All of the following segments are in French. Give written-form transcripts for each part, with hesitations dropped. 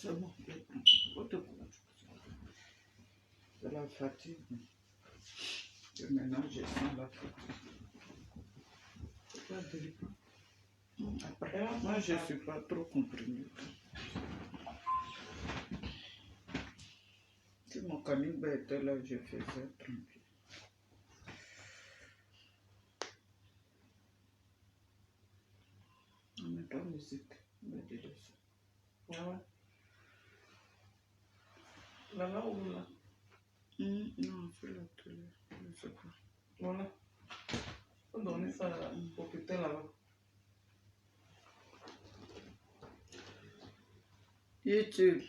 c'est bon. C'est la fatigue. Et maintenant, je sens la fatigue. Après, moi, je ne suis pas trop comprimée. Si mon canibe était là, je faisais tranquille. En même temps, musique, me dit de ça. Ah ouais. Là ou là? Non, c'est la télé. Je ne sais pas. Voilà. Faut donner ça au putain là-bas. YouTube.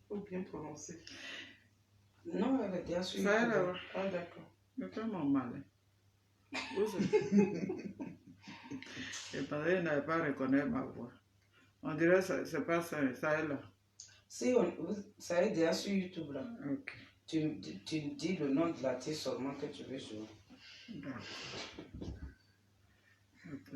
Faut bien prononcer. Non, elle était assurée. Ça là. Ah d'accord. C'est tellement mal. Et parce qu'il n'avait pas reconnu ma voix. On dirait que c'est pas ça, ça est là. Si ça est déjà sur YouTube là. Ok. Tu dis le nom de l'artiste seulement que tu veux jouer. D'accord. Ok.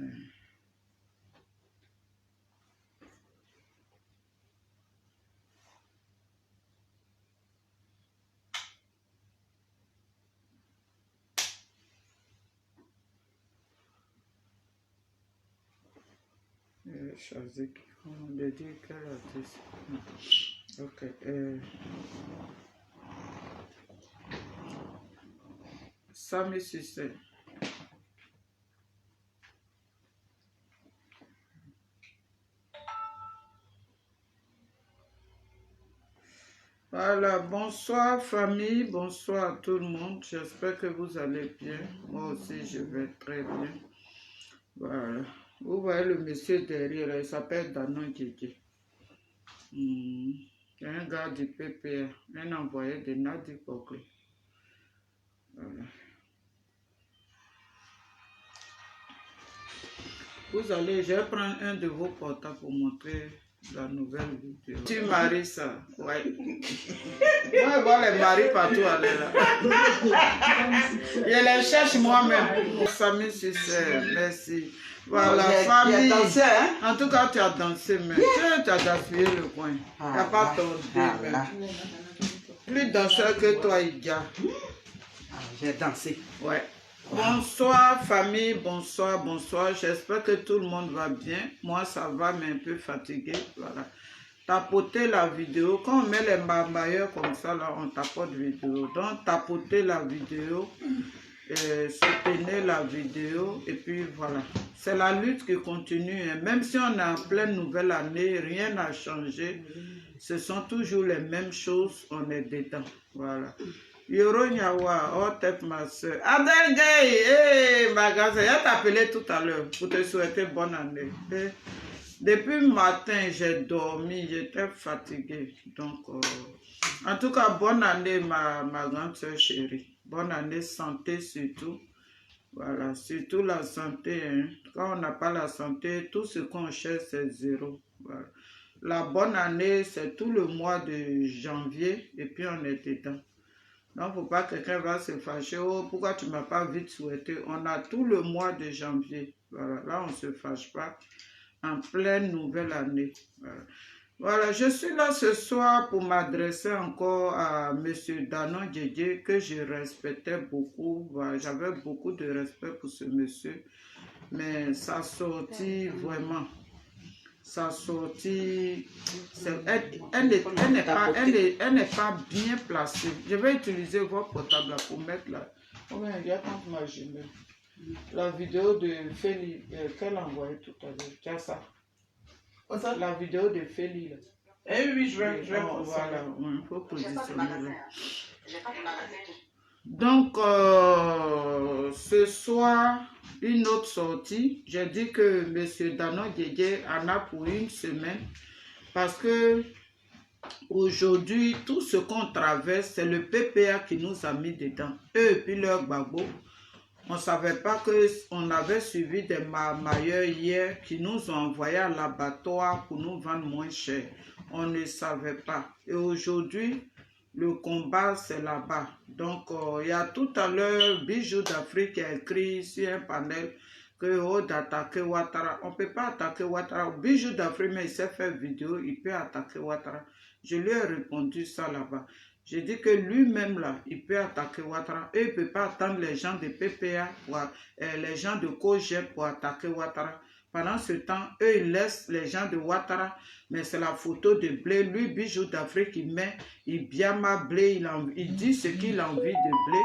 Choisi, on a dit quel artiste. Ok. Sami Cissé. Voilà, bonsoir famille, bonsoir à tout le monde. J'espère que vous allez bien. Moi aussi, je vais très bien. Voilà. Vous voyez le monsieur derrière, il s'appelle Danon Djidji. C'est un gars du PPR, un envoyé de Nadi Bokle. Voilà. Vous allez, je vais prendre un de vos portables pour montrer la nouvelle vidéo. Tu maries ça, ouais. Moi, je vois les maris partout aller là. Je les cherche moi-même. Sami Cissé, merci. Voilà, famille. Dansé, hein? En tout cas, tu as dansé, mais tu as gaspillé le coin. Il n'y a pas tordé. Plus danseur que toi, Iga. J'ai dansé. Ouais. Bonsoir famille, bonsoir, bonsoir. J'espère que tout le monde va bien. Moi, ça va, mais un peu fatigué. Voilà. Tapotez la vidéo. Quand on met les marmailleurs comme ça, là, on tapote vidéo. Donc, tapotez la vidéo. Soutenez la vidéo. Et puis, voilà. C'est la lutte qui continue. Hein. Même si on est en pleine nouvelle année, rien n'a changé. Ce sont toujours les mêmes choses. On est dedans. Voilà. Yoro Nyawa, oh tête ma soeur. Adel Gay, ma gars, je t'ai appelé tout à l'heure pour te souhaiter bonne année. Depuis le matin, j'ai dormi, j'étais fatiguée. Donc, en tout cas, bonne année, ma grande soeur chérie. Bonne année, santé surtout. Voilà, surtout la santé. Hein. Quand on n'a pas la santé, tout ce qu'on cherche, c'est zéro. Voilà. La bonne année, c'est tout le mois de janvier et puis on est dedans. Donc, il ne faut pas que quelqu'un va se fâcher. Oh, pourquoi tu ne m'as pas vite souhaité? On a tout le mois de janvier. Voilà, là, on ne se fâche pas. En pleine nouvelle année. Voilà. Voilà, je suis là ce soir pour m'adresser encore à M. Danon Djidji, que je respectais beaucoup. Voilà, j'avais beaucoup de respect pour ce monsieur. Mais sa sortie, vraiment... Sa sortie, elle n'est pas bien placée. Je vais utiliser votre portable là pour mettre là. Oh bien, il y a tant de machines. La vidéo de Feli qu'elle a envoyée tout à l'heure. Tu as ça? Ça? La vidéo de Feli là. Eh oui, je vais voilà, il faut positionner là. Donc, ce soir, une autre sortie. J'ai dit que M. Danon Djidji en a pour une semaine parce que aujourd'hui, tout ce qu'on traverse, c'est le PPA qui nous a mis dedans. Eux et puis leur babo. On ne savait pas qu'on avait suivi des marmailleurs hier qui nous ont envoyés à l'abattoir pour nous vendre moins cher. On ne savait pas. Et aujourd'hui, le combat, c'est là-bas. Donc, il y a tout à l'heure Bijoux d'Afrique qui a écrit sur un panel que oh, d'attaquer Ouattara. On ne peut pas attaquer Ouattara. Bijou d'Afrique, mais il sait faire vidéo, il peut attaquer Ouattara. Je lui ai répondu ça là-bas. J'ai dit que lui-même là, il peut attaquer Ouattara. Et il ne peut pas attendre les gens de PPA, les gens de COGEP pour attaquer Ouattara. Pendant ce temps, eux, ils laissent les gens de Ouattara, mais c'est la photo de Blé. Lui, Bijou d'Afrique, il met, il biama Blé, il dit ce qu'il a envie de Blé.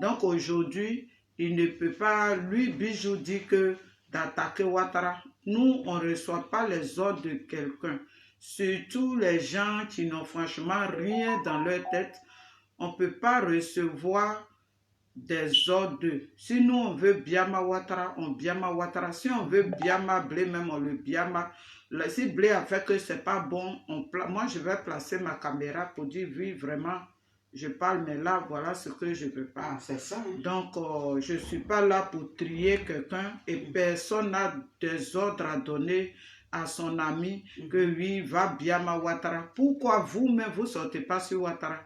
Donc aujourd'hui, il ne peut pas, lui, Bijou dit que d'attaquer Ouattara. Nous, on ne reçoit pas les ordres de quelqu'un. Surtout les gens qui n'ont franchement rien dans leur tête. On ne peut pas recevoir des ordres. Si nous, on veut Biama Ouattara, on Biama Ouattara. Si on veut Biama Blé, même on le Biama. Si Blé a fait que ce n'est pas bon, moi, je vais placer ma caméra pour dire, oui, vraiment, je parle, mais là, voilà ce que je ne veux pas. Ah, c'est ça. Hein? Donc, je ne suis pas là pour trier quelqu'un et personne n'a des ordres à donner à son ami que lui va Biama Ouattara. Pourquoi vous-même, vous ne sortez pas sur Ouattara?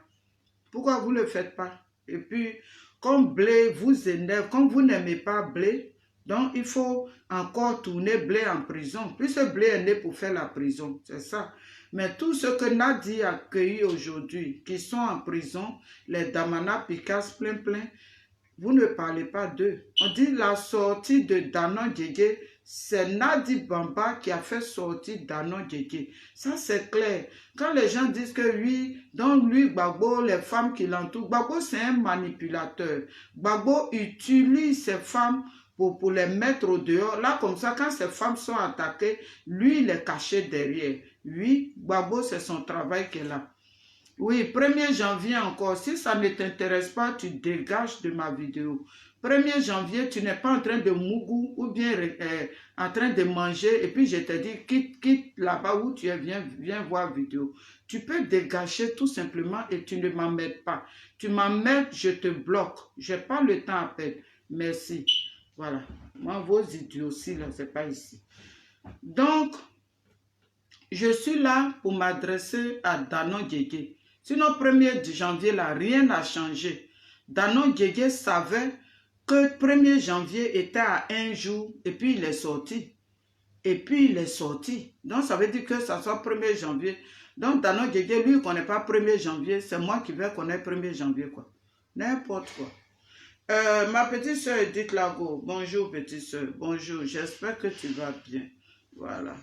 Pourquoi vous ne le faites pas? Et puis, comme Blé vous énerve, comme vous n'aimez pas Blé, donc il faut encore tourner Blé en prison. Puisque Blé est né pour faire la prison, c'est ça. Mais tous ceux que Nadi a accueillis aujourd'hui, qui sont en prison, les Damana Picasso plein, vous ne parlez pas d'eux. On dit la sortie de Danon Djedje, c'est Nadi Bamba qui a fait sortir Danon Djedje. Ça, c'est clair. Quand les gens disent que oui, donc lui, Gbagbo, les femmes qui l'entourent, Gbagbo, c'est un manipulateur. Gbagbo utilise ces femmes pour les mettre au dehors. Là, comme ça, quand ces femmes sont attaquées, lui, il est caché derrière. Oui, Gbagbo, c'est son travail qu'il a. Oui, 1er janvier encore, si ça ne t'intéresse pas, tu dégages de ma vidéo. 1er janvier, tu n'es pas en train de mougou ou bien en train de manger et puis je te dis, quitte là-bas où tu es, viens voir vidéo. Tu peux dégager tout simplement et tu ne m'emmènes pas. Tu m'emmènes, je te bloque. Je n'ai pas le temps à perdre. Merci. Voilà. Moi, vos idioties, là, ce n'est pas ici. Donc, je suis là pour m'adresser à Danon Djedje. Sinon, 1er janvier, là, rien n'a changé. Danon Djedje savait que 1er janvier était à un jour et puis il est sorti. Et puis il est sorti. Donc, ça veut dire que ça soit 1er janvier. Donc, Danon Djedje, lui, ne connaît pas 1er janvier. C'est moi qui vais connaître 1er janvier, quoi. N'importe quoi. Ma petite soeur Edith Lago, bonjour petite soeur, bonjour, j'espère que tu vas bien. Voilà.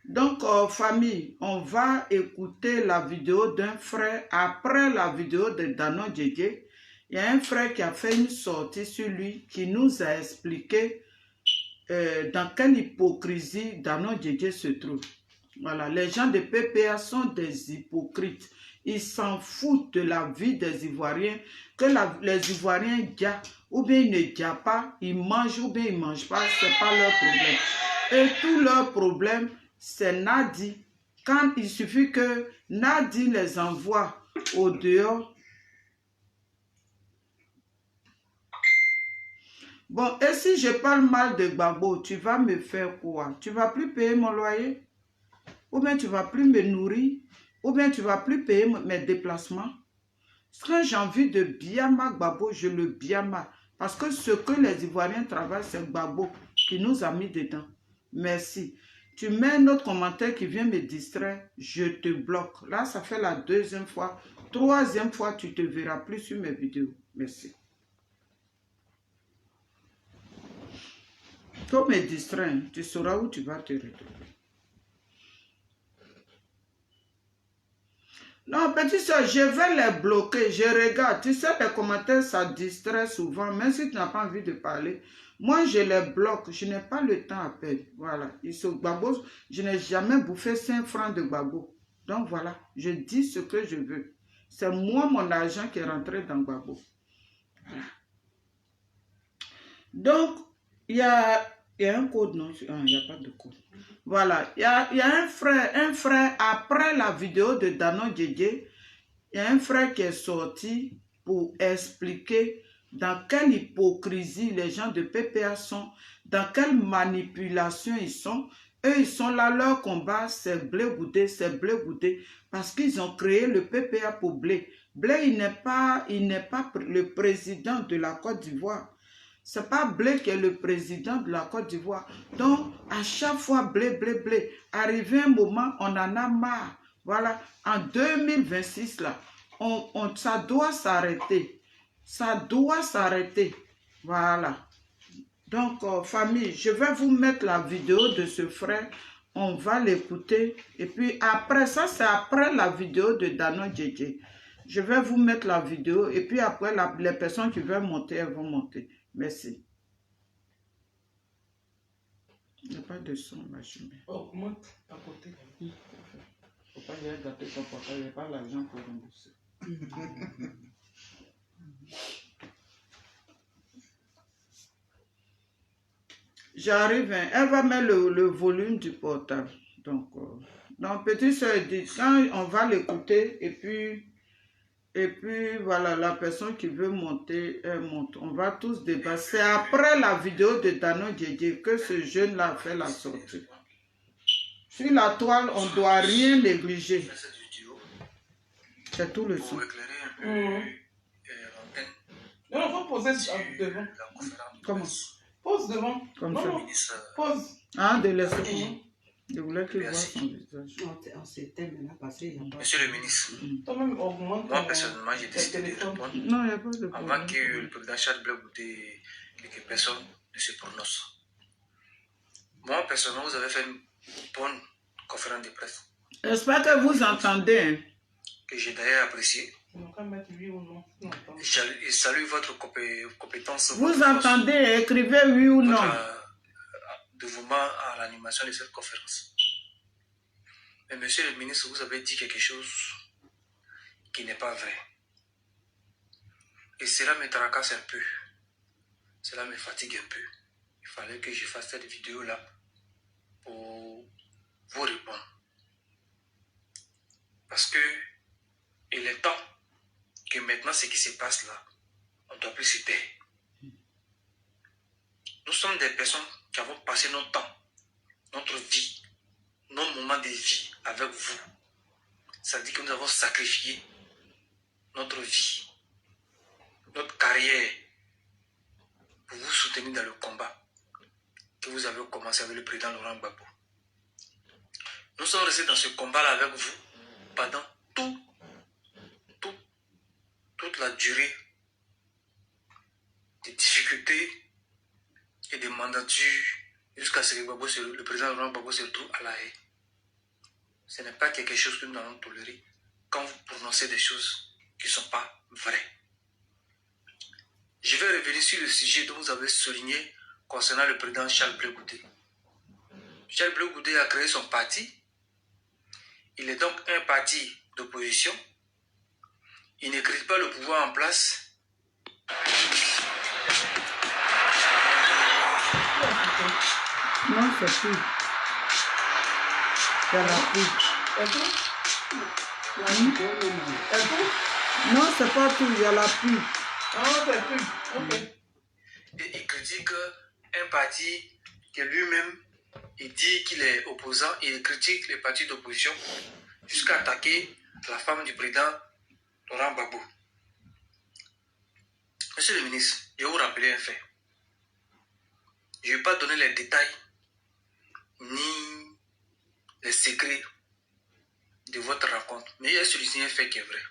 Donc, famille, on va écouter la vidéo d'un frère. Après la vidéo de Danon Djedje, il y a un frère qui a fait une sortie sur lui, qui nous a expliqué dans quelle hypocrisie Danon Djedje se trouve. Voilà, les gens de PPA sont des hypocrites. Ils s'en foutent de la vie des Ivoiriens, que les Ivoiriens diaient, ou bien ils ne diaient pas, ils mangent ou bien ils ne mangent pas, ce n'est pas leur problème. Et tout leur problème, c'est Nadi. Quand il suffit que Nadi les envoie au dehors. Bon, et si je parle mal de Gbagbo, tu vas me faire quoi? Tu ne vas plus payer mon loyer? Ou bien tu ne vas plus me nourrir? Ou bien tu ne vas plus payer mes déplacements? Quand j'ai envie de Biama Gbagbo, je le Biama. Parce que ce que les Ivoiriens travaillent, c'est Gbagbo qui nous a mis dedans. Merci. Tu mets un autre commentaire qui vient me distraire, je te bloque. Là, ça fait la 2e fois. 3e fois, tu ne te verras plus sur mes vidéos. Merci. Tu me distrais, tu sauras où tu vas te retrouver. Non, petite soeur, je vais les bloquer. Je regarde. Tu sais, les commentaires, ça distrait souvent. Même si tu n'as pas envie de parler. Moi, je les bloque. Je n'ai pas le temps à perdre. Voilà. Gbagbo, je n'ai jamais bouffé 5 francs de Gbagbo. Donc, voilà. Je dis ce que je veux. C'est moi, mon argent qui est rentré dans Gbagbo. Voilà. Donc, il y a un code, non? Il n'y a pas de code. Voilà, il y a un frère, après la vidéo de Danon Djedje, il y a un frère qui est sorti pour expliquer dans quelle hypocrisie les gens de PPA sont, dans quelle manipulation ils sont. Eux, ils sont là, leur combat, c'est Blé Goudé, parce qu'ils ont créé le PPA pour Blé. Blé, il n'est pas le président de la Côte d'Ivoire. C'est pas Blé qui est le président de la Côte d'Ivoire. Donc, à chaque fois, Blé, Blé, Blé. Arrivé un moment, on en a marre. Voilà, en 2026, là, ça doit s'arrêter. Ça doit s'arrêter. Voilà. Donc, famille, je vais vous mettre la vidéo de ce frère. On va l'écouter. Et puis après ça, c'est après la vidéo de Dano Djedje. Je vais vous mettre la vidéo. Et puis après, les personnes qui veulent monter, elles vont monter. Merci. Il n'y a pas de son, ma chérie. Augmente à côté. Il ne faut pas aller gâter son portable. Il n'y a pas l'argent pour rembourser. J'arrive, hein. Elle va mettre le volume du portable. Donc, petite soeur dit, quand on va l'écouter, et puis voilà, la personne qui veut monter, elle monte. On va tous débattre. C'est après la vidéo de Dano Djedje que ce jeune-là a fait la sortie. Sur la toile, on ne doit rien négliger. C'est tout le son. Non, il faut poser devant. Comment? Pose devant. Comme non, ça. non. Pose. Ah, de laisser. Je voulais qu'il voit son visage. On s'était maintenant passé. Monsieur le ministre, Toi-même, augmente. moi personnellement, j'ai décidé de répondre Non, il n'y a pas de problème. avant que le président Charles Blé Goudé et que personne ne se prononce. Moi personnellement, vous avez fait une bonne conférence de presse J'espère que vous entendez. Hein. que j'ai d'ailleurs appréciée. On va mettre oui ou non. Je salue votre compétence. Vous votre entendez, écrivez oui ou non. votre dévouement à l'animation de cette conférence. Mais monsieur le ministre, vous avez dit quelque chose qui n'est pas vrai. Et cela me tracasse un peu. Cela me fatigue un peu. Il fallait que je fasse cette vidéo-là pour vous répondre. Parce que il est temps que maintenant ce qui se passe là, on ne doit plus se taire. Nous sommes des personnes qui avons passé notre temps, notre vie, nos moments de vie avec vous. Ça dit que nous avons sacrifié notre vie, notre carrière pour vous soutenir dans le combat que vous avez commencé avec le président Laurent Gbagbo. Nous sommes restés dans ce combat-là avec vous pendant toute la durée des difficultés et des mandatures jusqu'à ce que le président Laurent Gbagbo se retrouve à la haie. Ce n'est pas quelque chose que nous allons tolérer quand vous prononcez des choses qui ne sont pas vraies. Je vais revenir sur le sujet dont vous avez souligné concernant le président Charles Blé Goudé. Charles Blé Goudé a créé son parti. Il est donc un parti d'opposition. Il ne critique pas le pouvoir en place. Non, c'est tout. C'est la pub. Et tout? Et tout? Non, c'est pas tout, il y a la pub. Ah, c'est plus. Ok. Et il critique un parti que lui-même, il dit qu'il est opposant. Il critique les partis d'opposition jusqu'à attaquer la femme du président Laurent Gbagbo. Monsieur le ministre, je vais vous rappeler un fait. Je ne vais pas donner les détails ni les secrets de votre rencontre, mais il y a celui-ci un fait qui est vrai.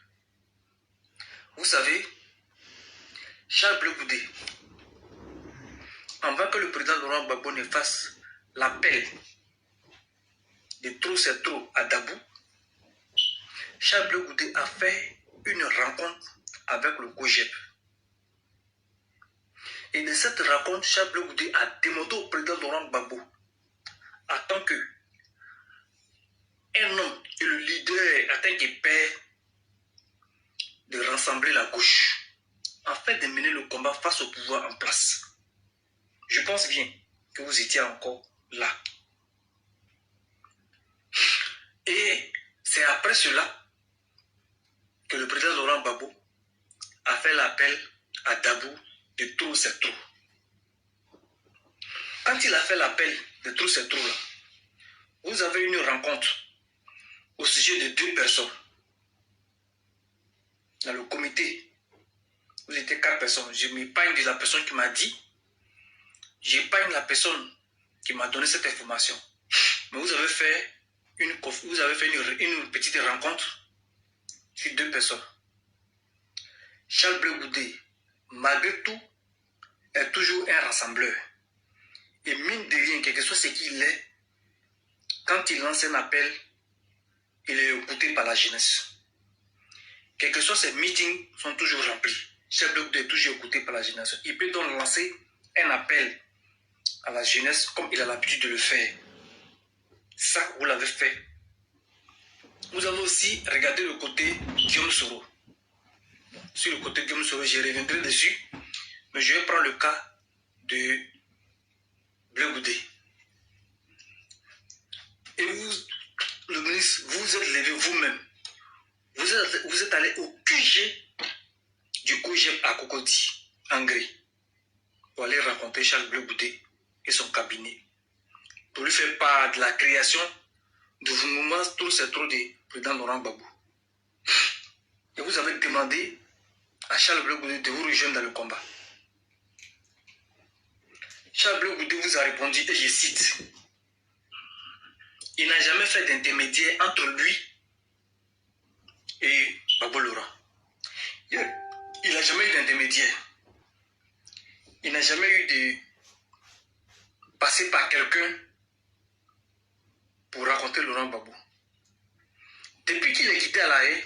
Vous savez, Charles Blé Goudé, avant que le président Laurent Gbagbo ne fasse l'appel de trop c'est trop à Dabou, Charles Blé Goudé a fait une rencontre avec le COJEP. Et de cette rencontre, Charles Blé Goudé a demandé au président Laurent Gbagbo, en tant que un homme et le leader, en tant que père, de rassembler la gauche, afin de mener le combat face au pouvoir en place. Je pense bien que vous étiez encore là. Et c'est après cela que le président Laurent Gbagbo a fait l'appel à Dabou de trop c'est trop. Quand il a fait l'appel de trop c'est trop là, vous avez une rencontre au sujet de 2 personnes. Dans le comité, vous étiez 4 personnes. Je m'épargne de la personne qui m'a dit j'épargne la personne qui m'a donné cette information. Mais vous avez fait une petite rencontre sur 2 personnes. Charles Bleu Goudé, malgré tout, est toujours un rassembleur. Et mine de rien, quel que soit ce qu'il est, quand il lance un appel, il est écouté par la jeunesse. Quels que soient ses meetings, sont toujours remplis. Charles Bleu Goudé est toujours écouté par la jeunesse. Il peut donc lancer un appel à la jeunesse comme il a l'habitude de le faire. Ça, vous l'avez fait. Vous avez aussi regardé le côté Guillaume Soro. Sur le côté Guillaume Soro, je reviendrai dessus, mais je vais prendre le cas de Bleu Goudé. Et vous, le ministre, vous êtes levé vous-même. Vous êtes allé au QG du COGEP à Cocody, en Gré, pour aller rencontrer Charles Bleu Goudé et son cabinet, pour lui faire part de la création du mouvement Trop c'est trop du président Laurent Gbagbo. Et vous avez demandé à Charles Bleu Goudé de vous rejoindre dans le combat. Charles Bleu Goudé vous a répondu, et je cite, il n'a jamais fait d'intermédiaire entre lui et Gbagbo Laurent. Il n'a jamais eu d'intermédiaire. Il n'a jamais eu de passer par quelqu'un pour raconter Laurent Gbagbo. Depuis qu'il est quitté à La Haye,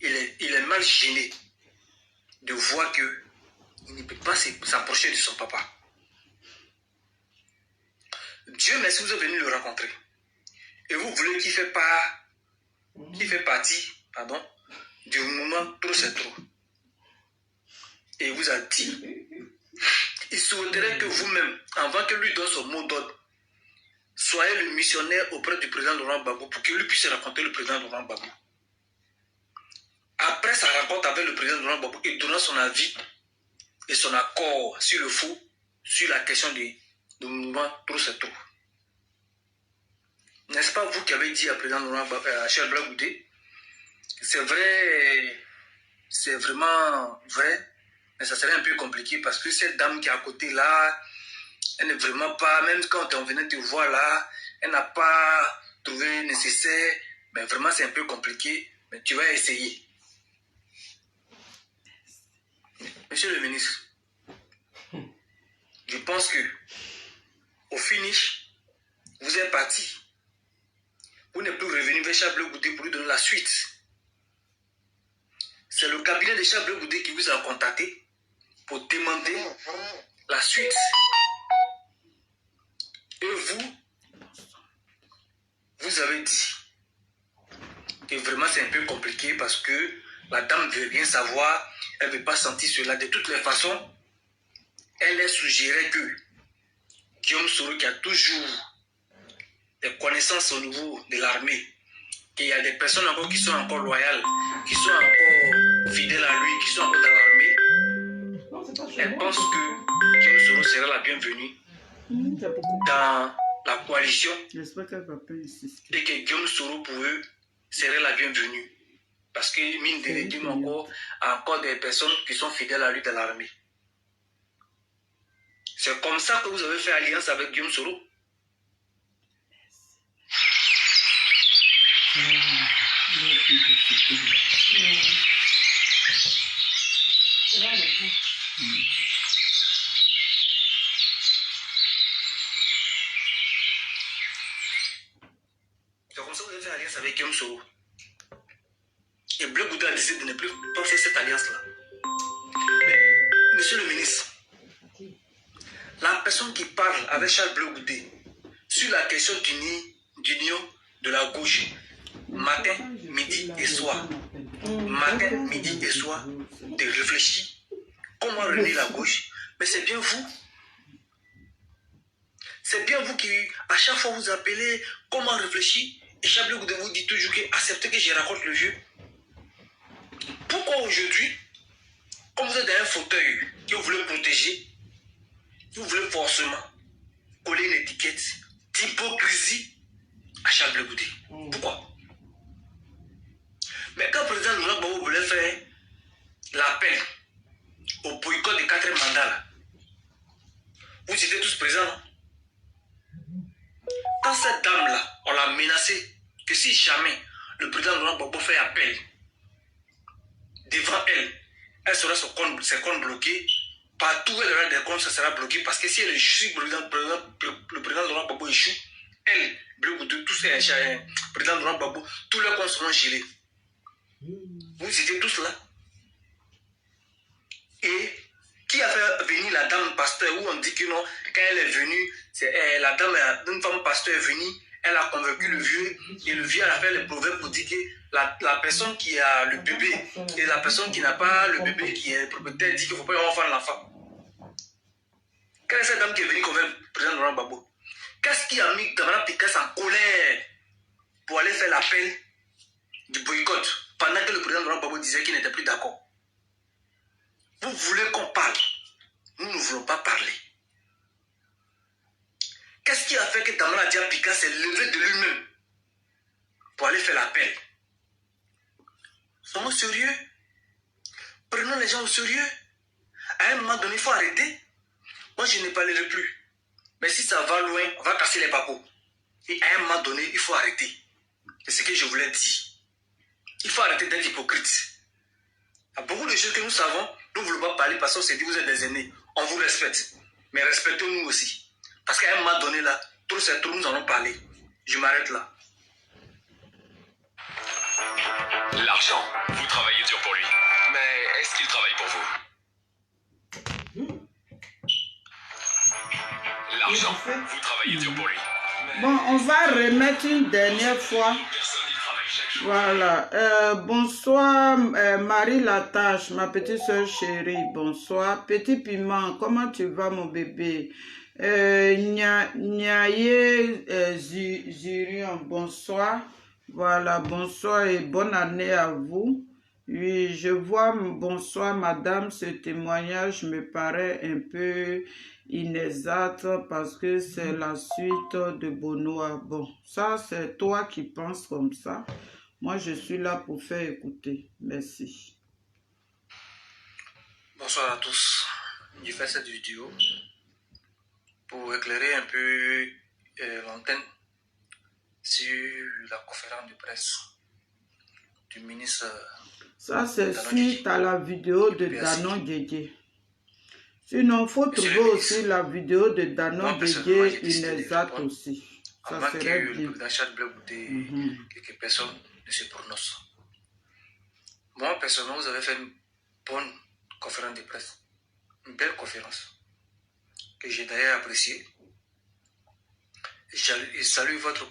il est mal gêné de voir qu'il ne peut pas s'approcher de son papa. Dieu merci, vous êtes venu le rencontrer. Et vous voulez qu'il fait partie du mouvement Trop c'est trop. Et il vous a dit, il souhaiterait que vous-même, avant que lui donne son mot d'ordre, soyez le missionnaire auprès du président Laurent Gbagbo pour qu'il lui puisse raconter le président Laurent Gbagbo. Après sa rencontre avec le président Laurent Gbagbo, il donnera son avis et son accord sur le faux, sur la question du mouvement Trop c'est trop. N'est-ce pas vous qui avez dit à président Laurent Gbagbo, à Charles Bleu Goudé, c'est vrai, c'est vraiment vrai, mais ça serait un peu compliqué parce que cette dame qui est à côté là, elle n'est vraiment pas, même quand on venait te voir là, elle n'a pas trouvé nécessaire, mais vraiment c'est un peu compliqué, mais tu vas essayer. Monsieur le ministre, je pense que au finish, vous êtes parti. Vous n'êtes plus revenu vers Charles Bleu Goudé pour lui donner la suite. C'est le cabinet de Charles Bleu Goudé qui vous a contacté pour demander la suite. Et vous avez dit que vraiment c'est un peu compliqué parce que la dame ne veut rien savoir, elle ne veut pas sentir cela. De toutes les façons, elle est suggérée que Guillaume Soro, qui a toujours des connaissances au niveau de l'armée, qu'il y a des personnes encore qui sont encore loyales, qui sont encore fidèles à lui, qui sont encore dans l'armée, elle pense que Guillaume Soro sera la bienvenue dans la coalition et que Guillaume Soro pour eux serait la bienvenue. Parce que mine de rien, encore des personnes qui sont fidèles à lui dans l'armée. C'est comme ça que vous avez fait alliance avec Guillaume Soro. C'est comme ça que vous avez fait alliance avec Guillaume Soro. Et Bleu Goudé a décidé de ne plus pas faire cette alliance-là. Mais, monsieur le ministre, la personne qui parle avec Charles Bleu Goudé sur la question d'union de la gauche, matin, midi et soir, de réfléchir comment réunir la gauche, mais c'est bien vous. C'est bien vous qui, à chaque fois, vous appelez comment réfléchir. Et Charles Bleu Goudé vous dit toujours que acceptez que je raconte le vieux. Pourquoi aujourd'hui, comme vous êtes dans un fauteuil que vous voulez protéger, vous voulez forcément coller une étiquette d'hypocrisie à Charles Bleu Goudé? Pourquoi? Mais quand le président Laurent Gbagbo voulait faire l'appel au boycott des 4e mandats, a menacé que si jamais le président Laurent Gbagbo fait appel devant elle, elle sera ses comptes bloqués. Partout où elle aura des comptes, ça sera bloqué. Parce que si elle échoue, le président Laurent Gbagbo échoue, elle, tous les présidents Laurent Gbagbo, tous leurs comptes seront gelés. Vous étiez tous là. Et qui a fait venir la dame pasteur où on dit que non, quand elle est venue, la dame, une femme pasteur est venue, elle a convaincu le vieux, et le vieux a fait les proverbes pour dire que la personne qui a le bébé et la personne qui n'a pas le bébé, qui est propriétaire, dit qu'il ne faut pas y avoir enfant de l'enfant. Quelle est cette dame qui est venue convaincre le président Laurent Gbagbo? Qu'est-ce qui a mis Damara Picasso en colère pour aller faire l'appel du boycott pendant que le président Laurent Gbagbo disait qu'il n'était plus d'accord? Vous voulez qu'on parle? Nous ne voulons pas parler. Qu'est-ce qui a fait que Damara Dia Picasso s'est levé de lui-même pour aller faire l'appel? Sommes-nous sérieux? Prenons les gens au sérieux. À un moment donné, il faut arrêter. Moi, je ne parlerai plus. Mais si ça va loin, on va casser les papeaux. Et à un moment donné, il faut arrêter. C'est ce que je voulais dire. Il faut arrêter d'être hypocrite. Il y a beaucoup de choses que nous savons, nous ne voulons pas parler parce qu'on s'est dit vous êtes des aînés. On vous respecte. Mais respectons-nous aussi. Parce qu'à un moment donné, là, trop c'est trop, nous allons parler. Je m'arrête là. L'argent, vous travaillez dur pour lui. Mais est-ce qu'il travaille pour vous? L'argent, vous travaillez dur pour lui. Bon, on va remettre une dernière fois. Voilà. Bonsoir, Marie Latache, ma petite soeur chérie. Bonsoir. Petit Piment, comment tu vas, mon bébé? Niaye Zirion, bonsoir. Voilà, bonsoir et bonne année à vous. Oui, je vois, bonsoir madame, ce témoignage me paraît un peu inexact parce que c'est la suite de Bonoa. Bon, ça c'est toi qui penses comme ça. Moi, je suis là pour faire écouter. Merci. Bonsoir à tous. J'ai fait cette vidéo pour éclairer un peu l'antenne sur la conférence de presse du ministre. Ça, c'est suite à la vidéo de Danon Djedje. Sinon, il faut trouver aussi la vidéo de Danon Djedje inexacte aussi. Ça Avant serait que bien. le président Charles Blé Goudé, quelques personnes ne se prononcent. Moi, personnellement, vous avez fait une bonne conférence de presse. Une belle conférence que j'ai d'ailleurs appréciée. Je salue votre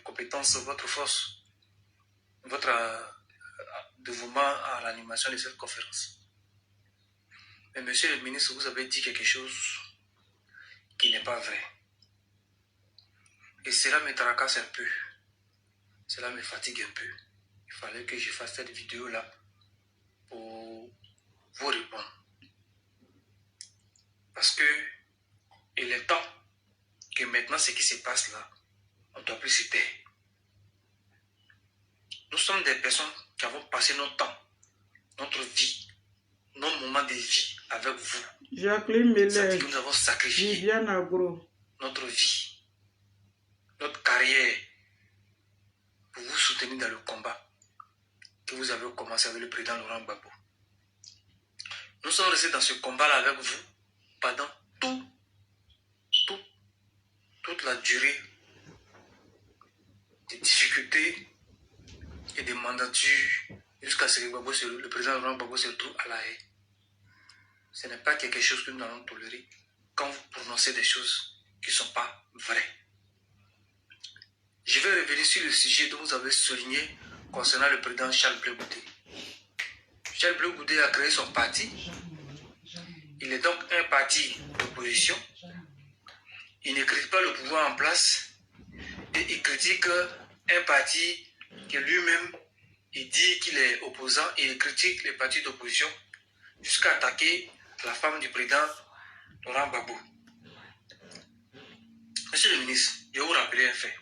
compétence, votre force, votre dévouement à l'animation de cette conférence. Mais monsieur le ministre, vous avez dit quelque chose qui n'est pas vrai. Et cela me tracasse un peu. Cela me fatigue un peu. Il fallait que je fasse cette vidéo-là pour vous répondre. Parce que il est temps que maintenant ce qui se passe là, on ne doit plus se taire. Nous sommes des personnes qui avons passé notre temps, notre vie, nos moments de vie avec vous. Jacqueline Miller, Nous avons sacrifié Viviane Agro. notre vie, notre carrière pour vous soutenir dans le combat que vous avez commencé avec le président Laurent Gbagbo. Nous sommes restés dans ce combat-là avec vous pendant toute la durée des difficultés et des mandatures jusqu'à ce que le président Laurent Gbagbo se retrouve à la haie. Ce n'est pas quelque chose que nous allons tolérer quand vous prononcez des choses qui ne sont pas vraies. Je vais revenir sur le sujet dont vous avez souligné concernant le président Charles Blé Goudé. Charles Blé Goudé a créé son parti. Il est donc un parti d'opposition. Il ne critique pas le pouvoir en place et il critique un parti que lui-même, il dit qu'il est opposant et il critique les partis d'opposition jusqu'à attaquer la femme du président Laurent Gbagbo. Monsieur le ministre, je vais vous rappeler un fait.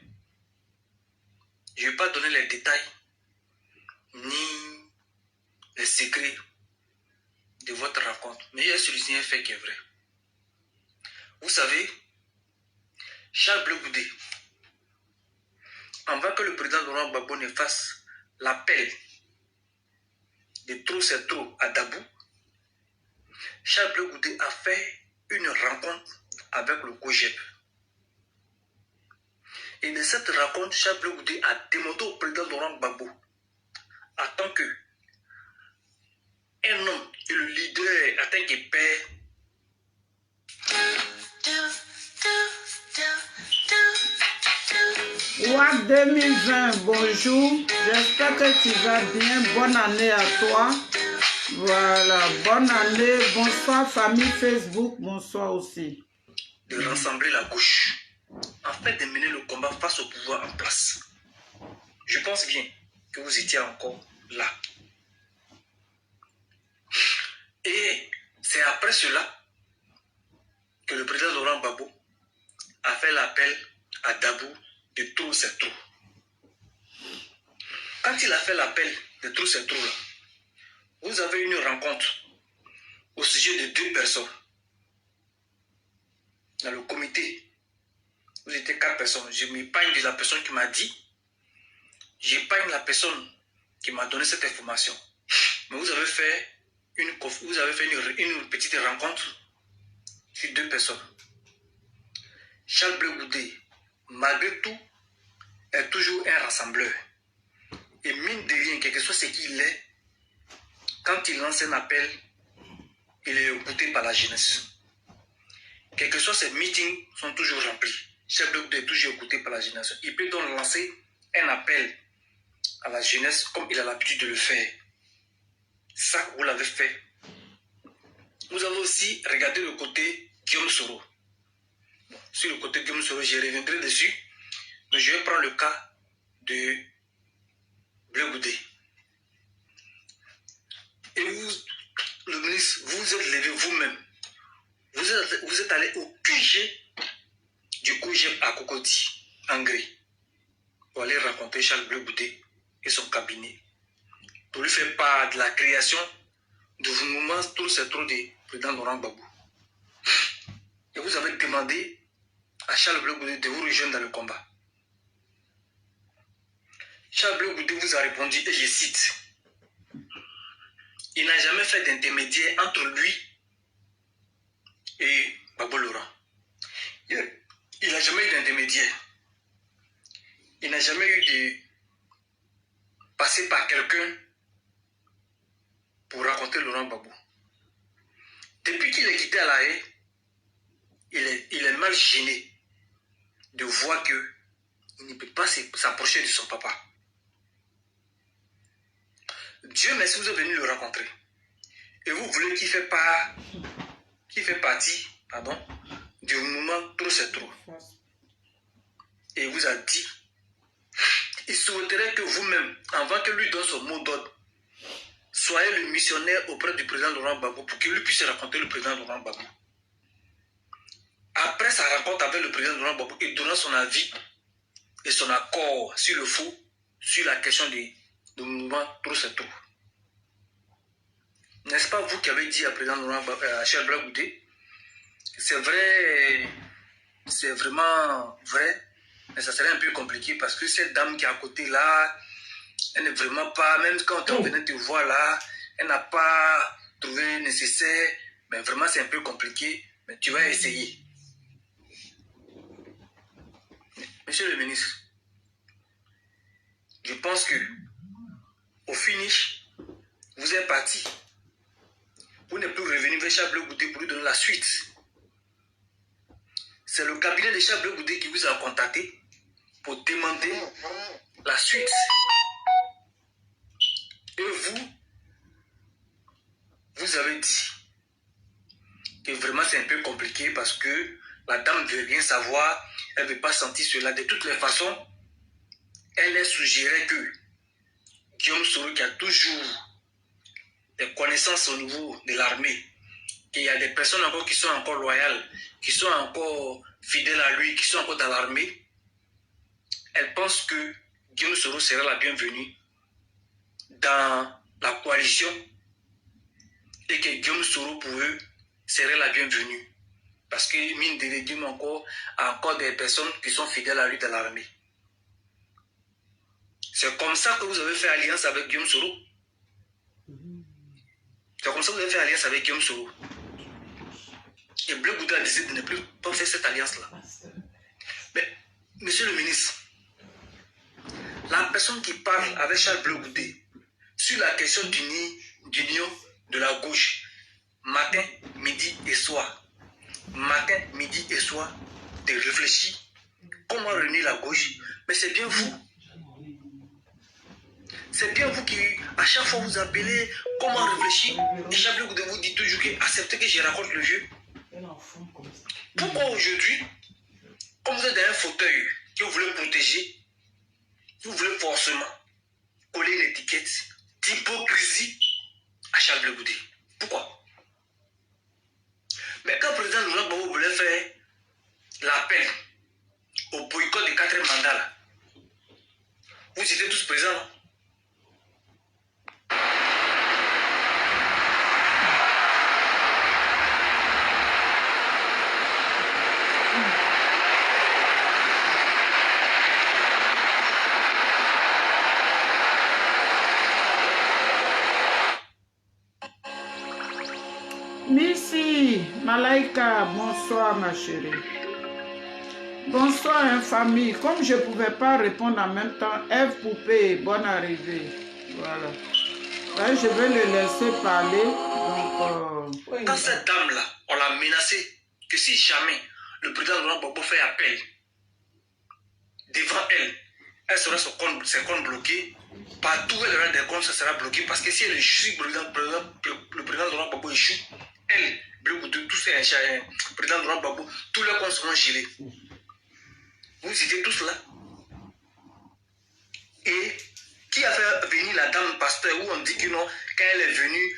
Je ne vais pas donner les détails ni les secrets de votre rencontre, mais il y a celui-ci un fait qui est vrai. Vous savez, Charles Blé Goudé, avant que le président Laurent Gbagbo ne fasse l'appel de trop c'est trop à Dabou, Charles Blé Goudé a fait une rencontre avec le COGEP. Et de cette rencontre, Charles Blé Goudé a demandé au président Laurent Gbagbo, en tant que un homme et le leader en tant que père, WAC 2020, bonjour. J'espère que tu vas bien. Bonne année à toi. Voilà, bonne année. Bonsoir famille Facebook, bonsoir aussi. de rassembler la gauche, afin de mener le combat face au pouvoir en place. Je pense bien que vous étiez encore là. Et c'est après cela que le président Laurent Gbagbo a fait l'appel à Dabou de trop c'est trop. Quand il a fait l'appel de trop c'est trop là, vous avez une rencontre au sujet de 2 personnes. Dans le comité, vous étiez 4 personnes. Je m'épargne de la personne qui m'a dit, j'épargne la personne qui m'a donné cette information. Mais vous avez fait une petite rencontre sur 2 personnes. Charles Blé Goudé, malgré tout, est toujours un rassembleur. Et mine de rien, quel que soit ce qu'il est, quand il lance un appel, il est écouté par la jeunesse. Quels que soient ses meetings, sont toujours remplis. Charles Blé Goudé est toujours écouté par la jeunesse. Il peut donc lancer un appel à la jeunesse comme il a l'habitude de le faire. Ça, vous l'avez fait. Vous avez aussi regardé le côté Guillaume Soro. Bon, sur le côté Guillaume Soro, je reviendrai dessus. Mais je vais prendre le cas de Blé Goudé. Et vous, le ministre, vous êtes levé vous-même. Vous êtes allé au QG du COGEP à Cocody, en Gré, pour aller rencontrer Charles Blé Goudé et son cabinet, pour lui faire part de la création du mouvement Trop c'est trop du président Laurent Gbagbo. Et vous avez demandé à Charles Blé Goudé de vous rejoindre dans le combat. Charles Blé Goudé vous a répondu, et je cite, il n'a jamais fait d'intermédiaire entre lui et Gbagbo Laurent. Il n'a jamais eu d'intermédiaire. Il n'a jamais eu de passer par quelqu'un pour rencontrer Laurent Gbagbo. Depuis qu'il est quitté à La Haye, il est mal gêné de voir qu'il ne peut pas s'approcher de son papa. Dieu merci, vous êtes venu le rencontrer. Et vous voulez qu'il fait partie du mouvement Trop c'est trop. Et il vous a dit, il souhaiterait que vous-même, avant que lui donne son mot d'ordre, soyez le missionnaire auprès du président Laurent Gbagbo pour qu'il lui puisse rencontrer le président Laurent Gbagbo. Après sa rencontre avec le président Laurent Gbagbo, il donnera son avis et son accord sur le faux, sur la question du mouvement Trop c'est trop. N'est-ce pas vous qui avez dit à président Laurent Gbagbo, à Charles Blé Goudé, c'est vrai, c'est vraiment vrai, mais ça serait un peu compliqué parce que cette dame qui est à côté là, elle n'est vraiment pas, même quand on venait te voir là, elle n'a pas trouvé nécessaire, mais vraiment c'est un peu compliqué, mais tu vas essayer. Monsieur le ministre, je pense que au finish, vous êtes parti. Vous n'êtes plus revenu vers Charles Blé Goudé pour lui donner la suite. C'est le cabinet de Charles Blé Goudé qui vous a contacté pour demander la suite. Et vous avez dit que vraiment c'est un peu compliqué parce que la dame ne veut rien savoir, elle ne veut pas sentir cela. De toutes les façons, elle est suggérée que Guillaume Soro, qui a toujours des connaissances au niveau de l'armée, qu'il y a des personnes encore qui sont encore loyales, qui sont encore fidèles à lui, qui sont encore dans l'armée, elle pense que Guillaume Soro sera la bienvenue dans la coalition et que Guillaume Soro pour eux serait la bienvenue. Parce que mine de Dieu encore des personnes qui sont fidèles à lui dans l'armée. C'est comme ça que vous avez fait alliance avec Guillaume Soro. C'est comme ça que vous avez fait alliance avec Guillaume Soro. Et Bleu Goudé a décidé de ne plus pas faire cette alliance-là. Mais, monsieur le ministre, la personne qui parle avec Charles Bleu Goudé sur la question d'union de la gauche, matin, midi et soir, de réfléchir comment réunir la gauche, mais c'est bien vous. C'est bien vous qui, à chaque fois, vous appelez comment réfléchir. Et Charles Bleu Goudé vous dit toujours que acceptez que je raconte le vieux. Pourquoi aujourd'hui, comme vous êtes dans un fauteuil que vous voulez protéger, vous voulez forcément coller une étiquette d'hypocrisie à Charles Bleu Goudé? Pourquoi? Mais quand le président Laurent Gbagbo voulait faire l'appel au boycott des 4 mandats, là, vous étiez tous présents, non? Missy, Malaika, bonsoir ma chérie. Bonsoir hein, famille. Comme je ne pouvais pas répondre en même temps, Ève Poupée, bonne arrivée. Voilà. Là, je vais le laisser parler. Donc, Quand cette dame-là, on l'a menacée que si jamais le président Laurent Gbagbo fait appel devant elle, elle sera ses comptes bloqués. Partout où elle aura des comptes, ça sera bloqué. Parce que si elle échoue, le président Laurent Gbagbo échoue, elle, tous les présidents Laurent Gbagbo, tous leurs comptes seront gelés. Vous étiez tous là. Et qui a fait venir la dame pasteur où on dit que non, quand elle est venue,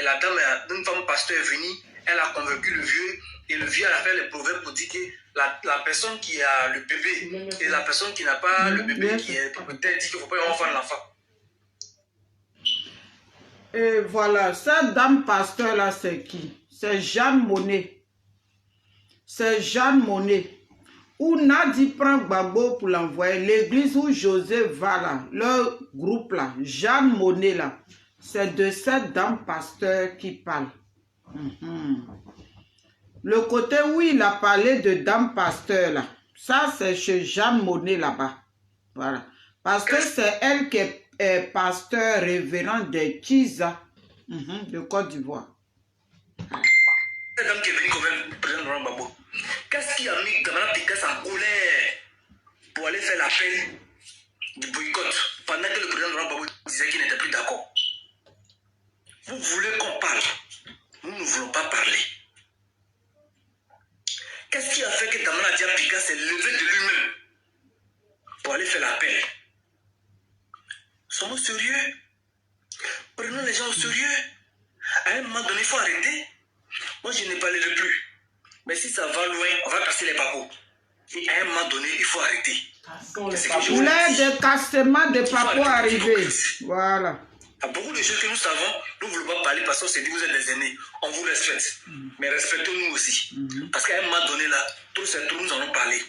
la dame, une femme pasteur est venue, elle a convaincu le vieux, et le vieux a fait les proverbes pour dire que la personne qui a le bébé et la personne qui n'a pas le bébé, qui est propriétaire, dit qu'il ne faut pas avoir l'enfant. et voilà, cette dame pasteur là, c'est qui? C'est Jeanne Monnet. C'est Jeanne Monnet. Où Nadi prend Gbagbo pour l'envoyer. L'église où José va là, le groupe là, Jeanne Monnet là, c'est de cette dame pasteur qui parle. Le côté où il a parlé de dame pasteur là, ça c'est chez Jeanne Monnet là-bas. Voilà. Parce que c'est elle qui est pasteur révérend de Kiza, de Côte d'Ivoire. Cette dame qui est venue comme président Laurent Gbagbo, qu'est-ce qui a mis Gamana Pikas en colère pour aller faire l'appel du boycott pendant que le président Laurent Gbagbo disait qu'il n'était plus d'accord? Vous voulez qu'on parle? Nous ne voulons pas parler. Qu'est-ce qui a fait que Gamana Pikas s'est levé de lui-même pour aller faire l'appel? Sommes-nous sérieux? Prenons les gens au sérieux. À un moment donné, il faut arrêter. Moi, je ne parlerai plus. Mais si ça va loin, on va casser les papeaux. Et à un moment donné, il faut arrêter. L'air de cassement de papeaux arrivé. Voilà. Il y a beaucoup de choses que nous savons, nous ne voulons pas parler parce qu'on s'est dit vous êtes des aînés. On vous respecte. Mais respectons-nous aussi. Parce qu'à un moment donné, là, tout c'est tout, nous allons parler.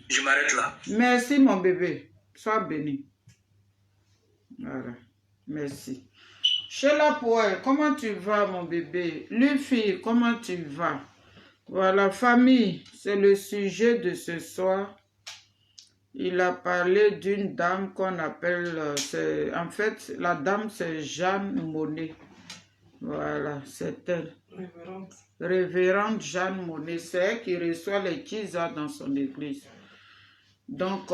Je m'arrête là. Merci mon bébé. Sois béni. Voilà. Merci. Sheila Poel, comment tu vas mon bébé? Luffy, comment tu vas? Voilà, famille, c'est le sujet de ce soir. Il a parlé d'une dame qu'on appelle, en fait, la dame c'est Jeanne Monnet. Voilà, c'est elle. Révérende Jeanne Monnet, c'est elle qui reçoit les Kiza dans son église. Donc,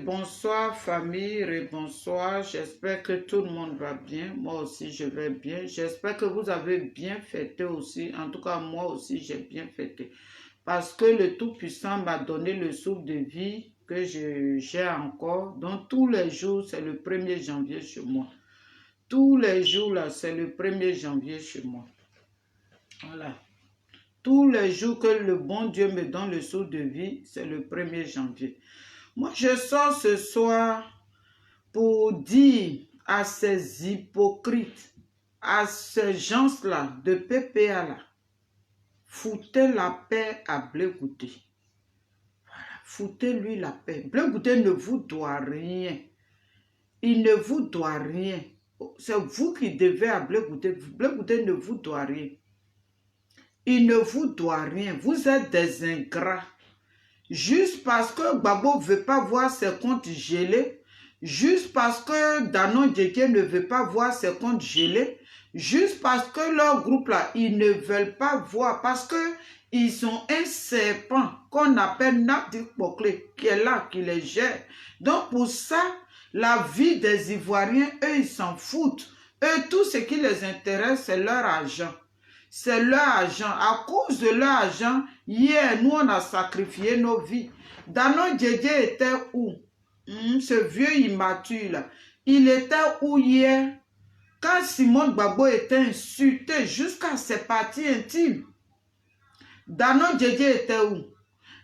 bonsoir famille, bonsoir. J'espère que tout le monde va bien. Moi aussi, je vais bien. J'espère que vous avez bien fêté aussi. En tout cas, moi aussi, j'ai bien fêté. Parce que le Tout-Puissant m'a donné le souffle de vie que j'ai encore. Donc, tous les jours, c'est le 1er janvier chez moi. Tous les jours, là, c'est le 1er janvier chez moi. Voilà. Tous les jours que le bon Dieu me donne le souffle de vie, c'est le 1er janvier. Moi, je sors ce soir pour dire à ces hypocrites, à ces gens-là de PPA là, foutez la paix à Bleu Goudé. Voilà, foutez-lui la paix. Bleu Goudé ne vous doit rien. il ne vous doit rien. C'est vous qui devez à Blé Goudé. Blé Goudé ne vous doit rien. Il ne vous doit rien. Vous êtes des ingrats. Juste parce que Gbagbo ne veut pas voir ses comptes gelés, juste parce que Danon Djeke ne veut pas voir ses comptes gelés, juste parce que leur groupe là, ils ne veulent pas voir, parce que ils ont un serpent qu'on appelle Nabdik Boklé, qui est là, qui les gère. Donc pour ça, la vie des Ivoiriens, eux, ils s'en foutent. Eux, tout ce qui les intéresse, c'est leur argent. C'est leur argent. À cause de leur argent, hier, nous, on a sacrifié nos vies. Danon Djedje était où? Ce vieux immature là. Il était où hier? Quand Simone Gbagbo était insulté jusqu'à ses parties intimes. Danon Djedje était où?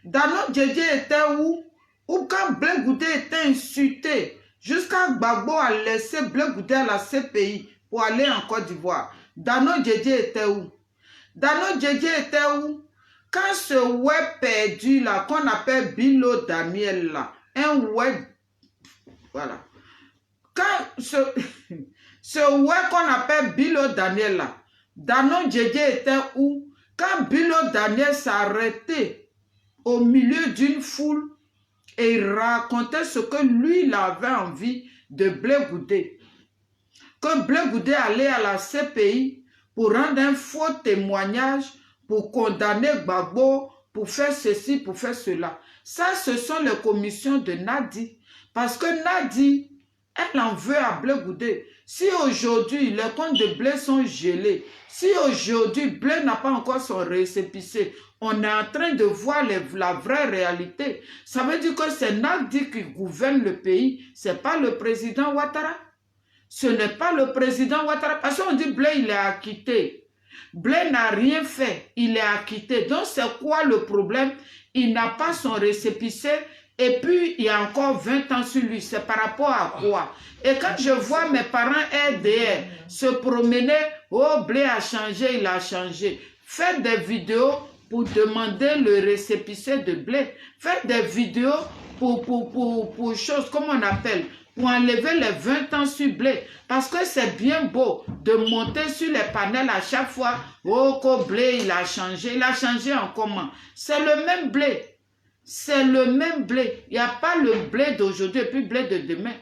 Danon Djedje était où? Ou quand Blé Goudé était insulté, jusqu'à Gbagbo a laissé Blé Goudé à la CPI pour aller en Côte d'Ivoire. Danon Djedje était où? Danon Djedje était où? Quand ce web perdu là, qu'on appelle Bilo Daniel là, un web, voilà. Quand ce web qu'on appelle Bilo Daniel là, Danon Djedje était où? Quand Bilo Daniel s'arrêtait au milieu d'une foule et il racontait ce que lui, il avait envie de Blé Goudé. Que Blé Goudé allait à la CPI pour rendre un faux témoignage, pour condamner Gbagbo, pour faire ceci, pour faire cela. Ça, ce sont les commissions de Nadi. Parce que Nadi, elle en veut à Blé Goudé. Si aujourd'hui, les comptes de Blé sont gelés, si aujourd'hui, Blé n'a pas encore son récépissé, on est en train de voir la vraie réalité. Ça veut dire que c'est Nadi qui gouverne le pays, ce n'est pas le président Ouattara. Ce n'est pas le président Ouattara. Parce qu'on dit Blé, il est acquitté. Blé n'a rien fait, il est acquitté. Donc c'est quoi le problème? Il n'a pas son récépissé et puis il y a encore 20 ans sur lui. C'est par rapport à quoi? Et quand je vois mes parents RDR se promener, oh Blé a changé, il a changé. Faites des vidéos pour demander le récépissé de Blé. Faites des vidéos pour choses, comme on appelle, pour enlever les 20 ans sur Blé. Parce que c'est bien beau de monter sur les panels à chaque fois. Oh, que Blé, il a changé. Il a changé en comment? C'est le même Blé. C'est le même Blé. Il n'y a pas le Blé d'aujourd'hui et puis Blé de demain.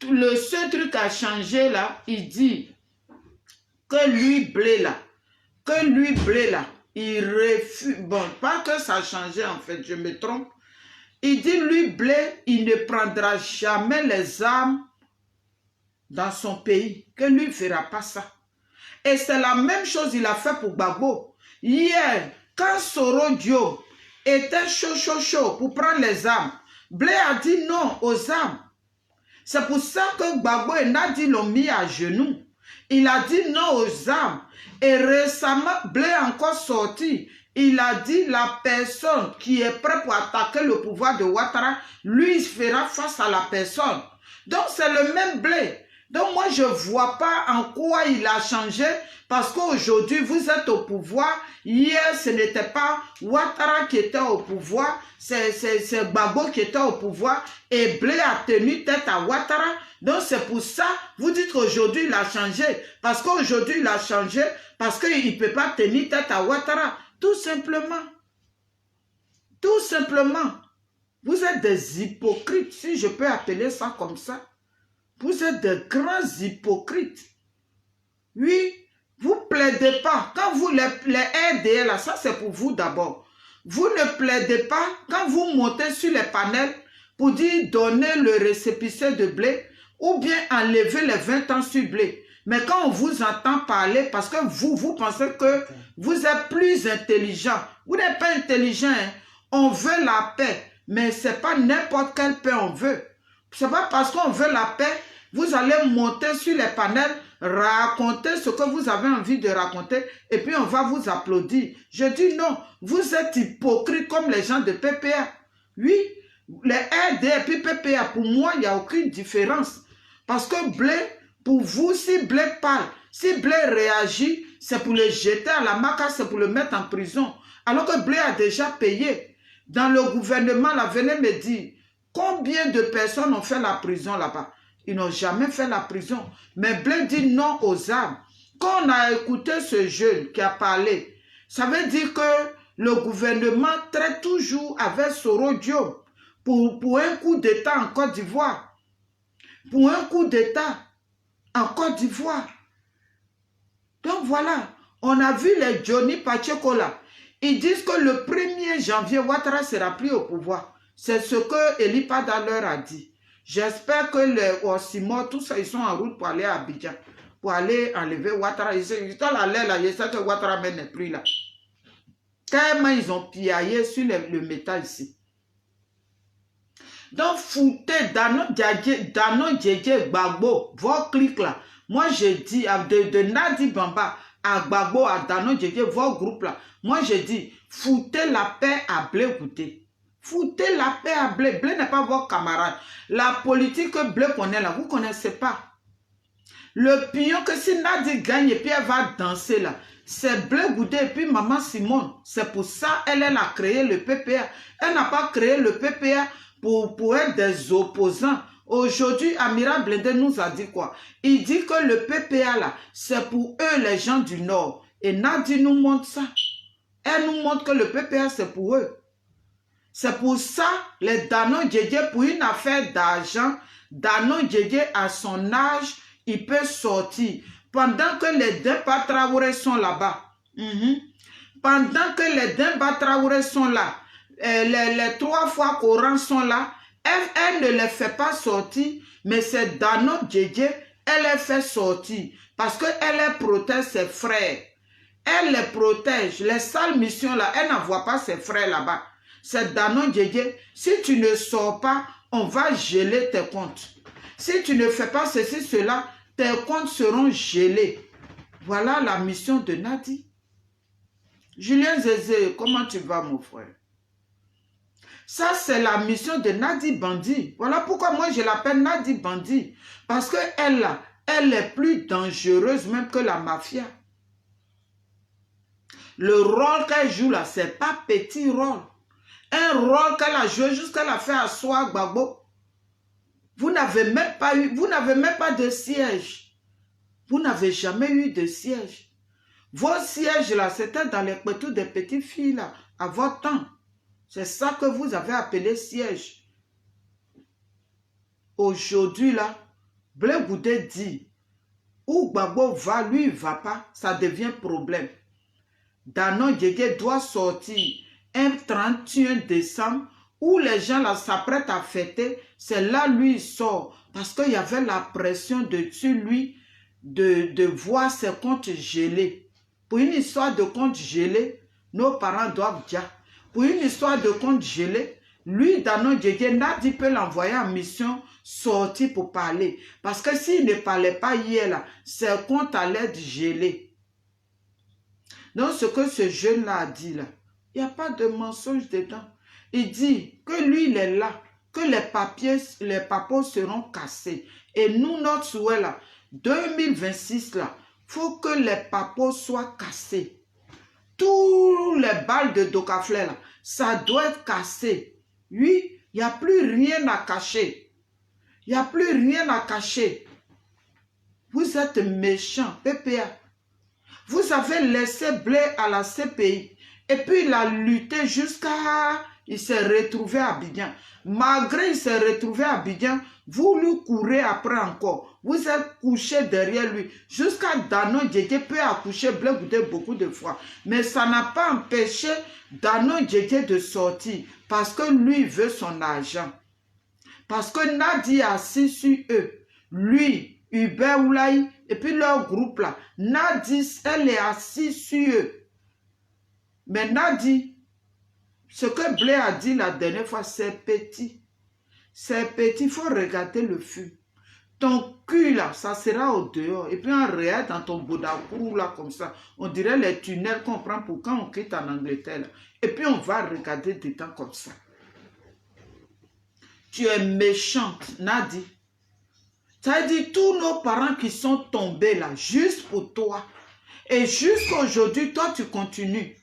Le seul truc à changer là, il dit que lui, Blé là, il refuse. Bon, pas que ça a changé en fait, je me trompe. Il dit, lui, Blé, il ne prendra jamais les armes dans son pays. Que lui ne fera pas ça. Et c'est la même chose qu'il a fait pour Gbagbo. Hier, quand Soro Dio était chaud pour prendre les armes, Blé a dit non aux armes. C'est pour ça que Gbagbo et Nadi l'ont mis à genoux. Il a dit non aux armes. Et récemment, Blé a encore sorti. Il a dit la personne qui est prête pour attaquer le pouvoir de Ouattara, lui, il fera face à la personne. Donc, c'est le même Blé. Donc, moi, je ne vois pas en quoi il a changé parce qu'aujourd'hui, vous êtes au pouvoir. Hier, ce n'était pas Ouattara qui était au pouvoir, c'est Gbagbo qui était au pouvoir et Blé a tenu tête à Ouattara. Donc, c'est pour ça, vous dites qu'aujourd'hui, il a changé. Parce qu'aujourd'hui, il a changé parce qu'il ne peut pas tenir tête à Ouattara. Tout simplement. Tout simplement. Vous êtes des hypocrites, si je peux appeler ça comme ça. Vous êtes de grands hypocrites. Oui, vous ne plaidez pas. Quand vous, les RDL, là, ça c'est pour vous d'abord. Vous ne plaidez pas quand vous montez sur les panels pour dire donner le récépissé de Blé ou bien enlever les 20 ans sur Blé. Mais quand on vous entend parler, parce que vous pensez que vous êtes plus intelligent. Vous n'êtes pas intelligent. Hein? On veut la paix, mais ce n'est pas n'importe quelle paix on veut. Ce n'est pas parce qu'on veut la paix, vous allez monter sur les panels, raconter ce que vous avez envie de raconter, et puis on va vous applaudir. Je dis non, vous êtes hypocrite comme les gens de PPA. Oui, les RD et puis PPA, pour moi, il n'y a aucune différence. Parce que Blé, pour vous, si Blé parle, si Blé réagit, c'est pour le jeter à la maca, c'est pour le mettre en prison. Alors que Blé a déjà payé. Dans le gouvernement, là, venez me dire, combien de personnes ont fait la prison là-bas? ils n'ont jamais fait la prison. Mais Blé dit non aux armes. Quand on a écouté ce jeune qui a parlé, ça veut dire que le gouvernement traite toujours avec Soro Diop pour un coup d'État en Côte d'Ivoire. Pour un coup d'État en Côte d'Ivoire. Donc voilà, on a vu les Johnny Pacheco là. Ils disent que le 1er janvier, Ouattara sera pris au pouvoir. C'est ce que Elipada leur a dit. J'espère que les Osimo, tout ça, ils sont en route pour aller à Abidjan. Pour aller enlever Ouattara. Ils sont allés là, je sais que Ouattara n'est plus là. Tellement ils ont piaillé sur le métal ici. Donc, foutez Danon Djedje Gbagbo, vos clics là. Moi, je dis de Nadi Bamba à Gbagbo, à Danon Djedje, vos groupes là. Moi, je dis, foutez la paix à Blé Goudé. Foutez la paix à Blé. Blé n'est pas vos camarades. La politique que Blé connaît là, vous ne connaissez pas. Le pion que si Nadi gagne et puis elle va danser là, c'est Blé Goudé et puis Maman Simone. C'est pour ça elle a créé le PPA. Elle n'a pas créé le PPA pour être des opposants. Aujourd'hui, Amira Blindé nous a dit quoi? Il dit que le PPA là, c'est pour eux les gens du Nord. Et Nadi nous montre ça. Elle nous montre que le PPA c'est pour eux. C'est pour ça, les Danon Djedje, pour une affaire d'argent, Danon Djedje à son âge, il peut sortir. Pendant que les Demba Traoré sont là-bas, pendant que les Demba Traoré sont là, les 3 fois Coran sont là, elle ne les fait pas sortir, mais c'est Danon Djedje, elle les fait sortir. Parce qu'elle protège ses frères. Elle les protège. Les sales missions là, elle n'envoie pas ses frères là-bas. C'est Danon Djedje. Si tu ne sors pas, on va geler tes comptes. Si tu ne fais pas ceci, cela, tes comptes seront gelés. Voilà la mission de Nadi. Julien Zézé, comment tu vas mon frère? Ça, c'est la mission de Nadi Bandi. Voilà pourquoi moi je l'appelle Nadi Bandi. Parce qu'elle est plus dangereuse même que la mafia. Le rôle qu'elle joue là, c'est pas petit rôle. Un rôle qu'elle a joué jusqu'à la fait asseoir Gbagbo. Vous n'avez même pas eu, vous n'avez même pas de siège. Vous n'avez jamais eu de siège. Vos sièges là, c'était dans les petits des petites filles là, à votre temps. C'est ça que vous avez appelé siège. Aujourd'hui là, Blé Goudé dit, où Gbagbo va, lui il ne va pas, ça devient problème. Danon Djedje doit sortir un 31 décembre où les gens là s'apprêtent à fêter. C'est là lui il sort parce qu'il y avait la pression dessus lui de voir ses comptes gelés. Pour une histoire de comptes gelés, nos parents doivent dire. Pour une histoire de comptes gelés, lui Danon Djedje, Nadi peut l'envoyer en mission sortir pour parler. Parce que s'il ne parlait pas hier là, ses comptes allaient être gelés. Donc, ce que ce jeune-là a dit là, il n'y a pas de mensonge dedans. Il dit que lui, il est là, que les papiers seront cassés. Et nous, notre souhait là, 2026 là, il faut que les papiers soient cassés. Tous les balles de Docaflé là, ça doit être cassé. Oui, il n'y a plus rien à cacher. Il n'y a plus rien à cacher. Vous êtes méchants, PPA. Vous avez laissé Blé à la CPI. Et puis il a lutté jusqu'à... Il s'est retrouvé à Abidjan. Malgré il s'est retrouvé à Abidjan, vous lui courez après encore. Vous êtes couché derrière lui. Jusqu'à Danon Djedje peut accoucher Blé Goudé beaucoup de fois. Mais ça n'a pas empêché Danon Djedje de sortir. Parce que lui veut son argent. Parce que Nadi est assis sur eux. Lui... Hubert Oulaï, et puis leur groupe là, Nadi, elle est assise sur eux. Mais Nadi, ce que Blé a dit la dernière fois, c'est petit. C'est petit, il faut regarder le feu. Ton cul là, ça sera au dehors. Et puis on regarde dans ton Boudakourou là comme ça. On dirait les tunnels qu'on prend pour quand on quitte en Angleterre. Là. Et puis on va regarder dedans comme ça. Tu es méchante, Nadi. Ça veut dire tous nos parents qui sont tombés là, juste pour toi. Et jusqu'à aujourd'hui, toi, tu continues.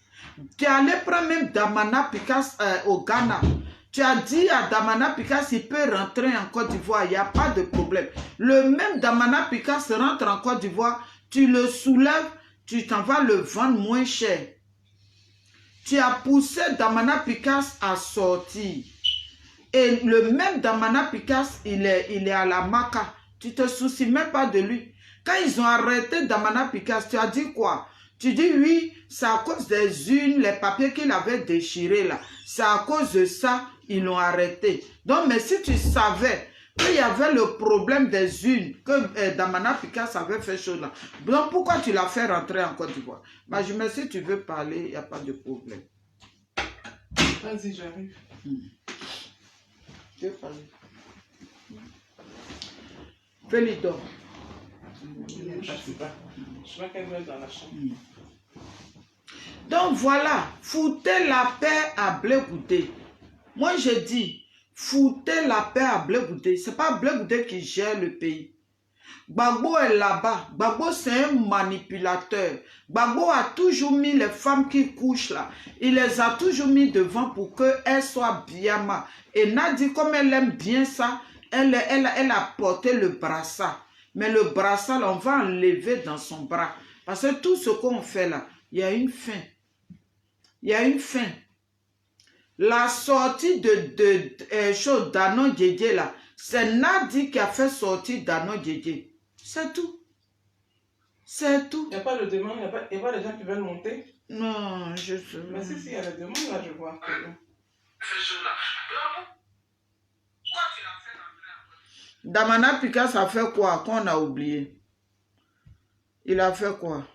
Tu es allé prendre même Damana Picasso au Ghana. Tu as dit à Damana Picasso, il peut rentrer en Côte d'Ivoire, il n'y a pas de problème. Le même Damana Picasso rentre en Côte d'Ivoire, tu le soulèves, tu t'en vas le vendre moins cher. Tu as poussé Damana Picasso à sortir. Et le même Damana Picasso, il est à la Maca. Tu ne te soucies même pas de lui. Quand ils ont arrêté Damana Picasso, tu as dit quoi? Tu dis oui, c'est à cause des unes, les papiers qu'il avait déchirés là. C'est à cause de ça, ils l'ont arrêté. Donc, mais si tu savais qu'il y avait le problème des unes, que Damana Picasso avait fait chose là. Donc, pourquoi tu l'as fait rentrer en Côte d'Ivoire? Bah, je me dis, si tu veux parler, il n'y a pas de problème. Vas-y, j'arrive. Je veux parler. Félidor. Je vois qu'elle va être dans la chambre. Donc voilà, foutez la paix à Blé Goudé. Moi je dis, foutez la paix à Blé Goudé. Ce n'est pas Blé Goudé qui gère le pays. Gbagbo est là-bas. Gbagbo c'est un manipulateur. Gbagbo a toujours mis les femmes qui couchent là. Il les a toujours mis devant pour qu'elles soient bien. Et Nadi, comme elle aime bien ça, elle a porté le brassard. Mais le brassard, on va enlever dans son bras. Parce que tout ce qu'on fait là, il y a une fin. Il y a une fin. La sortie de Danon Djedje là, c'est Nadi qui a fait sortir Danon Djedje. C'est tout. C'est tout. Il n'y a pas de demande, il n'y a pas de gens qui veulent monter. Non, je sais. Mais si, il y a la demande là, je vois. Damana Picasso a fait quoi qu'on a oublié? Il a fait quoi?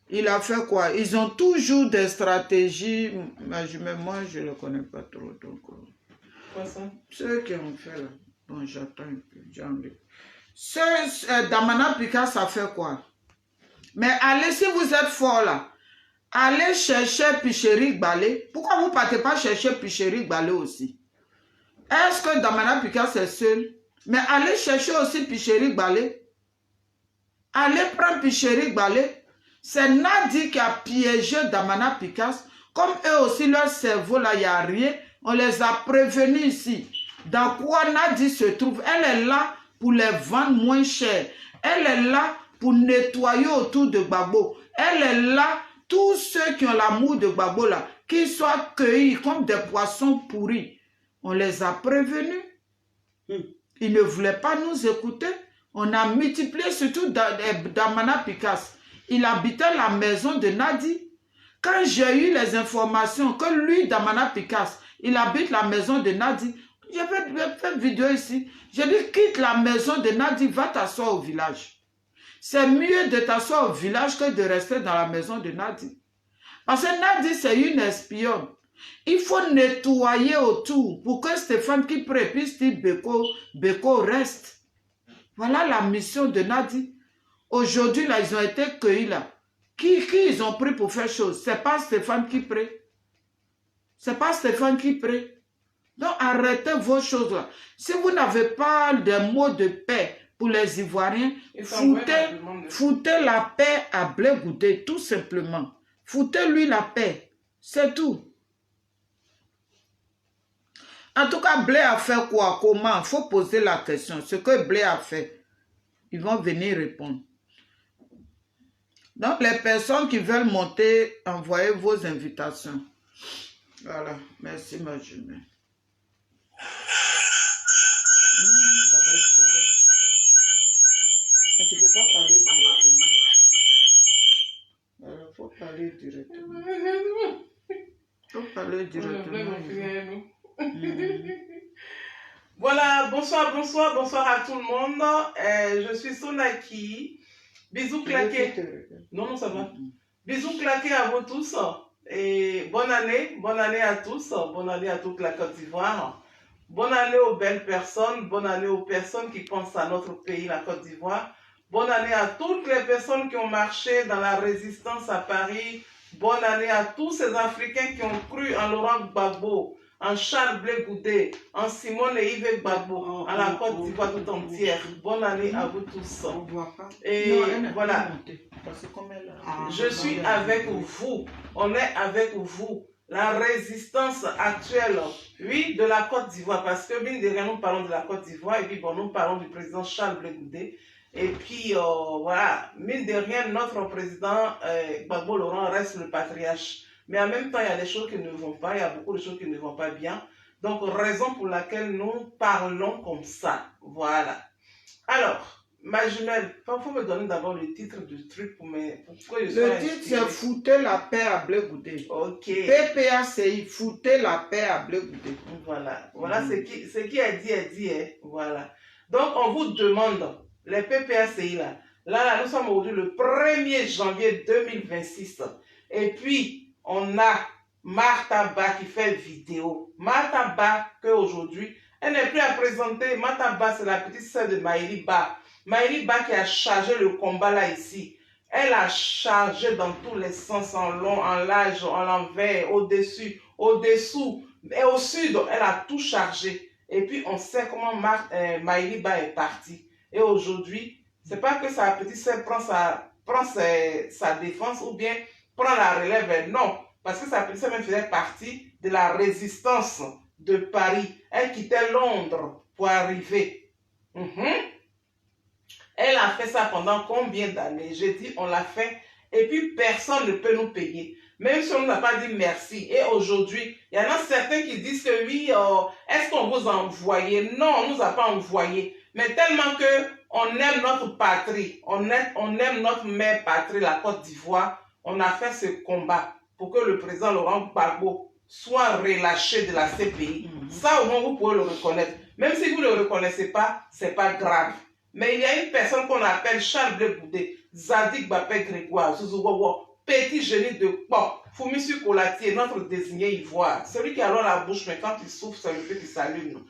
Il a fait quoi? Ils ont toujours des stratégies, mais moi je ne le connais pas trop. Donc, Quoi ça? ceux qui ont fait là, bon j'attends un peu, j'enlève. Damana Picasso a fait quoi? Mais allez, si vous êtes fort là, allez chercher Picheri Balé. Pourquoi vous ne partez pas chercher Picheri Balé aussi? Est-ce que Damana Picasso est seul? Mais allez chercher aussi Picheri Balé. Allez prendre Picheri Balé. C'est Nadi qui a piégé Damana Picasso. Comme eux aussi, leur cerveau là, il n'y a rien. On les a prévenus ici. Dans quoi Nadi se trouve? Elle est là pour les vendre moins cher. Elle est là pour nettoyer autour de Gbagbo. Elle est là, tous ceux qui ont l'amour de Gbagbo là, qu'ils soient cueillis comme des poissons pourris. On les a prévenus. Ils ne voulaient pas nous écouter. On a multiplié surtout Damana Picasso. Il habitait la maison de Nadi. Quand j'ai eu les informations que lui, Damana Picasso, il habite la maison de Nadi, j'ai fait une vidéo ici. J'ai dit, quitte la maison de Nadi, va t'asseoir au village. C'est mieux de t'asseoir au village que de rester dans la maison de Nadi. Parce que Nadi, c'est une espionne. Il faut nettoyer autour pour que Stéphane qui puisse dire Beko reste. Voilà la mission de Nadi. Aujourd'hui, là, ils ont été cueillis là. Qui ils ont pris pour faire chose? C'est pas Stéphane qui prie. C'est pas Stéphane qui prie. Donc, arrêtez vos choses là. Si vous n'avez pas de mots de paix pour les Ivoiriens, foutez la paix à Blé Goudé, tout simplement. Foutez-lui la paix. C'est tout. En tout cas, Blé a fait quoi? Comment? Il faut poser la question. Ce que Blé a fait, ils vont venir répondre. Donc, les personnes qui veulent monter, envoyez vos invitations. Voilà. Merci, ma jumelle. Ça va être cool. Mais tu ne peux pas parler directement. Voilà, il faut parler directement. Il faut parler directement. Voilà, bonsoir à tout le monde. Je suis Sonaki. Bisous claqués. Non, ça va. Bisous claqués à vous tous. Et bonne année à tous. Bonne année à toute la Côte d'Ivoire. Bonne année aux belles personnes. Bonne année aux personnes qui pensent à notre pays, la Côte d'Ivoire. Bonne année à toutes les personnes qui ont marché dans la résistance à Paris. Bonne année à tous ces Africains qui ont cru en Laurent Gbagbo, en Charles Blé Goudé, en Simone et Yves Gbagbo, à la Côte d'Ivoire tout entière. Bonne année à vous tous. On voit pas. Et non, voilà. Parce que comme elle je suis avec vous. On est avec vous. la résistance actuelle, oui, de la Côte d'Ivoire, parce que mine de rien, nous parlons de la Côte d'Ivoire, et puis bon, nous parlons du président Charles Blé Goudé, et puis voilà, mine de rien, notre président Gbagbo Laurent reste le patriarche, mais en même temps, il y a des choses qui ne vont pas, il y a beaucoup de choses qui ne vont pas bien, donc raison pour laquelle nous parlons comme ça, voilà. Alors, ma jumelle, il faut me donner d'abord le titre du truc pour que je sois Le titre, c'est Foutez la paix à Blé Goudé. Ok. PPACI, Foutez la paix à Blé Goudé. Voilà, voilà ce qui est dit, hein. Voilà. Donc, on vous demande, les PPACI là, nous sommes aujourd'hui le 1er janvier 2026. Et puis, on a Martha Ba qui fait vidéo. Martha Ba, qu'aujourd'hui, elle n'est plus à présenter. Martha Ba, c'est la petite sœur de Maïli Ba. Maïli Ba qui a chargé le combat là ici. Elle a chargé dans tous les sens, en long, en large, en l'envers, au-dessus, au-dessous et au sud. Elle a tout chargé. Et puis on sait comment Maïli Ba est partie. Et aujourd'hui, c'est pas que sa petite sœur prend sa défense ou bien prend la relève. Non, parce que sa petite sœur même faisait partie de la résistance de Paris. Elle quittait Londres pour arriver. Elle a fait ça pendant combien d'années? J'ai dit, on l'a fait et puis personne ne peut nous payer. Même si on ne nous a pas dit merci. Et aujourd'hui, il y en a certains qui disent que oui, est-ce qu'on vous a envoyé? Non, on ne nous a pas envoyé. Mais tellement qu'on aime notre patrie, on aime notre mère patrie, la Côte d'Ivoire, on a fait ce combat pour que le président Laurent Gbagbo soit relâché de la CPI. Ça, au moins, vous pouvez le reconnaître. Même si vous ne le reconnaissez pas, ce n'est pas grave. Mais il y a une personne qu'on appelle Charles Blé Goudé, Zadig Bapé Grégoire, petit génie de pop, Foumissu Colatier, notre désigné ivoire. Celui qui a la bouche, mais quand il souffle, c'est le fait qu'il s'allume.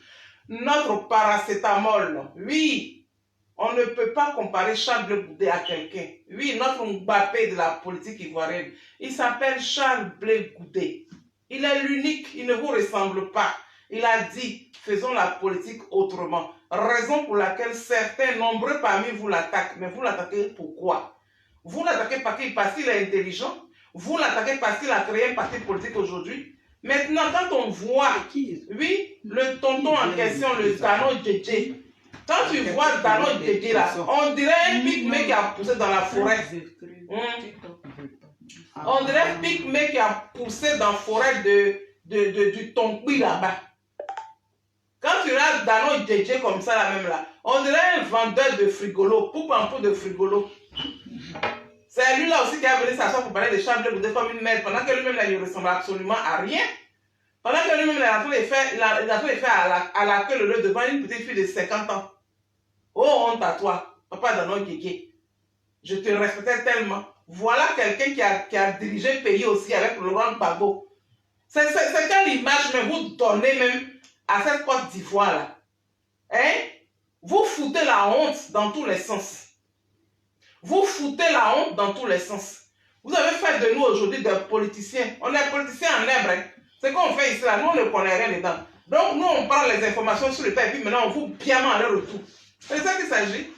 Notre paracétamol, oui, on ne peut pas comparer Charles Blé Goudé à quelqu'un. Oui, notre Mbappé de la politique ivoirienne, il s'appelle Charles Blé Goudé. Il est l'unique, il ne vous ressemble pas. Il a dit, faisons la politique autrement. Raison pour laquelle certains, nombreux parmi vous l'attaquent. Mais vous l'attaquez pourquoi? Vous l'attaquez parce qu'il est intelligent. Vous l'attaquez parce qu'il a créé un parti politique aujourd'hui. Maintenant, quand on voit, oui, le tonton en question, le Dano Djedje, quand tu vois Dano Djedje là, on dirait un pygmée qui a poussé dans la forêt. On dirait un pygmée qui a poussé dans la forêt du Tonkui là-bas. Quand tu regardes Dano Djedje comme ça là même là, on dirait un vendeur de frigolo, poupe en pot de frigolo. C'est lui là aussi qui a venu s'asseoir pour parler de Charles Blé Goudé comme une mère, pendant que lui-même il ne ressemble absolument à rien. Pendant que lui-même il a tout les fait à la queue le lieu devant une petite fille de 50 ans. Oh honte à toi, papa Dano Djedje. Je te respectais tellement. Voilà quelqu'un qui a dirigé le pays aussi avec le Laurent Gbagbo. C'est quelle image mais vous donnez même à cette Côte d'Ivoire là. Hein? Vous foutez la honte dans tous les sens. Vous foutez la honte dans tous les sens. Vous avez fait de nous aujourd'hui des politiciens. On est politiciens en herbe. Hein? C'est qu'on fait ici là, nous on ne connaît rien dedans. Donc nous on prend les informations sur le tas et puis maintenant on vous biamant à leur retour. C'est ça qu'il s'agit.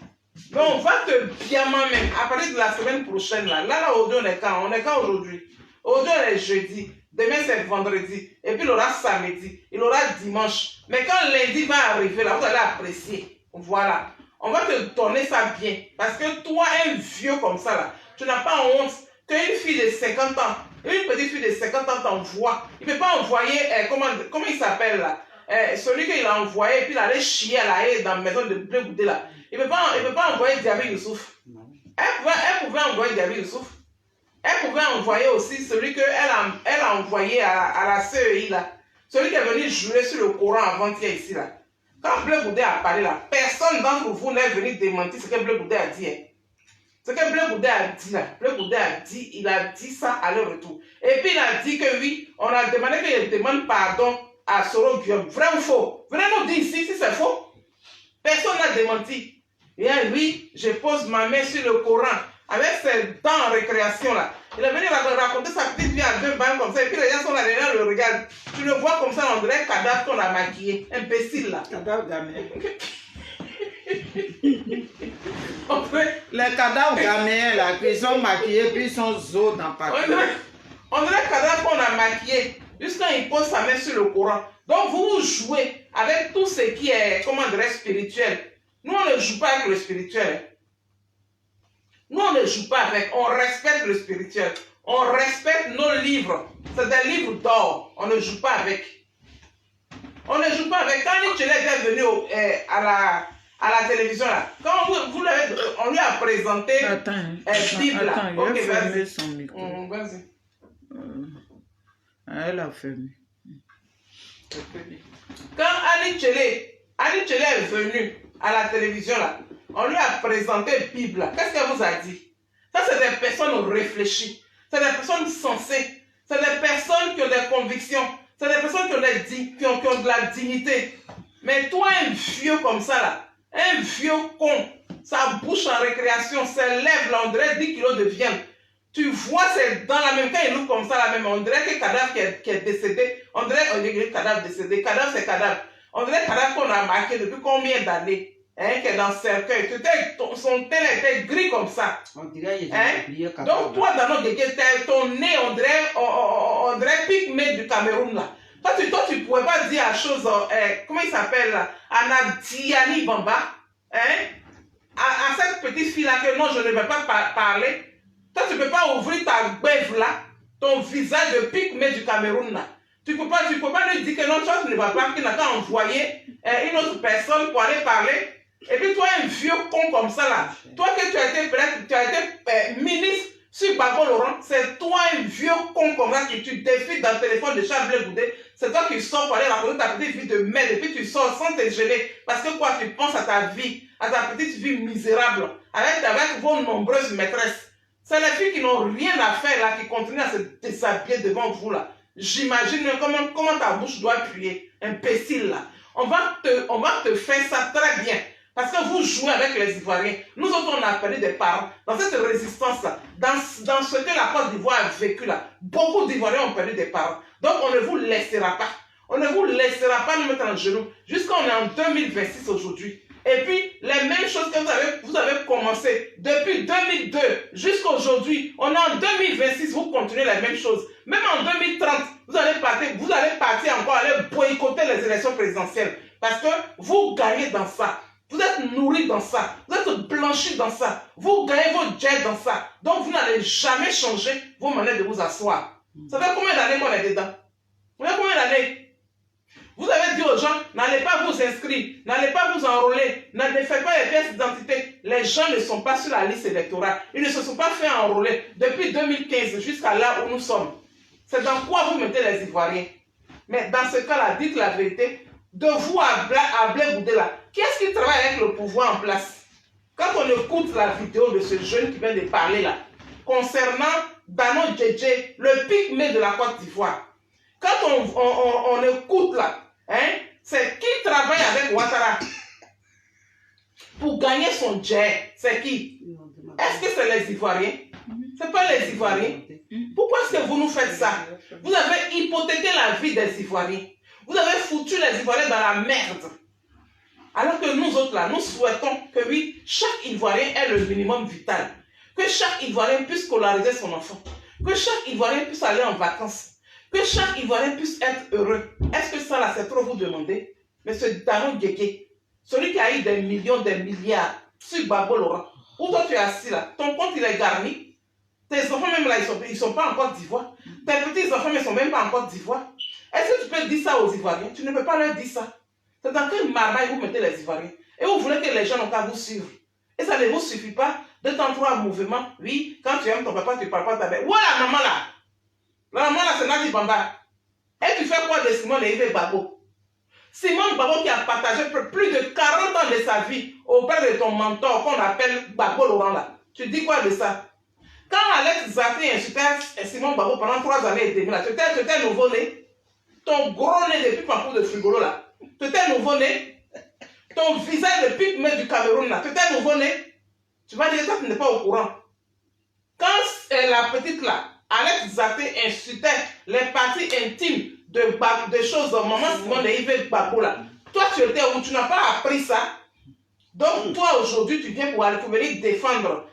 Mais on va te biamant même à partir de la semaine prochaine là. Là aujourd'hui on est quand aujourd'hui? Aujourd'hui on est jeudi. Demain c'est vendredi. Et puis il aura samedi. Il aura dimanche. Mais quand lundi va arriver là, vous allez apprécier. Voilà. On va te donner ça bien. Parce que toi, un vieux comme ça là, tu n'as pas honte qu'une fille de 50 ans, une petite fille de 50 ans t'envoie. Il ne peut pas envoyer, comment il s'appelle là? Celui qu'il a envoyé, et puis il allait chier à la haie dans la maison de Blé Goudé là. Il ne peut pas envoyer Diaby Youssouf. Elle pouvait envoyer Diaby Youssouf. Elle pouvait envoyer aussi celui qu'elle a envoyé à la CEI là. Celui qui est venu jurer sur le Coran avant-hier ici là. Quand Blé Goudé a parlé là, personne d'entre vous n'est venu démentir ce que Blé Goudé a dit. Hein. Ce que Blé Goudé a dit là, Blé Goudé a dit, il a dit ça à leur retour. Et puis il a dit que oui, on a demandé qu'il demande pardon à Soro Guillaume. Vrai ou faux? Venez nous dire ici si c'est faux. Personne n'a démenti. Et oui, je pose ma main sur le Coran avec ses dents en récréation là. Il est venu raconter sa petite vie à deux bancs comme ça. Et puis les gens sont là, les gens le regardent. Tu le vois comme ça, on dirait un cadavre qu'on a maquillé. Imbécile là. Cadavre ghanéen. Les cadavres ghanéens là, ils sont maquillés puis ils sont zo dans le paquet. On dirait un cadavre qu'on a maquillé. jusqu'à il pose sa main sur le Coran. Donc vous jouez avec tout ce qui est, comment dirais, spirituel. Nous, on ne joue pas avec le spirituel. Nous, on ne joue pas avec, on respecte le spirituel. On respecte nos livres. C'est des livres d'or. On ne joue pas avec. On ne joue pas avec. Quand Nietzsche est venu à la télévision, là, quand on lui a présenté Bible. Attends, Ok, il a fermé vas-y. son micro. Vas-y. Elle a fermé. Quand Annie Tchélé est venue à la télévision, là, on lui a présenté Bible. Qu'est-ce qu'elle vous a dit? Ça, c'est des personnes réfléchies. C'est des personnes sensées. C'est des personnes qui ont des convictions. C'est des personnes qui ont de la dignité. Mais toi, un vieux comme ça, là, un vieux con, sa bouche en récréation, ses lèvres, là, on dirait 10 kilos de viande. Tu vois ses dents là, même quand il ouvre comme ça, là, même, on dirait que cadavre qui est décédé. On dirait cadavre décédé. Cadavre, c'est cadavre. On dirait cadavre qu'on a marqué depuis combien d'années? Hein, qui est dans le cercueil. Son teint était gris comme ça. On dirait qu'il hein? oublié Donc, toi, dans notre dégué, ton nez, on dirait Pygmée du Cameroun, là. Toi, tu ne pouvais pas dire la chose, comment il s'appelle, là? Anadiani Bamba, hein? À cette petite fille-là, que non, je ne vais pas parler. Toi, tu ne peux pas ouvrir ta bève, là, ton visage de Pygmée du Cameroun, là. Tu ne peux pas lui dire que non, toi, tu ne vas pas, qu'il n'a qu'à envoyer une autre personne pour aller parler. Et puis toi, un vieux con comme ça là, toi que tu as été ministre sur Gbagbo Laurent, c'est toi un vieux con comme ça que tu défies dans le téléphone de Charles Blé Goudé, c'est toi qui sors pour aller raconter ta petite vie de merde et puis tu sors sans te gêner parce que quoi, tu penses à ta vie, à ta petite vie misérable, avec vos nombreuses maîtresses. C'est les filles qui n'ont rien à faire là, qui continuent à se déshabiller devant vous là. J'imagine comment ta bouche doit crier, imbécile là. On va te faire ça très bien. Parce que vous jouez avec les Ivoiriens. Nous autres, on a perdu des parents. Dans cette résistance-là, dans ce que la Côte d'Ivoire a vécu là, beaucoup d'Ivoiriens ont perdu des parents. Donc, on ne vous laissera pas. On ne vous laissera pas nous mettre en genoux. Jusqu'on est en 2026 aujourd'hui. Et puis, les mêmes choses que vous avez commencé depuis 2002 jusqu'à aujourd'hui. On est en 2026, vous continuez les mêmes choses. Même en 2030, vous allez partir encore, aller boycotter les élections présidentielles. Parce que vous gagnez dans ça. Vous êtes nourris dans ça. Vous êtes blanchis dans ça. Vous gagnez vos jets dans ça. Donc, vous n'allez jamais changer vos manières de vous asseoir. Ça fait combien d'années qu'on est dedans? Ça fait combien d'années? Vous avez dit aux gens, n'allez pas vous inscrire, n'allez pas vous enrôler, ne faites pas les pièces d'identité. Les gens ne sont pas sur la liste électorale. Ils ne se sont pas fait enrôler depuis 2015 jusqu'à là où nous sommes. C'est dans quoi vous mettez les Ivoiriens? Mais dans ce cas-là, dites la vérité. De vous à Blé Goudé là, qui est-ce qui travaille avec le pouvoir en place? Quand on écoute la vidéo de ce jeune qui vient de parler là, concernant Dano Djedje, le Pygmée de la Côte d'Ivoire, quand on écoute là, hein, c'est qui travaille avec Ouattara pour gagner son jet? C'est qui? Est-ce que c'est les Ivoiriens? Ce n'est pas les Ivoiriens. Pourquoi est-ce que vous nous faites ça? Vous avez hypothéqué la vie des Ivoiriens. Vous avez foutu les Ivoiriens dans la merde. Alors que nous autres là, nous souhaitons que oui, chaque Ivoirien ait le minimum vital. Que chaque Ivoirien puisse scolariser son enfant. Que chaque Ivoirien puisse aller en vacances. Que chaque Ivoirien puisse être heureux. Est-ce que ça là, c'est trop vous demander? Monsieur Dano Djedje, celui qui a eu des millions, des milliards sur Gbagbo Laurent, où toi tu es assis là, ton compte il est garni. Tes enfants même là, ils sont pas en Côte d'Ivoire. Tes petits enfants ne sont même pas en Côte d'Ivoire. Est-ce que tu peux dire ça aux Ivoiriens? Tu ne peux pas leur dire ça. C'est dans quel marmaille vous mettez les Ivoiriens? Et vous voulez que les gens n'ont qu'à vous suivre. Et ça ne vous suffit pas de t'entrer en mouvement. Oui, quand tu aimes ton papa, tu ne parles pas ta mère. Où est la maman là? La maman là, c'est Nadi Bamba. Et tu fais quoi de Simone et Yves Gbagbo? Simone Gbagbo qui a partagé plus de 40 ans de sa vie auprès de ton mentor qu'on appelle Gbagbo Laurent là. Tu dis quoi de ça? Quand Alex Zaki insultait Simone Gbagbo pendant 3 années et demie là, tu étais nouveau-né. Ton gros nez depuis parcours de frigolo là, tu étais nouveau-né. Ton visage de Pygmée du Cameroun là, tu étais nouveau-né. Tu vas dire ça, tu n'es pas au courant. Quand la petite là, Alex Zaki insultait les parties intimes de choses de maman Simone et Yves Gbagbo là, toi tu étais où? Tu n'as pas appris ça. Donc toi aujourd'hui tu viens pour venir défendre,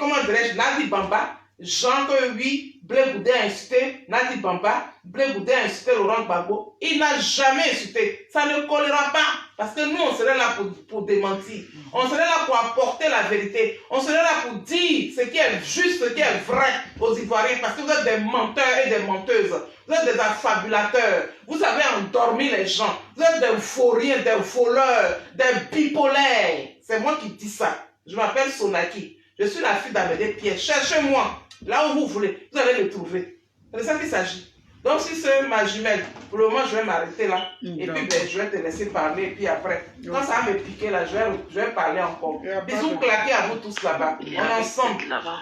comment dirais-je, Nadi Bamba, Jean que oui, Blé Goudé a insulté Nati Bamba, Blé Goudé a insulté Laurent Gbagbo. Il n'a jamais insulté. Ça ne collera pas. Parce que nous, on serait là pour démentir. On serait là pour apporter la vérité. On serait là pour dire ce qui est juste, ce qui est vrai aux Ivoiriens. Parce que vous êtes des menteurs et des menteuses. Vous êtes des affabulateurs. Vous avez endormi les gens. Vous êtes des vauriens, des voleurs, des bipolaires. C'est moi qui dis ça. Je m'appelle Sonaki. Je suis la fille d'Amédée Pierre. Cherchez-moi. Là où vous voulez, vous allez le trouver. C'est de ça qu'il s'agit. Donc, si c'est ma jumelle, pour le moment, je vais m'arrêter là. Et puis, ben, je vais te laisser parler. Et puis après, quand ça va me piquer là, je vais parler encore. Bisous claqués à vous tous là-bas. On est ensemble. Là-bas.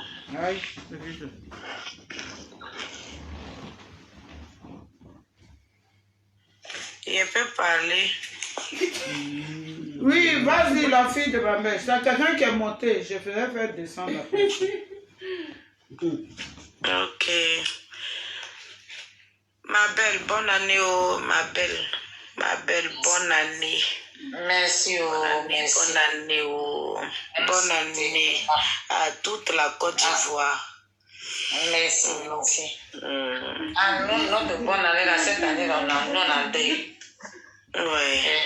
Je peux parler. Oui, vas-y, la fille de ma mère. C'est quelqu'un qui est monté. Je faisais faire descendre la personne. Ok. Ma belle, bonne année, oh, ma belle, bonne année. Merci, oh, merci. Bonne année, oh. Bonne année à toute la Côte d'Ivoire. Merci, merci. Ah, notre bonne année, là, cette année, on a deuil. Ouais.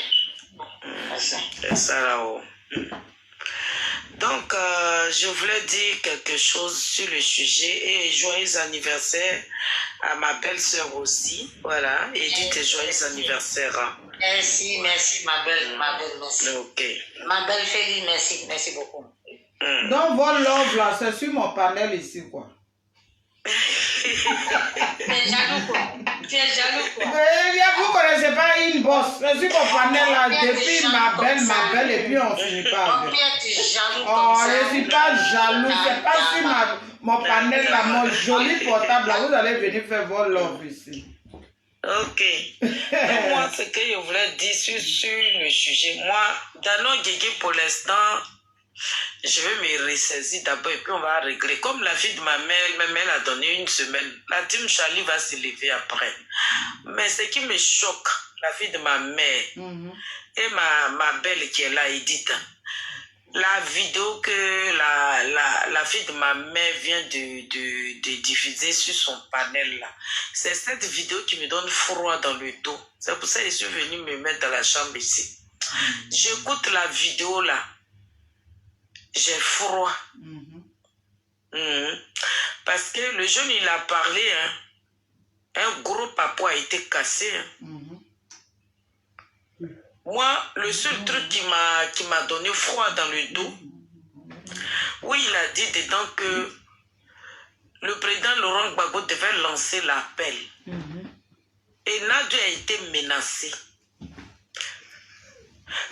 C'est ça là-haut. Donc, je voulais dire quelque chose sur le sujet et joyeux anniversaire à ma belle-sœur aussi. Voilà, et dites joyeux anniversaire. Hein. Merci, merci, ma belle, merci. Ok. Ma belle Félix, merci beaucoup. Donc, votre love là, c'est sur mon panel ici, quoi. Tu es jaloux, quoi. Tu es jaloux, quoi. Vous ne connaissez pas une bosse. C'est sur mon panel là, depuis ma belle, et puis on finit pas avec. Tu es jaloux, Oh, je ne suis pas jaloux. C'est pas sur mon panel là, mon joli portable là. Vous allez venir faire votre love ici. Ok. Donc, moi, ce que je voulais dire sur le sujet, moi, dans nos guégués pour l'instant, je vais me ressaisir d'abord et puis on va régler. Comme la fille de ma mère a donné une semaine, la team Charlie va se lever après. Mais ce qui me choque, la fille de ma mère et ma belle qui est là, Edith, la vidéo que la fille de ma mère vient de diffuser sur son panel là, c'est cette vidéo qui me donne froid dans le dos. C'est pour ça que je suis venue me mettre dans la chambre ici. J'écoute la vidéo là. J'ai froid. Parce que le jeune, il a parlé, hein. Un gros papou a été cassé. Hein. Moi, le seul truc qui m'a donné froid dans le dos, oui, il a dit dedans que le président Laurent Gbagbo devait lancer l'appel. Et Nadia a été menacé.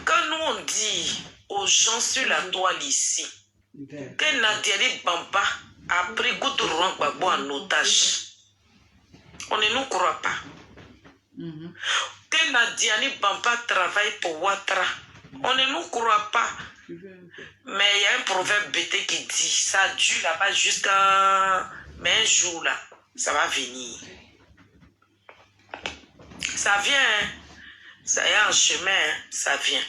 Quand nous on dit aux gens sur la toile ici que Nadiali Bamba a pris Laurent Gbagbo en otage, on ne nous croit pas. Que Nadiali Bamba travaille pour Ouattara, on ne nous croit pas. Mais il y a un proverbe bêté qui dit ça dure là-bas jusqu'à... Mais un jour là, ça va venir. Ça vient, hein? Ça est en chemin, hein? Ça vient.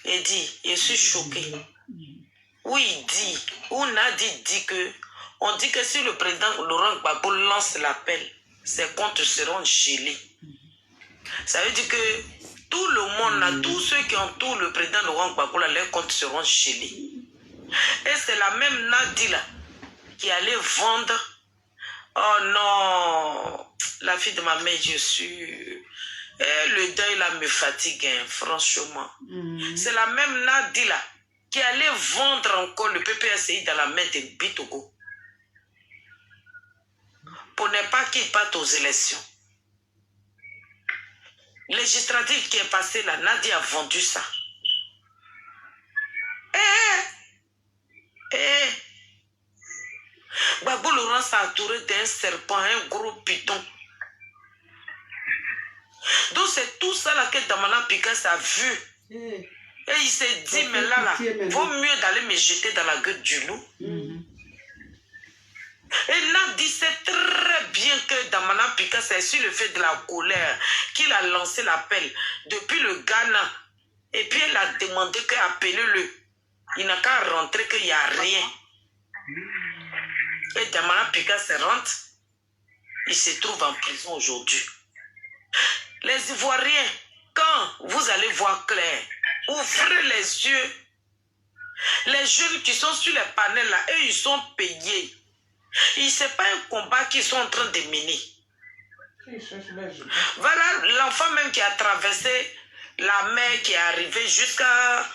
Il dit, je suis choqué. Oui, il dit, ou Nadi dit que, on dit que si le président Laurent Gbagbo lance l'appel, ses comptes seront gelés. Ça veut dire que tout le monde, là, tous ceux qui entourent le président Laurent Gbagbo, là, leurs comptes seront gelés. Et c'est la même Nadi là qui allait vendre. Oh non, la fille de ma mère, je suis... le deuil là me fatigue, hein, franchement. C'est la même Nadi là qui allait vendre encore le PPSI dans la main de Bitogo pour ne pas qu'il parte aux élections. Législative qui est passé là, Nadi a vendu ça. Gbagbo Laurent s'est entouré d'un serpent, un gros python. Donc c'est tout ça là que Damana Picasso a vu. Et il s'est dit, mais là, vaut mieux d'aller me jeter dans la gueule du loup. Et Nadi sait très bien que Damana Picasso est sur le fait de la colère qu'il a lancé l'appel depuis le Ghana. Et puis elle a demandé qu'appeler-le. Il n'a qu'à rentrer qu'il n'y a rien. Et Damana Pika se rentre. Il se trouve en prison aujourd'hui. Les Ivoiriens, quand vous allez voir clair, ouvrez les yeux. Les jeunes qui sont sur les panels là, eux, ils sont payés. Ce n'est pas un combat qu'ils sont en train de mener. Voilà l'enfant même qui a traversé la mer, qui est arrivé jusqu'à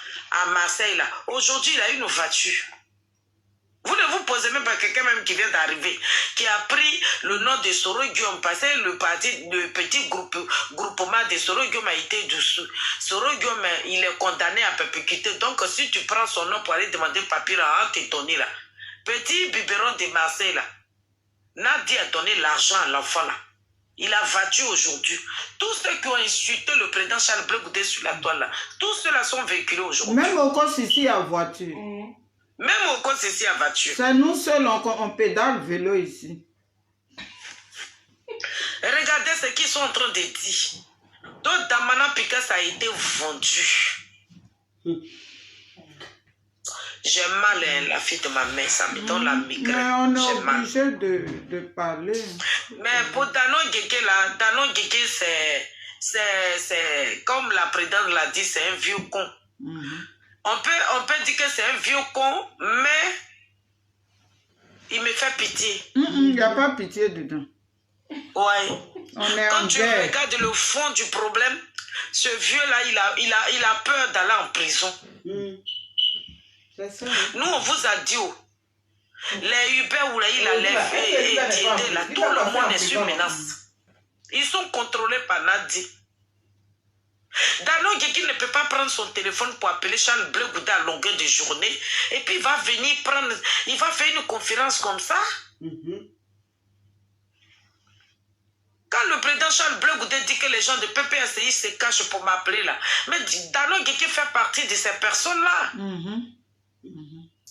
Marseille là. Aujourd'hui, il a une voiture. Vous ne vous posez même pas quelqu'un même qui vient d'arriver, qui a pris le nom de Soro Guillaume, parce que le petit groupement de Soro Guillaume a été dessous. Soro Guillaume, il est condamné à perpétuité. Donc, si tu prends son nom pour aller demander papier à t'étonner là, petit biberon de Marseille là, Nadi a donné l'argent à l'enfant là. Il a battu aujourd'hui. Tous ceux qui ont insulté le président Charles Blé Goudé sur la toile là, tous ceux-là sont véhiculés aujourd'hui. Même au cause ici à voiture. Même au cause ici à voiture. C'est nous seuls, on pédale vélo ici. Regardez ce qu'ils sont en train de dire. Donc Damana Picasso a été vendu. J'ai mal la fille de ma mère, ça me donne la migraine. Mais on est obligé de parler. Mais pour Danon Guégué là, Danon Guégué c'est comme la présidente l'a dit, c'est un vieux con. On peut dire que c'est un vieux con, mais il me fait pitié. Il n'y a pas pitié dedans. Ouais. On est Quand tu regardes le fond du problème, ce vieux-là, il a peur d'aller en prison. Ça. Nous, on vous a dit, les Uber ou les Ilale, là, tout le monde est sur menace. Ils sont contrôlés par Nadi. Danon Guégué ne peut pas prendre son téléphone pour appeler Charles Blé Goudé à longueur de journée et puis il va venir prendre, il va faire une conférence comme ça. Quand le président Charles Blé Goudé dit que les gens de PPSI se cachent pour m'appeler là, mais Danon Guégué fait partie de ces personnes-là.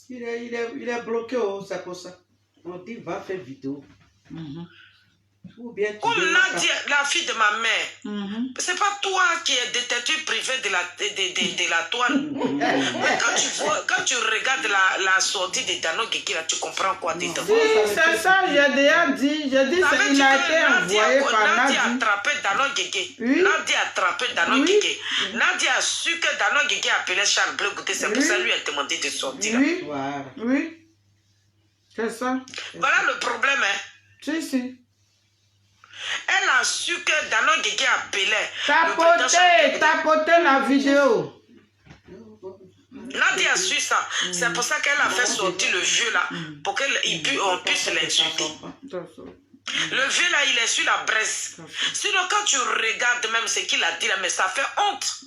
Il est bloqué, c'est pour ça. On dit va faire vidéo. Ou bien comme Nadia, la fille de ma mère, c'est pas toi qui es détective privé de la toile. Quand tu regardes la sortie de Danon Guégué, tu comprends quoi dedans? Oui, c'est ça, j'ai déjà dit. J'ai dit qu'il a été envoyé par Nadia. Nadia a attrapé Danon Guégué. Oui. Nadia a attrapé Danon Guégué. Nadia a su que Danon Guégué appelait Charles Blé Goudé. C'est pour ça lui a demandé de sortir. Oui, Voilà. oui. C'est ça. Voilà le problème. Hein. Si. Elle a su que Danon Guégué appelait. Tapoter la vidéo. Nadia a su ça. C'est pour ça qu'elle a fait sortir le vieux là, pour qu'on puisse l'insulter. Le vieux là, il est sur la braise. Sinon, quand tu regardes même ce qu'il a dit là, mais ça fait honte.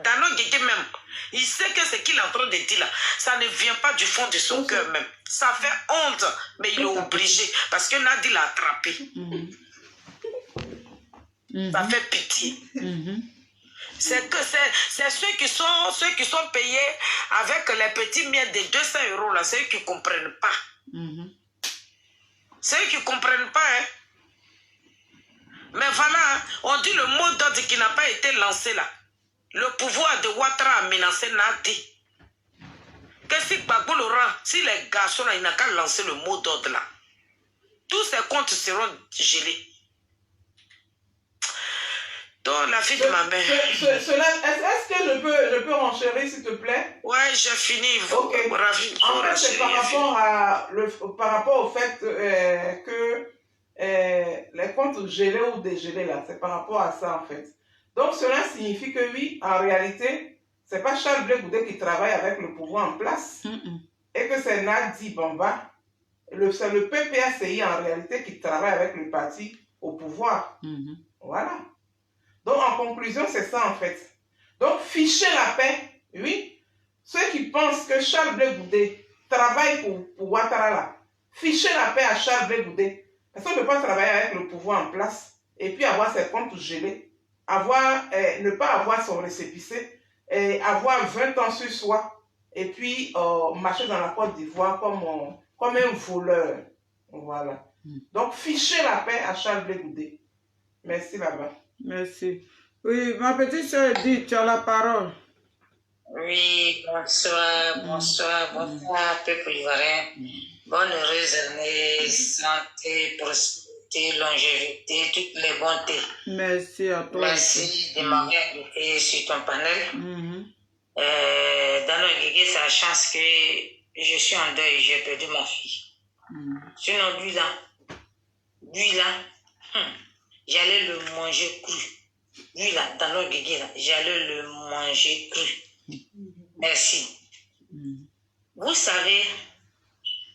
Danon Guégué même, il sait que ce qu'il est en train de dire là, ça ne vient pas du fond de son cœur même. Ça fait honte, mais il est obligé, parce que Nadia l'a attrapé. Ça fait pitié. C'est ceux qui sont payés avec les petits miettes de 200 € là, ceux qui ne comprennent pas. Ceux qui ne comprennent pas, hein. Mais voilà, on dit le mot d'ordre qui n'a pas été lancé là. Le pouvoir de Ouattara a menacé Nadi. Que si Gbagbo Laurent, si les garçons là, ils n'ont qu'à lancer le mot d'ordre là, tous ces comptes seront gelés. Donc la fille de ma mère. Est-ce que je peux renchérir s'il te plaît? Ouais, j'ai fini. Ok. En fait, c'est par rapport au fait que les comptes gelés ou dégelés là, c'est par rapport à ça en fait. Donc cela signifie que oui, en réalité, c'est pas Charles Blé Goudé qui travaille avec le pouvoir en place et que c'est Nadi Bamba, c'est le PPACI en réalité qui travaille avec le parti au pouvoir. Voilà. Donc en conclusion, c'est ça en fait. Donc fichez la paix, oui. Ceux qui pensent que Charles Blé Goudé travaille pour Ouattara là, fichez la paix à Charles Blé Goudé. Parce qu'on ne peut pas travailler avec le pouvoir en place et puis avoir ses comptes gelés. Ne pas avoir son récépissé, avoir 20 ans sur soi, et puis marcher dans la Côte d'Ivoire comme un voleur. Voilà. Donc, fichez la paix à Charles Blé Goudé. Merci là-bas. Merci. Oui, ma petite soeur dit, tu as la parole. Oui, bonsoir, peuple ivoirien. Bonne heureuse année, santé, prospérité, longévité, toutes les bontés. Merci à toi. Merci de m'avoir invité sur ton panel. Dans le Guégué, c'est la chance que je suis en deuil, j'ai perdu ma fille. Sinon, lui là, j'allais le manger cru. Lui là, dans le Guégué, j'allais le manger cru. Merci. Vous savez,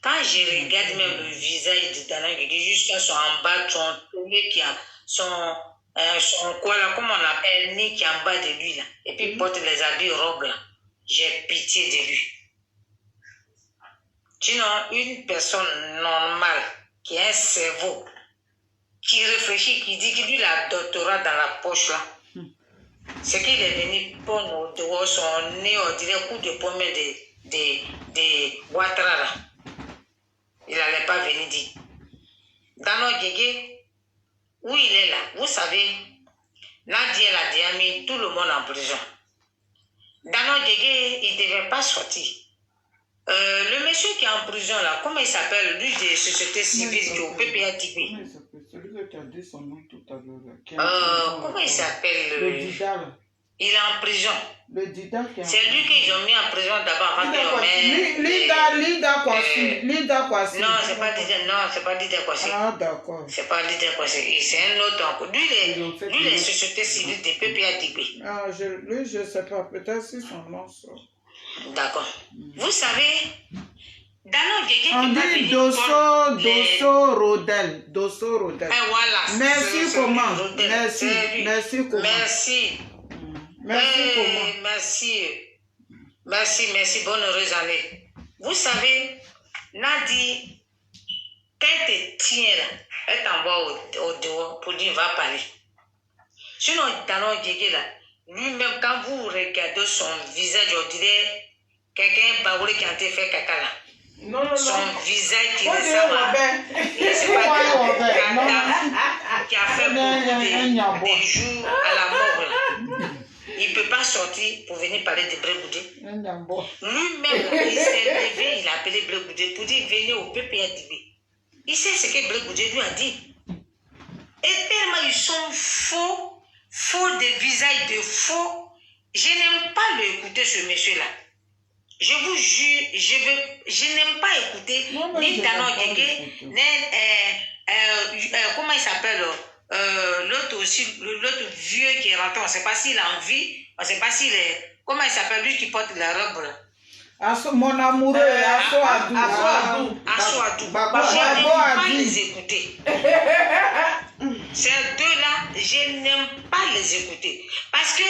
quand je regarde même le visage de Dana Guégué, jusqu'à son en bas, son télé qui a son quoi là, comment on appelle, nez qui est en bas de lui là, et puis il porte les habits robes là, j'ai pitié de lui. Sinon, une personne normale, qui a un cerveau, qui réfléchit, qui dit qu'il a le doctorat dans la poche là, c'est qu'il est venu prendre au dehors son nez, on dirait coup de pomme de Ouattara là. Il n'allait pas venir dire. Dans nos Guégué, où il est là, vous savez, Nadia l'a déjà mis tout le monde en prison. Dans nos Guégué, il ne devait pas sortir. Le monsieur qui est en prison là, comment il s'appelle, lui de société civile qui est au PPA Tibé? Comment il s'appelle? Celui qui a dit son nom tout à l'heure. Comment il s'appelle? Le Dida. Il est en prison. Le Dida qui est en prison. C'est lui qu'ils ont mis en prison d'abord avant qu'ils le mettent. Lida Kwasi. Non, c'est pas Dida Kwasi. Ah, d'accord. C'est pas Dida Kwasi. C'est un autre encore. Lui, les sociétés civiles de PPA Tibé. Ah, lui, je ne sais pas. Peut-être si son nom sort. D'accord. Vous savez, dans nos Guégué, on dit Dosso Rodel. Voilà. Merci comment? Merci comment? Merci, bonne heureuse année. Vous savez, Nadi, quand elle te tient là, elle t'envoie au dehors pour dire va parler. Sinon, dans nos Guégué là, lui-même, quand vous regardez son visage, on dirait quelqu'un baoulé qui a été fait caca là. Non. Son visage qui ressemble à... qui a fait beaucoup de jours à la mort là. Il ne peut pas sortir pour venir parler de Blé Goudé. Lui-même, il s'est levé, il a appelé Blé Goudé pour dire venez au PPA Tibé. Il sait ce que Blé Goudé lui a dit. Et tellement ils sont faux de visage de faux. Je n'aime pas l'écouter ce monsieur-là. Je vous jure, je n'aime pas écouter ni Dano Guégué, ni comment il s'appelle l'autre aussi, l'autre vieux qui est rentré, on ne sait pas s'il a envie, on ne sait pas s'il est, comment il s'appelle lui qui porte la robe là. Mon amoureux, Asso Adou. Je n'aime pas les écouter. Ces deux-là, je n'aime pas les écouter. Parce que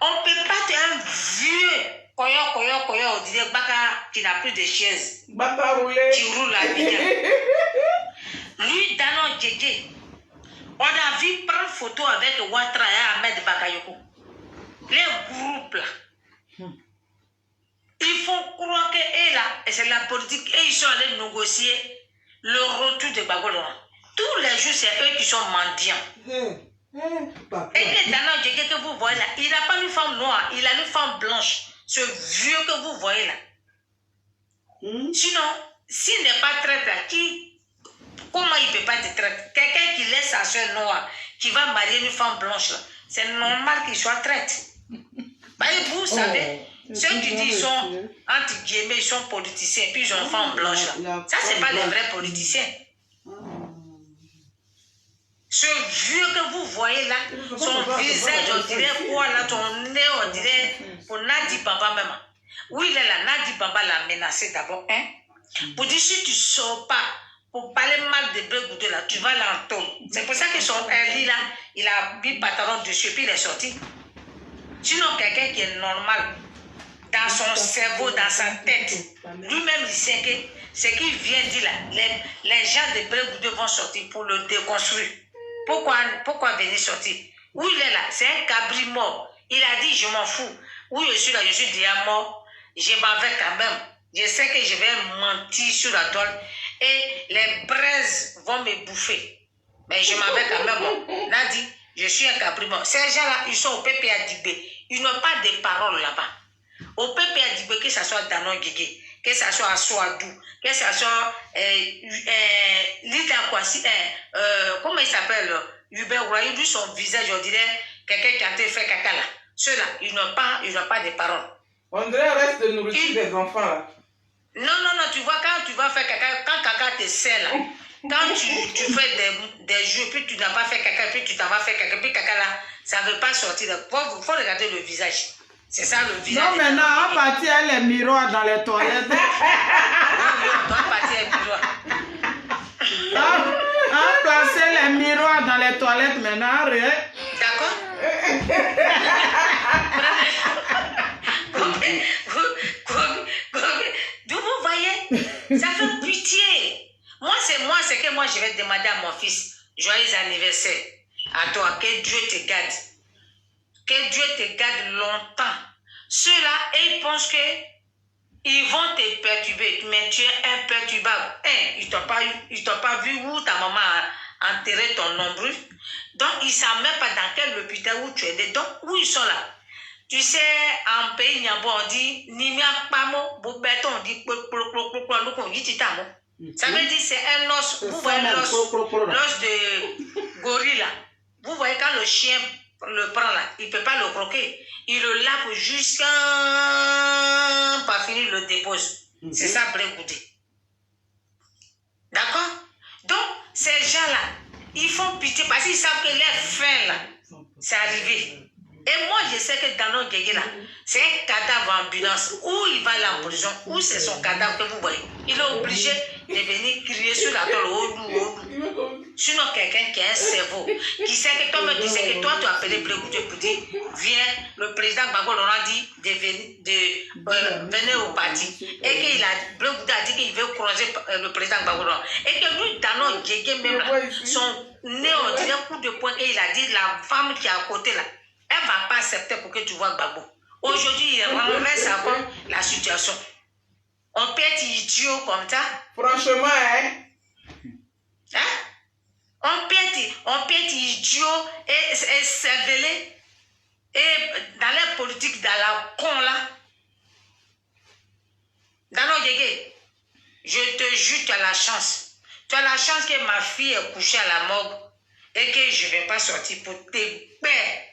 on ne peut pas être un vieux koyo, on dirait Baka qui n'a plus de chaise. Baka roulé. Qui roule la vie. Lui, Dano Guégué, on a vu prendre photo avec Ouattara et Ahmed Bakayoko. Les groupes là. Ils font croire que là, et c'est la politique, et ils sont allés négocier le retour de Bagolora. Tous les jours, c'est eux qui sont mendiants. Et les Dano Guégué que vous voyez là, il n'a pas une femme noire, il a une femme blanche. Ce vieux que vous voyez là. Sinon, s'il n'est pas traité là, comment il ne peut pas être traité? Quelqu'un qui laisse sa soeur noire, qui va marier une femme blanche là, c'est normal qu'il soit traité. Vous savez, ceux qui disent qu'ils sont, entre guillemets, ils sont politiciens, puis ils ont une femme blanche là. Ça, ce n'est pas les vrais politiciens. Ce vieux que vous voyez là, son visage, on dirait quoi là, son nez, on dirait pour Nadi Bamba même. Oui, il est là, Nadi Bamba l'a menacé d'abord. Pour dire si tu ne sors pas pour parler mal de Blé Goudé là, tu vas l'entendre. C'est pour ça que son lit là, il a mis le pantalon dessus, puis il est sorti. Sinon, quelqu'un qui est normal, dans son cerveau, dans sa tête, lui-même il sait que ce qu'il vient dire là, les gens de Blé Goudé vont sortir pour le déconstruire. Pourquoi venir sortir? Où il est là? C'est un cabri mort. Il a dit, je m'en fous. Où je suis là, je suis déjà mort. Je m'en vais quand même. Je sais que je vais mentir sur la toile et les braises vont me bouffer. Mais je m'en vais quand même. Nadi, je suis un cabri mort. Ces gens-là, ils sont au PPA Tibé. Ils n'ont pas de parole là-bas. Au peuple a dit que ça soit Danon Guégué, que ça soit Assoadou, que ça soit Lida Kwasi, comment il s'appelle, Hubert Roy, vu son visage, on dirait quelqu'un qui a fait caca là. Ceux-là, ils n'ont pas de paroles. On dirait reste de nourriture des enfants là. Non, tu vois, quand tu vas faire caca, quand caca te sert là, quand tu fais des jeux, puis tu n'as pas fait caca, puis tu t'en vas faire caca, puis caca là, ça ne veut pas sortir. Il faut regarder le visage. C'est ça le visage. Non, maintenant, on partit à les miroirs dans les toilettes. On doit partir les miroirs. On placer les miroirs dans les toilettes maintenant, rien. D'accord? Vous voyez, ça fait pitié. Moi, c'est que moi, je vais demander à mon fils, joyeux anniversaire. À toi, que Dieu te garde. Que Dieu te garde longtemps. Ceux-là, ils pensent que ils vont te perturber, mais tu es imperturbable. Ils t'ont pas vu où ta maman a enterré ton nombril. Donc, ils ne savent même pas dans quel hôpital où tu es né. Donc, où ils sont là? Tu sais, en pays, on dit, Nimia Pamo, Bobeton, on dit, ça veut dire c'est un os, vous voyez l'os de gorille là. Vous voyez quand le chien le prend là, il ne peut pas le croquer. Il le lave jusqu'à pas finir, le dépose. C'est ça, Brégoudé. D'accord? Donc, ces gens-là, ils font pitié parce qu'ils savent que leur fin là, c'est arrivé. Et moi, je sais que dans nos guégués là, c'est un cadavre en ambulance. Où il va aller en prison, où c'est son cadavre que vous voyez. Il est obligé de venir crier sur la tôle. Sinon, quelqu'un qui a un cerveau, qui sait que toi, tu sais que toi, tu as appelé Brégoudé pour dire, viens, le président Gbagbo Laurent dit de venir au parti. Et que Brégoudé a dit qu'il veut croiser le président Gbagbo Laurent. Et que lui, dans nos guégués même là, son nez, on dirait un coup de poing, et il a dit, la femme qui est à côté là, elle ne va pas accepter pour que tu vois Gbagbo. Aujourd'hui, il renverse encore la situation. On peut être idiot comme ça. Franchement, hein? On peut être idiot et cervelé. Et dans la politique, dans la con là. Dans nos guégués, je te jure, tu as la chance. Tu as la chance que ma fille est couchée à la morgue et que je ne vais pas sortir pour te pères.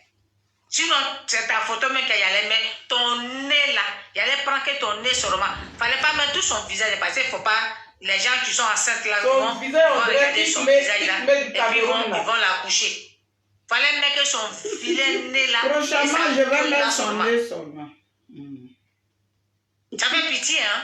Sinon, c'est ta photo même qu'il allait mettre ton nez là. Il allait prendre que ton nez seulement. Il ne fallait pas mettre tout son visage parce qu'il ne faut pas. Les gens qui sont enceintes là, vont regarder son visage là. Et puis ils vont la coucher. Il fallait mettre que son filet nez là. Prochainement, je vais mettre son nez seulement. Ça fait pitié, hein.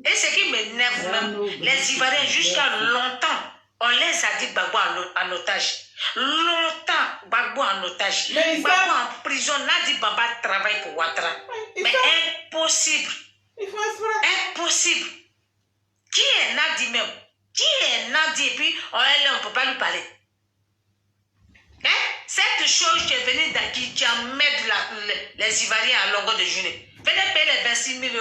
Et ce qui m'énerve même, les Ivoiriens, jusqu'à longtemps, on les a dit Gbagbo en otage. Longtemps, Gbagbo en otage. Gbagbo en prison, Nadi Baba travaille pour Ouattara. Mais impossible. Impossible. Qui est Nadi même? Qui est Nadi? Et puis, on ne peut pas lui parler. Hein? Cette chose qui est venue qui emmène les Ivoiriens à longueur de journée. Venez payer les 26 000 €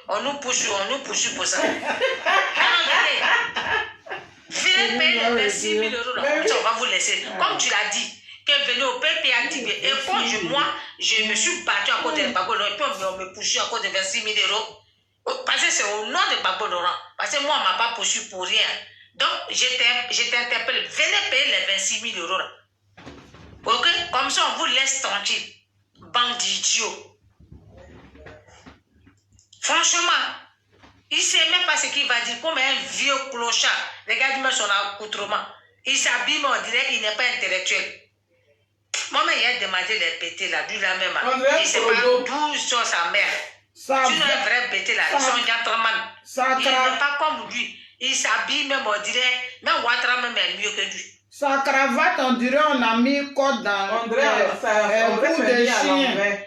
qu'on nous poursuit pour ça. Venez payer les 26 000 €, on va vous laisser. Comme tu l'as dit, que venez au PPA Tibé. Et moi, je me suis battu à côté de Gbagbo Laurent, et puis on me poursuit à cause de 26 000 €. Parce que c'est au nom de Gbagbo Laurent. Parce que moi, on ne m'a pas poursuivi pour rien. Donc, je t'interpelle, venez payer les 26 000 €. Ok? Comme ça, on vous laisse tranquille. Bande d'idiots. Franchement, il ne sait même pas ce qu'il va dire. Comme un vieux clochard. Regarde-moi son accoutrement. Il s'habille, mais on dirait qu'il n'est pas intellectuel. Moi-même, il a demandé de péter là, lui là même. Il ne sait pas d'où sort sa mère. Tu n'as un vrai pété là, ils sont gentlemen. Il n'est pas comme lui. Il s'habille même, on dirait, même Ouattara même est mieux que lui. Sa cravate, on dirait on a mis code dans cou de chien.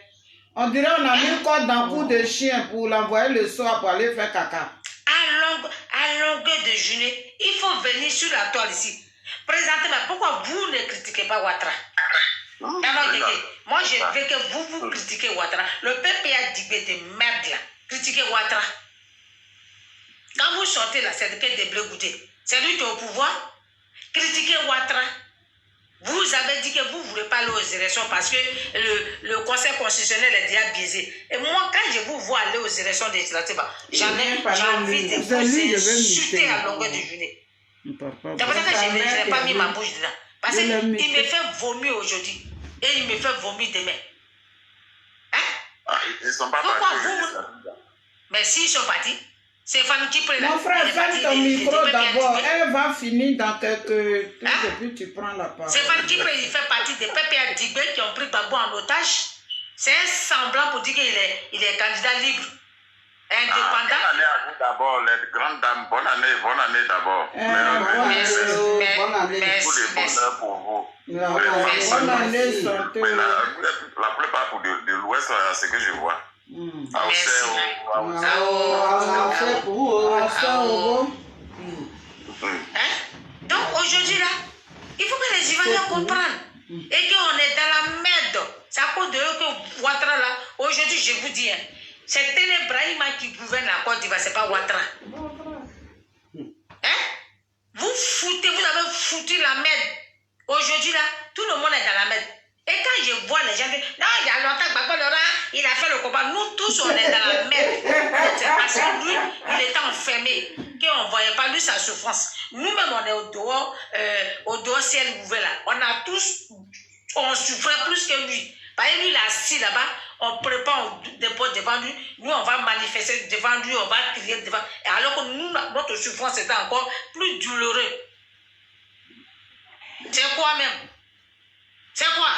On dirait on a mis code dans cou de chien pour l'envoyer le soir pour aller faire caca. À longueur de journée, il faut venir sur la toile ici. Présentement, pourquoi vous ne critiquez pas Ouattara? Moi, je veux que vous critiquez Ouattara. Le PPA dit de merde là. Critiquez Ouattara. Quand vous sortez là, c'est de Brégoudé. C'est lui qui est au pouvoir. Critiquez Ouattara. Vous avez dit que vous ne voulez pas aller aux élections parce que le Conseil constitutionnel est déjà biaisé. Et moi, quand je vous vois aller aux élections législatives, j'ai envie de vous insulter à longueur de journée. C'est pour ça que je n'ai pas mis ma bouche dedans. Parce qu'il me fait vomir aujourd'hui et il me fait vomir demain. Hein? Ils ne sont pas pourquoi partis. vous... Mais s'ils sont partis, c'est Fanny qui prend la... Mon frère, ferme ton micro d'abord. Elle va finir dans quelques trucs et puis tu prends la parole. C'est Fanny qui fait partie des PPA Digbé qui ont pris Gbagbo en otage. C'est un semblant pour dire qu'il est candidat libre, indépendant. Bonne année à vous d'abord, les grandes dames. Bonne année d'abord. Bonne année. Tout le bonheur pour vous. Bonne année, santé. La plupart de l'Ouest, c'est ce que je vois. Donc aujourd'hui là, il faut que les Ivoiriens comprennent et qu'on est dans la merde. C'est à cause de eux que Ouattara là, aujourd'hui je vous dis, c'est Téné Brahima qui gouverne la Côte d'Ivoire, c'est pas Ouattara. Vous avez foutu la merde. Aujourd'hui là, tout le monde est dans la merde. Et quand je vois les gens dire, non, il y a longtemps que Gbagbo Laurent, il a fait le combat. Nous tous, on est dans la merde. C'est parce que lui, il était enfermé, qu'on ne voyait pas lui sa souffrance. Nous-mêmes, on est au dehors ciel ouvert là. On souffrait plus que lui. Parce que lui, il est assis là-bas, on prépare des potes devant lui. Nous, on va manifester devant lui, on va crier devant. Et alors que nous, notre souffrance était encore plus douloureuse. C'est quoi même? C'est quoi?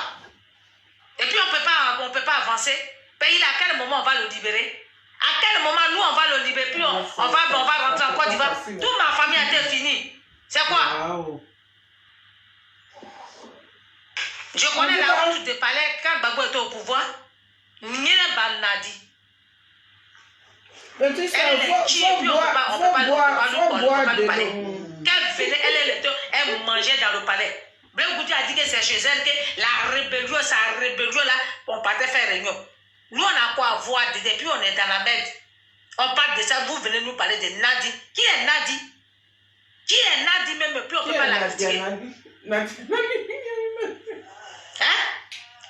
Et puis on peut pas avancer. Pays là, à quel moment on va le libérer? À quel moment nous on va le libérer? Puis on va rentrer en Côte d'Ivoire. Toute ma famille a été finie. C'est quoi? Je connais la route de palais quand Gbagbo était au pouvoir. Nyene Banadi. Petit soeur, faut boire de l'eau. Quand elle mangeait dans le palais. Brégoudi a dit que c'est chez elle que la rébellion là, on partait faire réunion. Nous, on a quoi à voir depuis on est dans la merde. On parle de ça, vous venez nous parler de Nadi. Qui est Nadi? Qui est Nadi même, puis on ne peut pas la critiquer.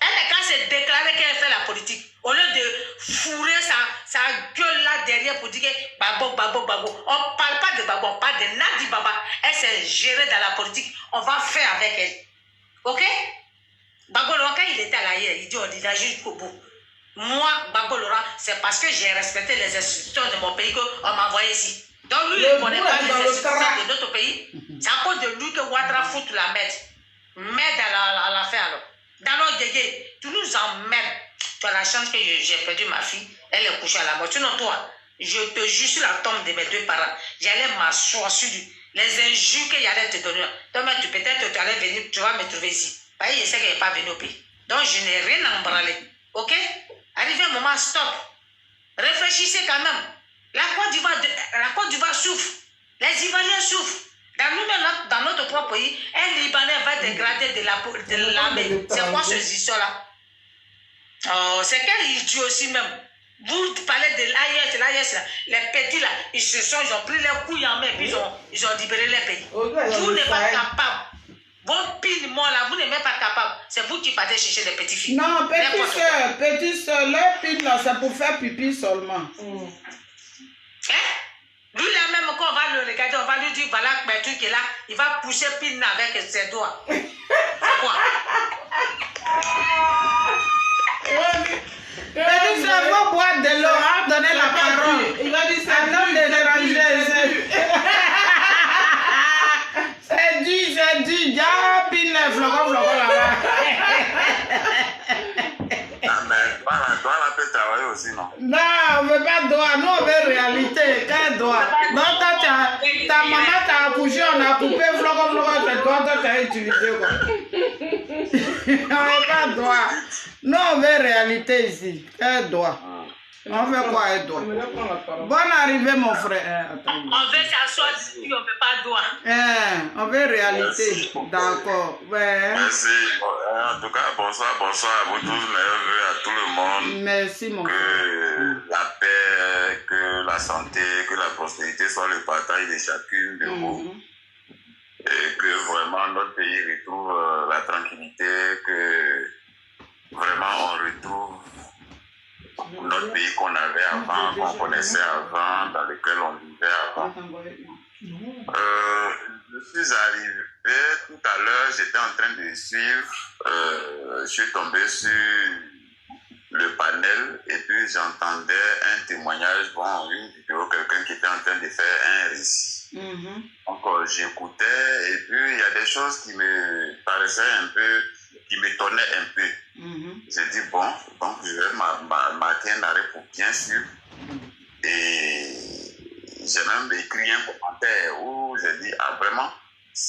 Elle, quand c'est déclaré qu'elle fait la politique, au lieu de fourrer sa gueule là derrière pour dire que Gbagbo. On ne parle pas de Gbagbo, on parle de Nadi Baba. Elle s'est gérée dans la politique. On va faire avec elle. Ok? Gbagbo Laurent, quand il était à l'AIE, il dit on a jusqu'au bout. Moi, Gbagbo Laurent, c'est parce que j'ai respecté les institutions de mon pays qu'on m'a envoyé ici. Donc lui, il ne connaît pas les institutions de notre pays. C'est à cause de lui que Ouattara fout la merde. Merde à la fin alors. Dans nos guégués, tu nous emmerdes. Tu as la chance que j'ai perdu ma fille. Elle est couchée à la mort. Sinon, toi, je te jure sur la tombe de mes deux parents. J'allais m'asseoir sur les injures qu'il allait te donner. Donc, peut-être tu allais venir, tu vas me trouver ici. Parce que je sais qu'elle n'est pas venue au pays. Donc, je n'ai rien à embraler. Ok? Arrivé un moment, stop. Réfléchissez quand même. La Côte d'Ivoire souffre. Les Ivoiriens souffrent. Dans notre propre pays, un Libanais va dégrader de l'armée. C'est quoi ce histoire-là? Oh, c'est quel idiot aussi même. Vous parlez de l'AIS, les petits là, ils ont pris leurs couilles en main, puis ils ont libéré les pays. Vous n'êtes pas capable. Vos piles-moi là, vous n'êtes même pas capable. C'est vous qui partez chercher les petites filles. Non, petite soeur, les piles là, c'est pour faire pipi seulement. Lui là même quand on va le regarder, on va lui dire voilà que truc qui est là, il va pousser pile avec ses doigts. C'est quoi? Petite soeur, faut boire de l'eau, hein, donner la parole. Il va dire ça. Attends de déranger. C'est dit, ya pile flocon là-bas. Toi, la peut travailler aussi, non? Non, on ne veut pas droit. Nous, on veut réalité. Quel droit? Donc, ta maman t'a accouché, on a coupé flocon, c'est toi que tu as utilisé. On ne veut pas droit. Nous, on veut réalité ici. Quel droit? On veut quoi, un droit? Bonne arrivée, mon frère. On veut s'asseoir ici, on ne veut pas droit. On veut réalité. D'accord. Ouais. Merci. En tout cas, bonsoir à vous tous. Meilleurs vœux à tout le monde. Merci, mon frère. Que la paix, que la santé, que la prospérité soit le partage de chacune de vous. et que vraiment notre pays retrouve la tranquillité, que vraiment on retrouve notre pays qu'on avait avant, qu'on connaissait avant, dans lequel on vivait avant. Je suis arrivé tout à l'heure, j'étais en train de suivre, je suis tombé sur le panel et puis j'entendais un témoignage, bon, une vidéo, quelqu'un qui était en train de faire un récit. Donc j'écoutais et puis il y a des choses qui me paraissaient un peu, qui m'étonnaient un peu. J'ai dit bon, donc je vais marquer un arrêt pour bien suivre. Et j'ai même écrit un commentaire où j'ai dit ah vraiment,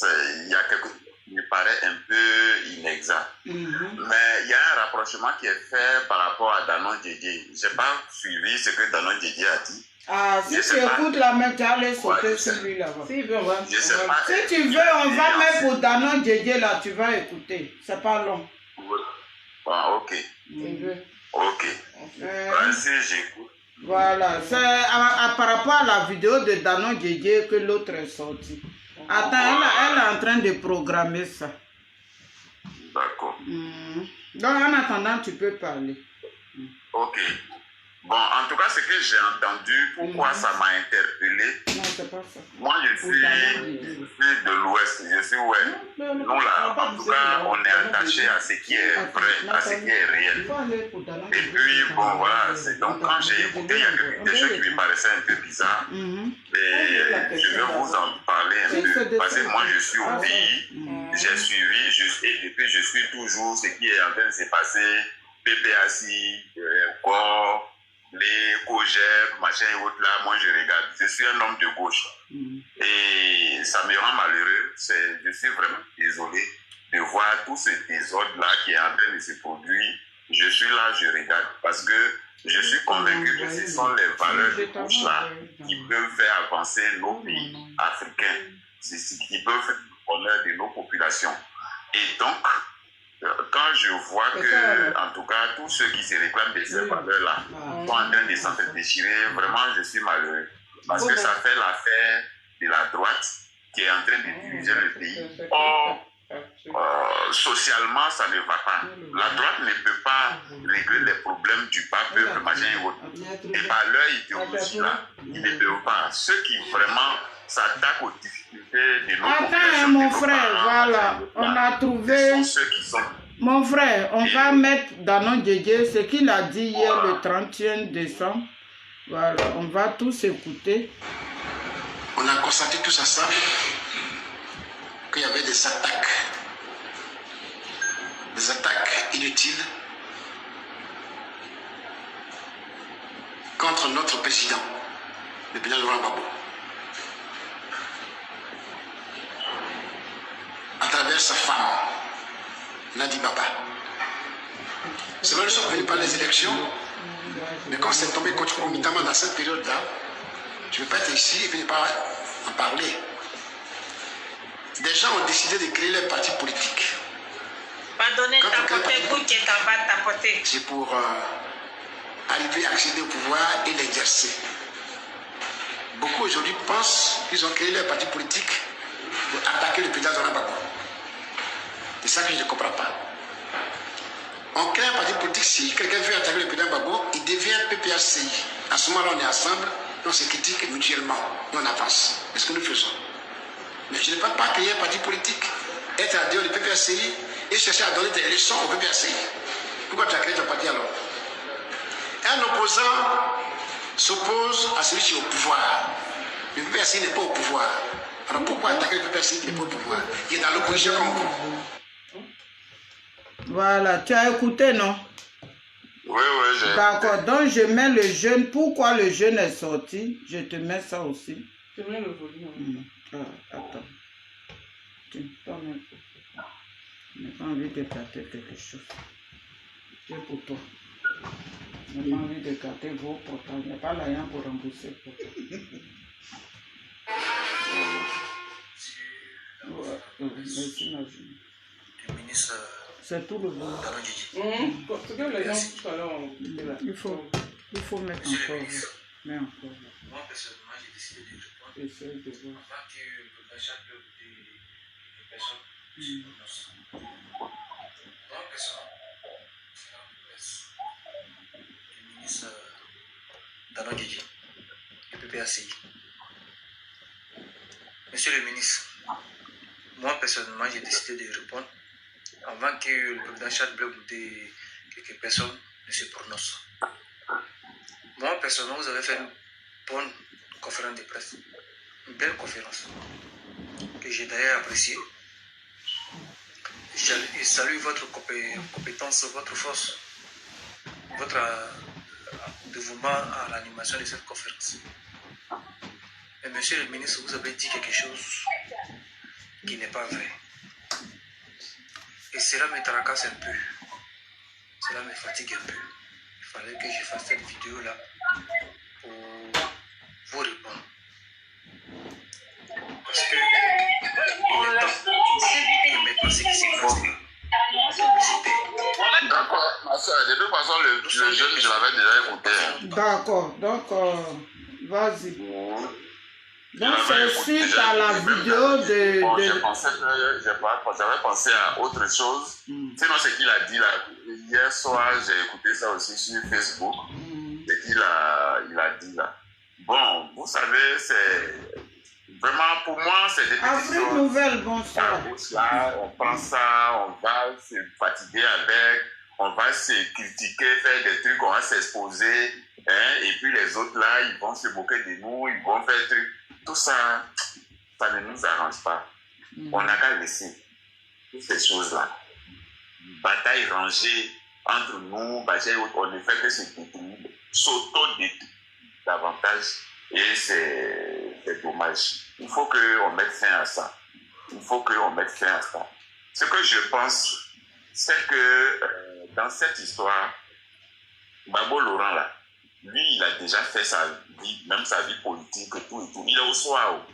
il y a quelque chose qui me paraît un peu inexact. Mais il y a un rapprochement qui est fait par rapport à Danon Djedje. Je n'ai pas suivi ce que Danon Djedje a dit. Ah, si tu écoutes la même, tu allais sauter sur lui là-bas. Si tu veux, on va mettre pour Danon Djedje là, tu vas écouter. C'est pas long. Bon, ok. Ok. Vas-y, j'écoute. Voilà, c'est par rapport à la vidéo de Danon Djedje que l'autre est sorti. Attends, elle est en train de programmer ça. D'accord. Donc en attendant, tu peux parler. Ok. Bon, en tout cas, ce que j'ai entendu, pourquoi ça m'a interpellé. Non, c'est pas ça. Moi, je suis de l'Ouest, je suis ouest. Nous, là, en tout cas, on est attaché à ce qui est vrai, à ce qui est réel. Et puis, bon, voilà, donc quand j'ai écouté, il y a des choses qui me paraissaient un peu bizarres. Et je vais vous en parler un peu. Parce que moi, je suis au pays, j'ai suivi, et depuis, je suis toujours ce qui est en train de se passer, PPACI, corps, les COGEP, machin et autres là, moi je regarde. Je suis un homme de gauche. Et ça me rend malheureux. Je suis vraiment désolé de voir tout ce désordre-là qui est en train de se produire. Je suis là, je regarde. Parce que je suis convaincu que ce sont les valeurs de gauche-là qui peuvent faire avancer nos pays africains. C'est ce qui peut faire le bonheur de nos populations. Et donc, quand je vois que, en tout cas, tous ceux qui se réclament de ces valeurs-là sont en train de s'en déchirer, vraiment, je suis malheureux. Parce que ça fait l'affaire de la droite qui est en train de diriger le pays. Or, socialement, ça ne va pas. La droite ne peut pas régler les problèmes du bas peuple, machin et autres. Et par leur idéologie-là, ils ne peuvent pas. Ceux qui vraiment s'attaquent aux difficultés de nos populations. Attends, mon frère, voilà, on a trouvé. Mon frère, on va mettre Danon Djedje ce qu'il a dit hier le 31 décembre. Voilà, on va tous écouter. On a constaté tous ensemble qu'il y avait des attaques inutiles contre notre président, le président Laurent Gbagbo, à travers sa femme, Nadi Baba. C'est vrai, nous sommes venus par les élections, mais quand c'est tombé concomitamment dans cette période-là, tu ne peux pas être ici et puis ne pas en parler. Des gens ont décidé de créer les partis politiques. Pardonnez, tapoter. C'est pour arriver à accéder au pouvoir et l'exercer. Beaucoup aujourd'hui pensent qu'ils ont créé les partis politiques pour attaquer le président Laurent Gbagbo. C'est ça que je ne comprends pas. On crée un parti politique, si quelqu'un veut attaquer le président Gbagbo, il devient PPACI. À ce moment-là, on est ensemble, on se critique mutuellement, et on avance. C'est ce que nous faisons. Mais je ne peux pas créer un parti politique, être à dehors du PPACI et chercher à donner des leçons au PPACI. Pourquoi tu as créé ton parti alors? Un opposant s'oppose à celui qui est au pouvoir. Le PPACI n'est pas au pouvoir. Alors pourquoi attaquer le PPACI qui n'est pas au pouvoir? Il est dans l'opposition comme vous. Voilà, tu as écouté, non? Oui, j'ai. D'accord, donc je mets le jeune. Pourquoi le jeune est sorti? Je te mets ça aussi. Je mets le volume. Attends. Toi-même. Je n'ai pas envie de gâter quelque chose. C'est pour toi. Je n'ai pas envie de gâter vos portables. Il n'y a pas l'argent pour rembourser. Merci, ma vie. C'est tout le bon. Ce que les gens tout à l'heure. Il faut mettre encore. Mais encore. Moi, personnellement, j'ai décidé de répondre. Essaye de voir. Avant que chaque peuple personne ne se prononce. Moi, personnellement, le ministre Dano Guégué et PPACI. Monsieur le ministre, moi personnellement, j'ai décidé de répondre avant que le président Charles Blé Goudé et quelques personnes ne se prononcent. Moi personnellement, vous avez fait une bonne conférence de presse, une belle conférence que j'ai d'ailleurs appréciée. Je salue votre compétence, votre force, votre dévouement à l'animation de cette conférence. Mais monsieur le ministre, vous avez dit quelque chose qui n'est pas vrai. Et cela me tracasse un peu. Cela me fatigue un peu. Il fallait que je fasse cette vidéo-là pour vous répondre. Parce que il est temps de mettre ce qui s'est passé. D'accord, ma soeur, de toute façon, le jeune, je l'avais déjà écouté. D'accord, donc, vas-y. Donc, c'est suite à la vidéo de... Bon, j'avais pensé à autre chose. Sinon, ce qu'il a dit là, hier soir, j'ai écouté ça aussi sur Facebook. Ce qu'il a dit là. Bon, vous savez, c'est... Vraiment, pour moi, c'est des petites choses. Nouvelle, bonsoir. On prend ça, on va se fatiguer avec, on va se critiquer, faire des trucs, on va s'exposer. Hein, et puis les autres là, ils vont se moquer de nous, ils vont faire des trucs. Tout ça, ça ne nous arrange pas. On n'a qu'à laisser toutes ces choses-là. Bataille rangée entre nous, on ne fait que se détruire, s'auto-détruire davantage. Et c'est dommage. Il faut qu'on mette fin à ça. Il faut qu'on mette fin à ça. Ce que je pense, c'est que dans cette histoire, Babo Laurent là, lui, il a déjà fait sa vie, même sa vie politique et tout et tout. Il est au soir.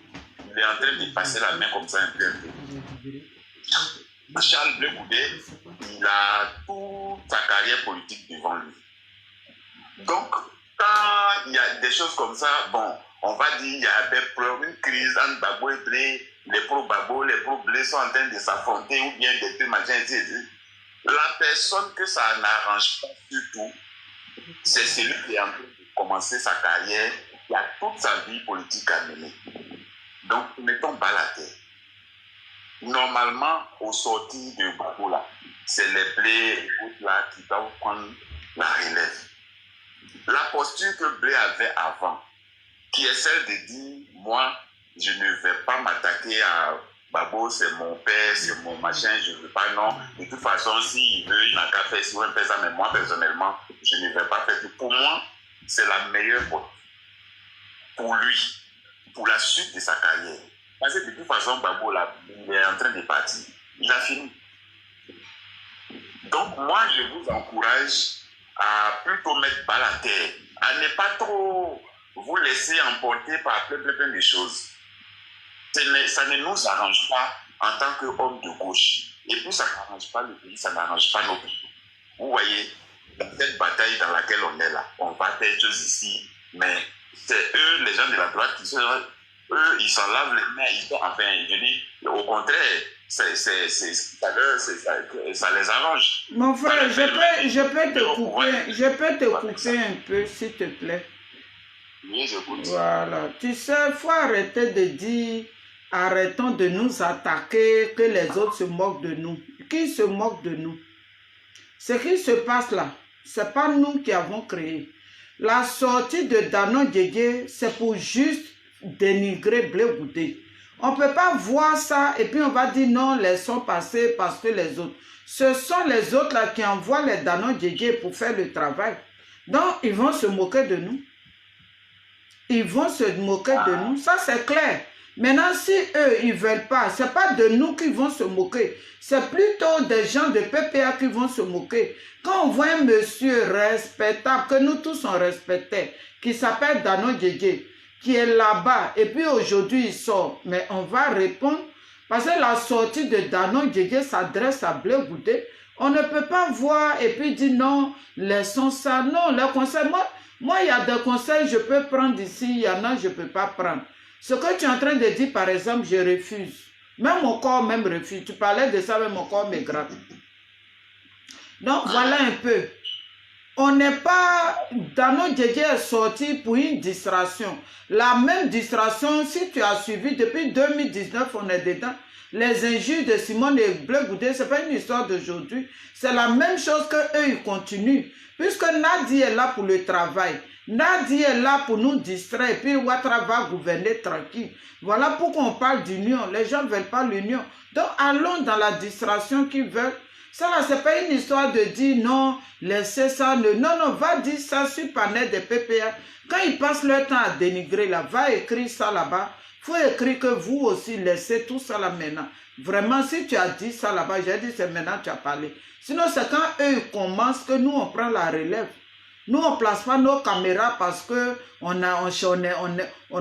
Il est en train de passer la main comme ça un peu. Charles Blé Goudé, il a toute sa carrière politique devant lui. Donc, quand il y a des choses comme ça, bon, on va dire qu'il y a une crise entre Babo et Blé, les pro-Babo, les pro-Blé sont en train de s'affronter ou bien des trucs, machin, etc. La personne que ça n'arrange pas du tout, c'est celui qui est en train de commencer sa carrière, qui a toute sa vie politique à mener. Donc, mettons pas la terre. Normalement, au sortir de Babo là, c'est les Blé et autres là qui doivent prendre la relève. La posture que Blé avait avant, qui est celle de dire, moi, je ne vais pas m'attaquer à Babo, c'est mon père, c'est mon machin, je ne veux pas, non. De toute façon, s'il veut, il n'a qu'à faire si on fait ça, mais moi, personnellement, je ne vais pas faire tout. Pour moi, c'est la meilleure posture pour lui, pour la suite de sa carrière. Parce que de toute façon, Babo, là, il est en train de partir. Il a fini. Donc, moi, je vous encourage à plutôt mettre bas la terre, à ne pas trop vous laisser emporter par plein de choses. Ça ne nous arrange pas en tant qu'homme de gauche. Et puis, ça n'arrange pas le pays, ça n'arrange pas nos pays. Vous voyez, dans cette bataille dans laquelle on est là, on va faire des choses ici, mais c'est eux, les gens de la droite, qui sont, eux, ils s'en lavent les mains, ils sont, enfin, je dis, au contraire, ça les arrange. Mon frère, je peux te couper un peu, s'il te plaît. Oui, j'écoute. Voilà. Tu sais, il faut arrêter de dire, arrêtons de nous attaquer, que les autres se moquent de nous. Qui se moque de nous? Ce qui se passe là, ce n'est pas nous qui avons créé. La sortie de Dano Guégué, c'est pour juste dénigrer Blé Goudé. On ne peut pas voir ça et puis on va dire non, laissons passer parce que les autres. Ce sont les autres là qui envoient les Dano Guégué pour faire le travail. Donc, ils vont se moquer de nous. Ils vont se moquer de nous. Ça, c'est clair. Maintenant, si eux, ils ne veulent pas, ce n'est pas de nous qu'ils vont se moquer. C'est plutôt des gens de PPA qui vont se moquer. Quand on voit un monsieur respectable, que nous tous on respectait, qui s'appelle Dano Guégué, qui est là-bas, et puis aujourd'hui il sort, mais on va répondre, parce que la sortie de Dano Guégué s'adresse à Blé Goudé. On ne peut pas voir et puis dire non, laissons ça. Non, le conseil, moi, il y a des conseils, je peux prendre ici, il y en a, je ne peux pas prendre. Ce que tu es en train de dire, par exemple, je refuse. Même mon corps même refuse. Tu parlais de ça, même mon corps me gratte. Donc voilà un peu. On n'est pas... Dano Djedje est sorti pour une distraction. La même distraction, si tu as suivi depuis 2019, on est dedans. Les injures de Simone et Bleu Goudé, ce n'est pas une histoire d'aujourd'hui. C'est la même chose qu'eux, ils continuent. Puisque Nadi est là pour le travail. Nadi est là pour nous distraire. Et puis Ouattara va gouverner tranquille. Voilà pourquoi on parle d'union. Les gens ne veulent pas l'union. Donc allons dans la distraction qu'ils veulent. Ça là, ce n'est pas une histoire de dire non, laissez ça. Non, non, va dire ça sur panel des PPA. Quand ils passent leur temps à dénigrer là, va écrire ça là-bas. Il faut écrire que vous aussi laissez tout ça là maintenant. Vraiment, si tu as dit ça là-bas, j'ai dit c'est maintenant que tu as parlé. Sinon, c'est quand eux commencent que nous, on prend la relève. Nous, on ne place pas nos caméras parce qu'on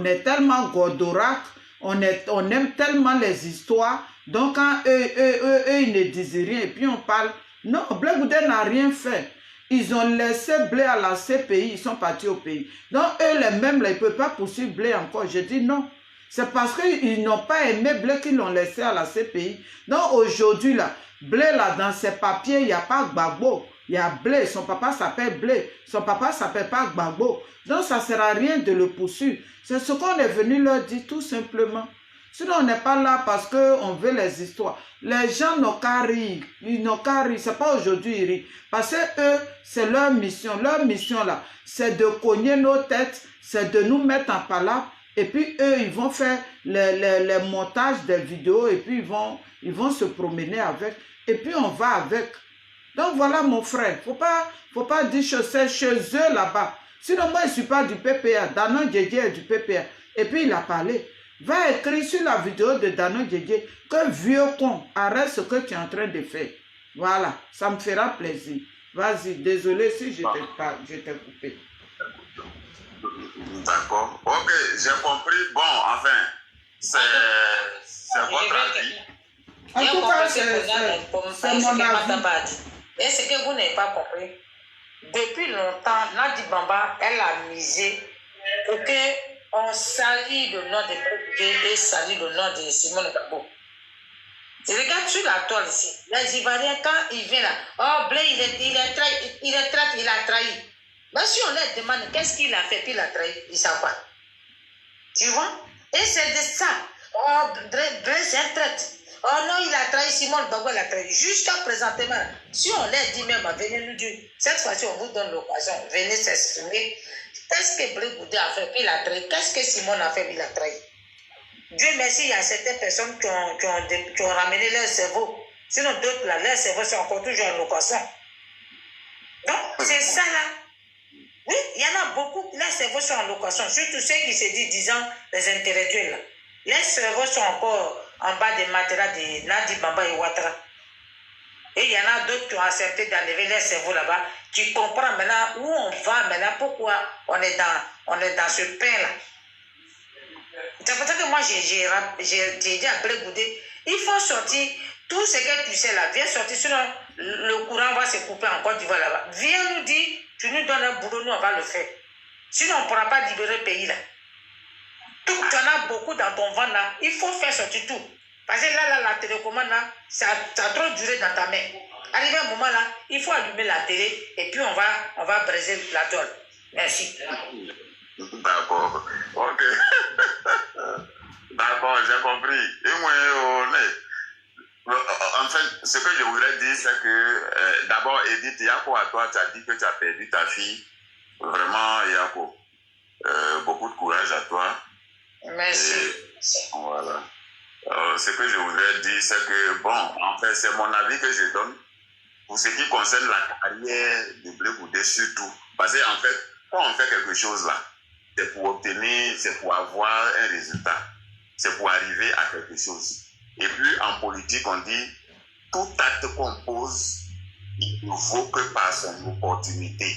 est tellement gordorac, on aime tellement les histoires. Donc, quand eux, ils ne disent rien et puis on parle. Non, Bleu Goudé n'a rien fait. Ils ont laissé Blé à la CPI, ils sont partis au pays. Donc, eux, les mêmes, ils ne peuvent pas poursuivre Blé encore. Je dis non. C'est parce qu'ils n'ont pas aimé Blé qu'ils l'ont laissé à la CPI. Donc, aujourd'hui, là, Blé, là, dans ses papiers, il n'y a pas Gbagbo. Il y a Blé. Son papa s'appelle Blé. Son papa ne s'appelle pas Gbagbo. Donc, ça ne sert à rien de le poursuivre. C'est ce qu'on est venu leur dire, tout simplement. Sinon, on n'est pas là parce qu'on veut les histoires. Les gens n'ont qu'à rire. Ils n'ont qu'à rire. Ce n'est pas aujourd'hui, ils rient. Parce que eux, c'est leur mission. Leur mission, là, c'est de cogner nos têtes, c'est de nous mettre en palabre. Et puis, eux, ils vont faire les montages des vidéos et puis ils vont se promener avec. Et puis, on va avec. Donc, voilà, mon frère. Faut pas dire que c'est chez eux là-bas. Sinon, moi, je ne suis pas du PPA. Dano Djedje est du PPA. Et puis, il a parlé. Va écrire sur la vidéo de Dano Djedje que vieux con, arrête ce que tu es en train de faire. Voilà, ça me fera plaisir. Vas-y, désolé si je t'ai coupé. D'accord. Ok, j'ai compris. Bon, enfin, c'est votre avis. En tout cas, c'est mon avis. Et ce que vous n'avez pas compris, depuis longtemps, Nadi Bamba, elle a misé pour qu'on salit le nom de Blé et salit le nom de Simone Gbagbo. Je regarde sur la toile ici. Les Ivoiriens, quand ils viennent là, oh, Blé, il a trahi. Mais si on leur demande qu'est-ce qu'il a fait, puis il a trahi, ils ne savent pas. Tu vois? Et c'est de ça. Oh, Blé, c'est un traître. Oh non, il a trahi, Simone Gbagbo, il a trahi. Jusqu'à présentement, si on leur dit même, venez nous dire, cette fois-ci, on vous donne l'occasion, venez s'exprimer. Qu'est-ce que Blé Goudé a fait, puis il a trahi? Qu'est-ce que Simone a fait, puis il a trahi? Dieu merci, il y a certaines personnes qui ont ramené leur cerveau. Sinon, d'autres, là, leurs cerveaux sont encore toujours en location. Donc, c'est ça, là. Oui, il y en a beaucoup, les cerveaux sont en location, surtout ceux qui se disant les intellectuels. Là. Les cerveaux sont encore en bas des matelas de Nadi Bamba et Ouattara. Et il y en a d'autres qui ont accepté d'enlever les cerveaux là-bas, qui comprennent maintenant où on va, maintenant pourquoi on est dans ce pain-là. C'est pour ça que moi, j'ai dit à Blé Goudé, il faut sortir tout ce que tu sais là, viens sortir, sinon le courant va se couper en Côte d'Ivoire là-bas. Viens nous dire, tu nous donnes un boulot, nous on va le faire. Sinon on ne pourra pas libérer le pays là. Tout, tu en as beaucoup dans ton ventre là, il faut faire sortir tout. Parce que là, la télécommande là, ça a trop duré dans ta main. Arrivé un moment là, il faut allumer la télé et puis on va briser la toile. Merci. D'accord. Ok. D'accord, j'ai compris. Et moi, en fait, ce que je voudrais dire, c'est que d'abord, Edith Yako, à toi, tu as dit que tu as perdu ta fille. Vraiment, Yako, beaucoup de courage à toi. Merci. Et, voilà. Ce que je voudrais dire, c'est que, bon, en fait, c'est mon avis que je donne pour ce qui concerne la carrière de Blé Goudé surtout. Parce qu'en fait, quand on fait quelque chose là, c'est pour obtenir, c'est pour avoir un résultat. C'est pour arriver à quelque chose. Et puis, en politique, on dit, tout acte qu'on pose, il ne vaut que par son opportunité.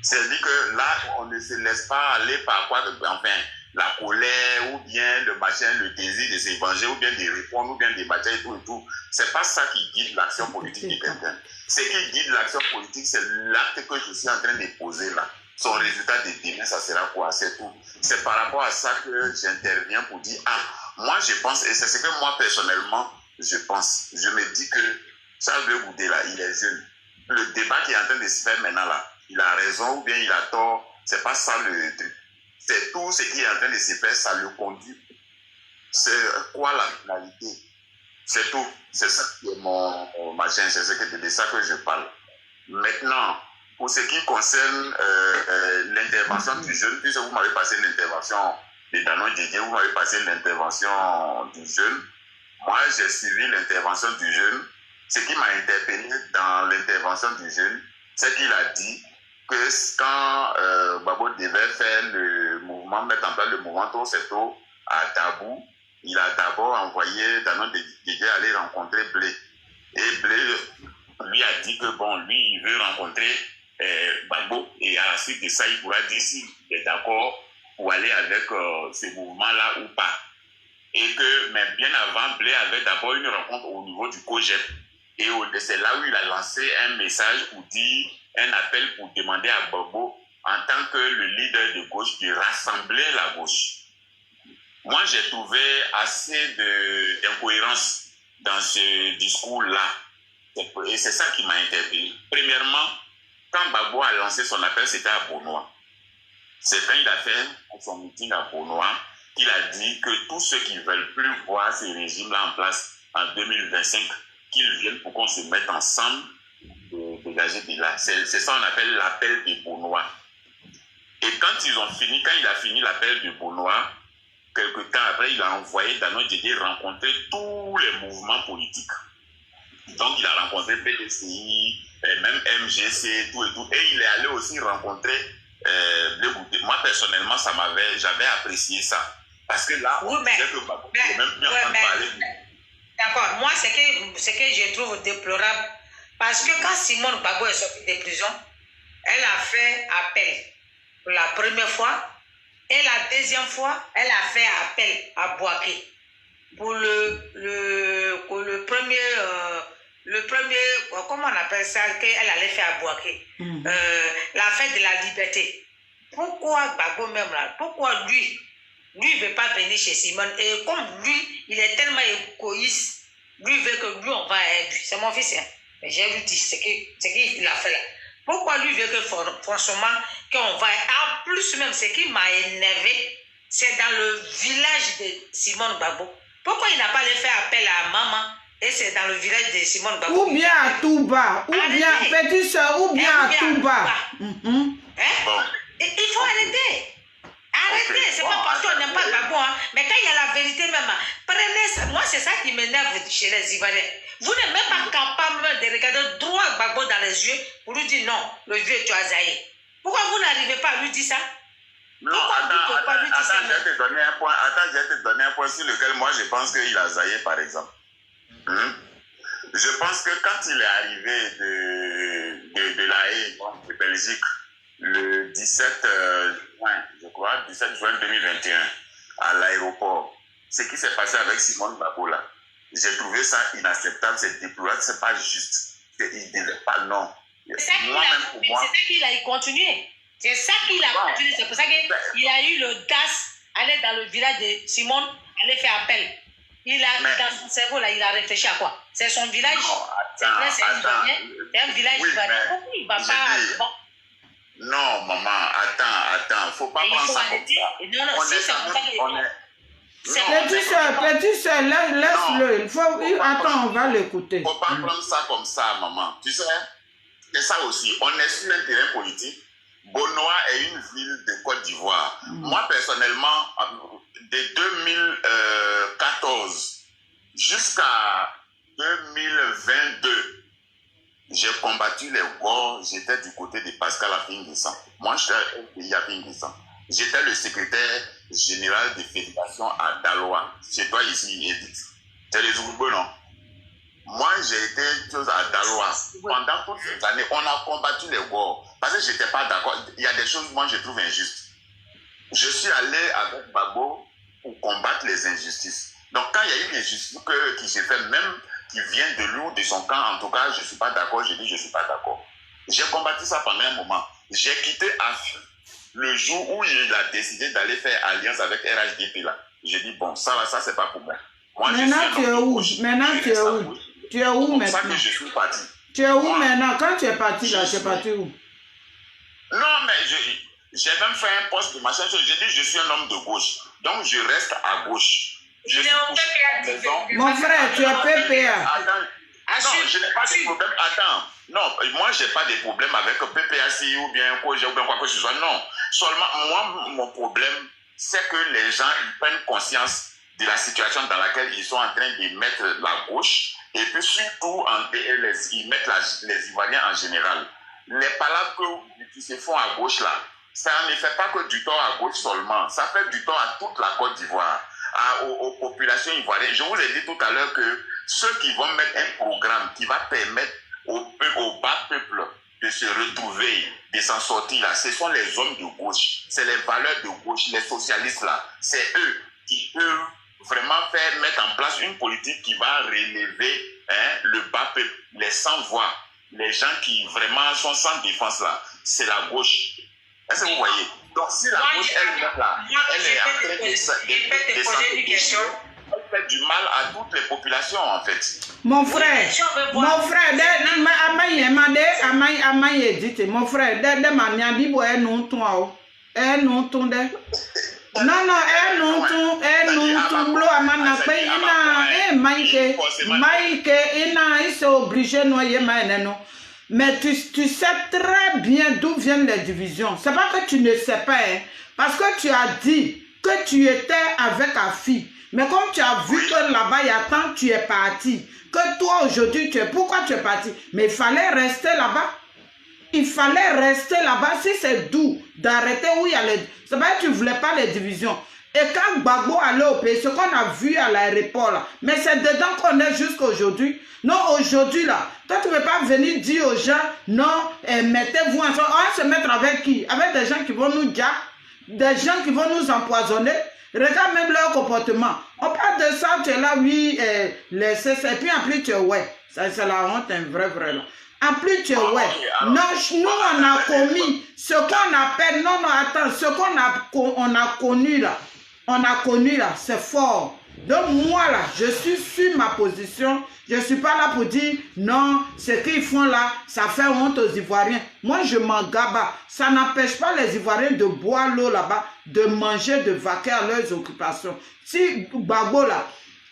C'est-à-dire que là, on ne se laisse pas aller par quoi, enfin, la colère, ou bien le machin, le désir de s'évanger, ou bien de répondre, ou bien de bâtir et tout. C'est pas ça qui guide l'action politique de quelqu'un. Ce qui guide l'action politique, c'est l'acte que je suis en train de poser là. Son résultat de demain, ça sera quoi? C'est tout. C'est par rapport à ça que j'interviens pour dire, ah, moi je pense, et c'est ce que moi personnellement je pense, je me dis que Charles Goudé là, il est jeune. Le débat qui est en train de se faire maintenant là, il a raison ou bien il a tort, c'est pas ça le truc. C'est tout ce qui est en train de se faire, ça le conduit. C'est quoi la finalité? C'est tout. C'est ça qui est mon machin, c'est de ça que je parle. Maintenant, pour ce qui concerne l'intervention du jeune, puisque vous m'avez passé l'intervention de Danon Djedje, vous m'avez passé l'intervention du jeune. Moi, j'ai suivi l'intervention du jeune. Ce qui m'a interpellé dans l'intervention du jeune, c'est qu'il a dit que quand Gbagbo devait faire le mouvement, mettre en place le mouvement Toseto à Dabou, il a d'abord envoyé Danon Djedje aller rencontrer Blé. Et Blé lui a dit que bon, lui, il veut rencontrer Gbagbo, et à la suite de ça, il pourra dire s'il est d'accord pour aller avec ce mouvement-là ou pas. Et que, mais bien avant, Blé avait d'abord une rencontre au niveau du COGEP. Et c'est là où il a lancé un message pour dire, un appel pour demander à Gbagbo, en tant que le leader de gauche, de rassembler la gauche. Moi, j'ai trouvé assez d'incohérence dans ce discours-là. Et c'est ça qui m'a interpellé. Premièrement, quand Gbagbo a lancé son appel, c'était à Bonoa. C'est quand il a fait son meeting à Bonoa qu'il a dit que tous ceux qui ne veulent plus voir ces régimes-là en place en 2025, qu'ils viennent pour qu'on se mette ensemble et dégager de là. C'est ça qu'on appelle l'appel de Bonoa. Et quand il a fini l'appel de Bonoa, quelque temps après, il a envoyé Danon Djedje rencontrer tous les mouvements politiques. Donc, il a rencontré PDCI, même MGC, tout et tout. Et il est allé aussi rencontrer Blé Goudé. Moi, personnellement, j'avais apprécié ça. Parce que là, oui, d'accord. Moi, ce que je trouve déplorable, parce que quand Simone Gbagbo est sortie de prison, elle a fait appel pour la première fois. Et la deuxième fois, elle a fait appel à Bouaké pour le premier, comment on appelle ça, qu'elle allait faire à Bouaké, la fête de la liberté. Pourquoi Gbagbo même là, pourquoi lui ne veut pas venir chez Simone? Et comme lui, il est tellement égoïste, lui veut que lui, on va aider. C'est mon fils, hein. Mais j'ai lui dit ce qu'il a fait là. Pourquoi lui veut que franchement, qu'on va... En plus même, ce qui m'a énervé, c'est dans le village de Simone Gbagbo. Pourquoi il n'a pas fait appel à maman et c'est dans le village de Simone Gbagbo? Ou bien à Touba, ou bien petite soeur, ou bien à Touba. Il faut arrêter. Arrêtez, c'est pas parce qu'on n'aime pas Gbagbo, hein. Mais quand il y a la vérité même, prenez ça. Moi, c'est ça qui m'énerve chez les Ivoiriens. Vous n'êtes même pas capable de regarder droit Gbagbo dans les yeux pour lui dire non, le vieux tu as zaï. Pourquoi vous n'arrivez pas à lui dire ça? Non, attends, je vais te donner un point. Attends, je vais te donner un point sur lequel moi je pense qu'il a zaïé, par exemple. Je pense que quand il est arrivé de La Haye, de Belgique, le 17 juin, je crois, 17 juin 2021, à l'aéroport, ce qui s'est passé avec Simone Gbagbo là, j'ai trouvé ça inacceptable, c'est déplorable, c'est pas juste. Il ne devait pas, non. C'est ça qu'il a continué. C'est ça qu'il a continué. C'est pour ça qu'il a eu l'audace d'aller dans le village de Simone, aller faire appel. Dans son cerveau, là, il a réfléchi à quoi? C'est son village. C'est vrai, c'est un village ivoirien. Pourquoi il ne va pas... Non, maman, attends. Faut pas prendre ça comme ça. Non, si c'est comme ça qu'il est... Petit soeur, laisse-le. Attends, on va l'écouter. Il ne faut pas prendre ça comme ça, maman. Tu sais, c'est ça aussi. On est sur un terrain politique. Bonoa est une ville de Côte d'Ivoire. Moi, personnellement, de 2014 jusqu'à 2022, j'ai combattu les Gors. J'étais du côté de Pascal Afin-Guessant. Moi, j'étais Afin-Guessant. J'étais le secrétaire général de fédération à Daloa. C'est toi ici, Edith. C'est les Ougbo, non? Moi, j'ai été à Daloa. Pendant toutes ces années, on a combattu les Gors. Parce que je n'étais pas d'accord. Il y a des choses, moi, je trouve injustes. Je suis allé avec Gbagbo pour combattre les injustices. Donc, quand il y a une injustice qui se fait, même qui vient de lui ou de son camp, en tout cas, je ne suis pas d'accord, je dis je ne suis pas d'accord. J'ai combattu ça pendant un moment. J'ai quitté AFI le jour où il a décidé d'aller faire alliance avec RHDP là. J'ai dit, bon, ça là, ça c'est pas pour moi. Moi, Maintenant, tu es où? Maintenant, tu es où? Tu es où maintenant? C'est pour ça que je suis parti. Tu es où maintenant? Quand tu es parti là, tu es parti où? Non, mais j'ai même fait un poste de machin. J'ai dit, je suis un homme de gauche. Donc, je reste à gauche. Mon frère, tu es PPA. Non, je n'ai pas de problème. Attends. Non, moi, je n'ai pas de problème avec PPAC ou bien quoi que ce soit. Non. Seulement, moi, mon problème, c'est que les gens ils prennent conscience de la situation dans laquelle ils sont en train de mettre la gauche et puis surtout ils mettent les Ivoiriens en général. Les palabres qui se font à gauche là, ça ne fait pas que du tort à gauche seulement, ça fait du tort à toute la Côte d'Ivoire, aux populations ivoiriennes. Je vous ai dit tout à l'heure que ceux qui vont mettre un programme qui va permettre au bas peuple de se retrouver, de s'en sortir là, ce sont les hommes de gauche, c'est les valeurs de gauche, les socialistes là, c'est eux qui peuvent vraiment mettre en place une politique qui va relever le bas peuple, les sans-voix, les gens qui vraiment sont sans défense là, c'est la gauche. Est-ce que vous voyez? Donc si la gauche elle-même là, elle est en train de s'en elle fait du mal à toutes les populations en fait. Mon frère, mon frère, mon frère, non, il s'est obligé de noyer non. Mais tu sais très bien d'où viennent les divisions. C'est pas que tu ne sais pas, hein, parce que tu as dit que tu étais avec ta fille. Mais comme tu as vu que là-bas, il y a tant, tu es parti. Que toi, aujourd'hui, pourquoi tu es parti? Mais il fallait rester là-bas. Il fallait rester là-bas. Si c'est doux d'arrêter où il y a les... C'est pas que tu ne voulais pas les divisions. Et quand Gbagbo allait au pays, ce qu'on a vu à l'aéroport là, mais c'est dedans qu'on est jusqu'à aujourd'hui. Non, aujourd'hui là, toi tu ne peux pas venir dire aux gens, non, mettez-vous ensemble. On va se mettre avec qui? Avec des gens qui vont nous dire, des gens qui vont nous empoisonner. Regarde même leur comportement. On parle de ça, tu es là, oui, les CC, et puis en plus tu es ouais. Ça c'est la honte, un vrai là. En plus, tu es ouais. Non, nous, on a commis ce qu'on appelle... Non, attends. Ce qu'on a connu là, c'est fort. Donc, moi, là, je suis sur ma position. Je ne suis pas là pour dire, non, ce qu'ils font là, ça fait honte aux Ivoiriens. Moi, je m'en gaba. Ça n'empêche pas les Ivoiriens de boire l'eau là-bas, de manger, de vaquer à leurs occupations. Si Gbagbo, là,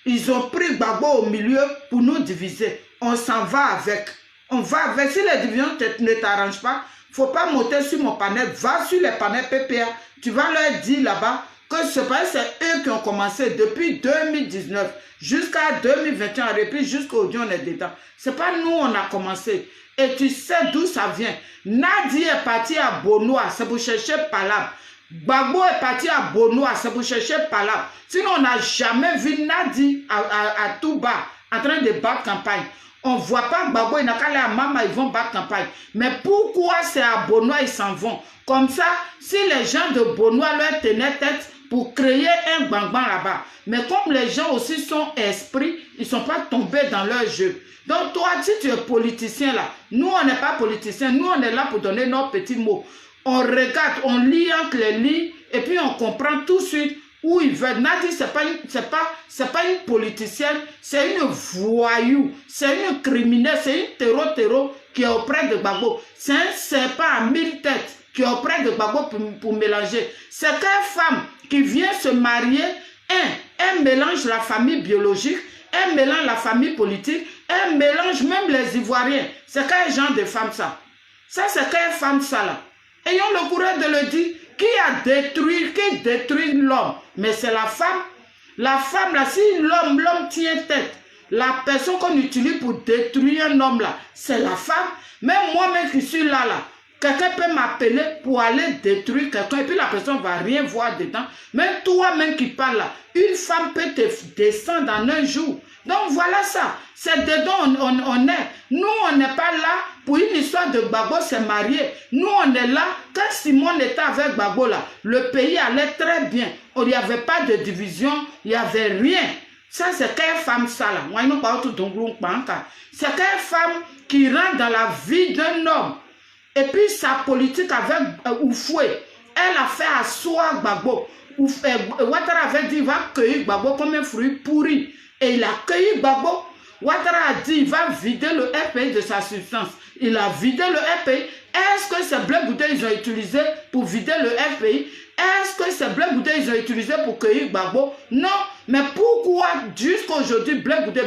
ils ont pris Gbagbo au milieu pour nous diviser, on s'en va avec. On va avec, si les divisions ne t'arrangent pas, il ne faut pas monter sur mon panel, va sur les panels PPA, tu vas leur dire là-bas que c'est eux qui ont commencé depuis 2019 jusqu'à 2021, et puis jusqu'au jour on est dedans. C'est pas nous on a commencé. Et tu sais d'où ça vient. Nadi est parti à Bonoa, c'est pour chercher Palab. Gbagbo est parti à Bonoa, c'est pour chercher Palab. Sinon on n'a jamais vu Nadi à tout bas en train de battre campagne. On ne voit pas Gbagbo, il n'a qu'à aller à Mama, ils vont battre campagne. Mais pourquoi c'est à Bonoa, ils s'en vont? Comme ça, si les gens de Bonoa leur tenaient tête pour créer un bang-bang là-bas. Mais comme les gens aussi sont esprits, ils ne sont pas tombés dans leur jeu. Donc toi, si tu es politicien là, nous on n'est pas politiciens, nous on est là pour donner nos petits mots. On regarde, on lit entre les lignes et puis on comprend tout de suite où ils veulent. Nadi, c'est pas une politicienne, c'est une voyou, c'est une criminelle, c'est une terreau qui est auprès de Gbagbo. C'est un serpent à 1000 têtes qui est auprès de Gbagbo pour mélanger. C'est qu'une femme qui vient se marier, elle mélange la famille biologique, elle mélange la famille politique, elle mélange même les Ivoiriens. C'est quel genre de femme ça? Ça, c'est quelle femme ça là? Ayons le courage de le dire. Qui détruit l'homme? Mais c'est la femme. La femme là, si l'homme tient tête, la personne qu'on utilise pour détruire un homme là, c'est la femme. Même moi-même qui suis là, quelqu'un peut m'appeler pour aller détruire quelqu'un et puis la personne ne va rien voir dedans. Même toi-même qui parles là, une femme peut te descendre en un jour. Donc voilà ça, c'est dedans on est. Nous on n'est pas là pour une histoire de Gbagbo s'est marié. Nous on est là, quand Simon était avec Gbagbo là, le pays allait très bien. Il n'y avait pas de division, il n'y avait rien. Ça c'est quelle femme ça là? C'est quelle femme qui rentre dans la vie d'un homme. Et puis sa politique avec Oufoué, elle a fait asseoir Gbagbo. Ouattara avait dit il va cueillir Gbagbo comme un fruit pourri. Et il a cueilli Gbagbo. Ouattara a dit il va vider le RPI de sa substance. Il a vidé le RPI. Est-ce que ces Blé Goudé ils ont utilisé pour vider le RPI? Est-ce que ces Blé Goudé ils ont utilisé pour cueillir Gbagbo? Non. Mais pourquoi jusqu'à aujourd'hui Blé Goudé,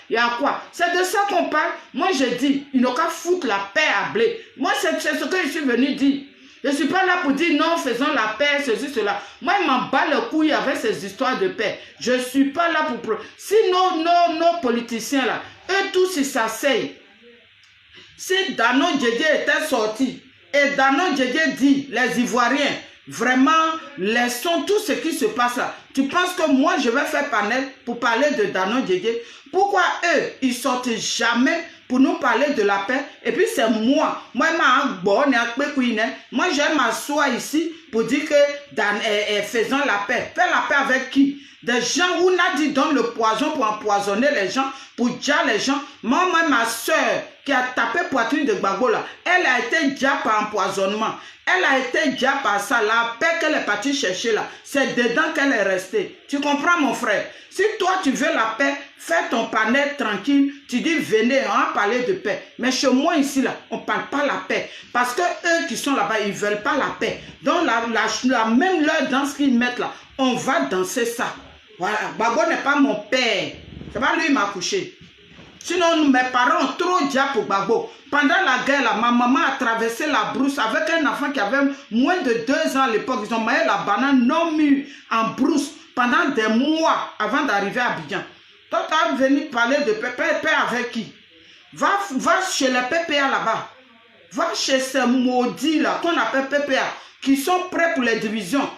il y a quoi? C'est de ça qu'on parle. Moi je dis, il n'a qu'à foutre la paix à Blé. Moi c'est ce que je suis venu dire. Je ne suis pas là pour dire non, faisons la paix, ceci, cela. Moi, je m'en bats le couille avec ces histoires de paix. Je ne suis pas là pour... Si nos politiciens là, eux tous ils s'asseyent. Si Dano Djedje était sorti et Dano Djedje dit, les Ivoiriens, vraiment, laissons tout ce qui se passe là. Tu penses que moi, je vais faire panel pour parler de Dano Djedje? Pourquoi eux, ils sortent jamais pour nous parler de la paix? Et puis c'est moi je vais m'asseoir ici pour dire que faisons la paix. Faire la paix avec qui? Des gens où on a dit donne le poison pour empoisonner les gens, pour dire les gens. Moi, ma soeur qui a tapé poitrine de Gbagbo là, elle a été déjà par empoisonnement. Elle a été déjà par ça. La paix qu'elle est partie chercher là, c'est dedans qu'elle est restée. Tu comprends mon frère? Si toi tu veux la paix, fais ton panel tranquille. Tu dis venez, on va parler de paix. Mais chez moi ici là, on ne parle pas la paix. Parce que eux qui sont là-bas, ils ne veulent pas la paix. Donc la même leur danse qu'ils mettent là, on va danser ça. Voilà, Gbagbo n'est pas mon père. C'est pas lui qui m'a couché. Sinon, mes parents ont trop déjà pour Gbagbo. Pendant la guerre, là, ma maman a traversé la brousse avec un enfant qui avait moins de 2 ans à l'époque. Ils ont maillé la banane non mûre en brousse pendant des mois avant d'arriver à Abidjan. Toi, tu as venu parler de PPA avec qui? Va chez les PPA là-bas. Va chez ces maudits là qu'on appelle PPA qui sont prêts pour les divisions.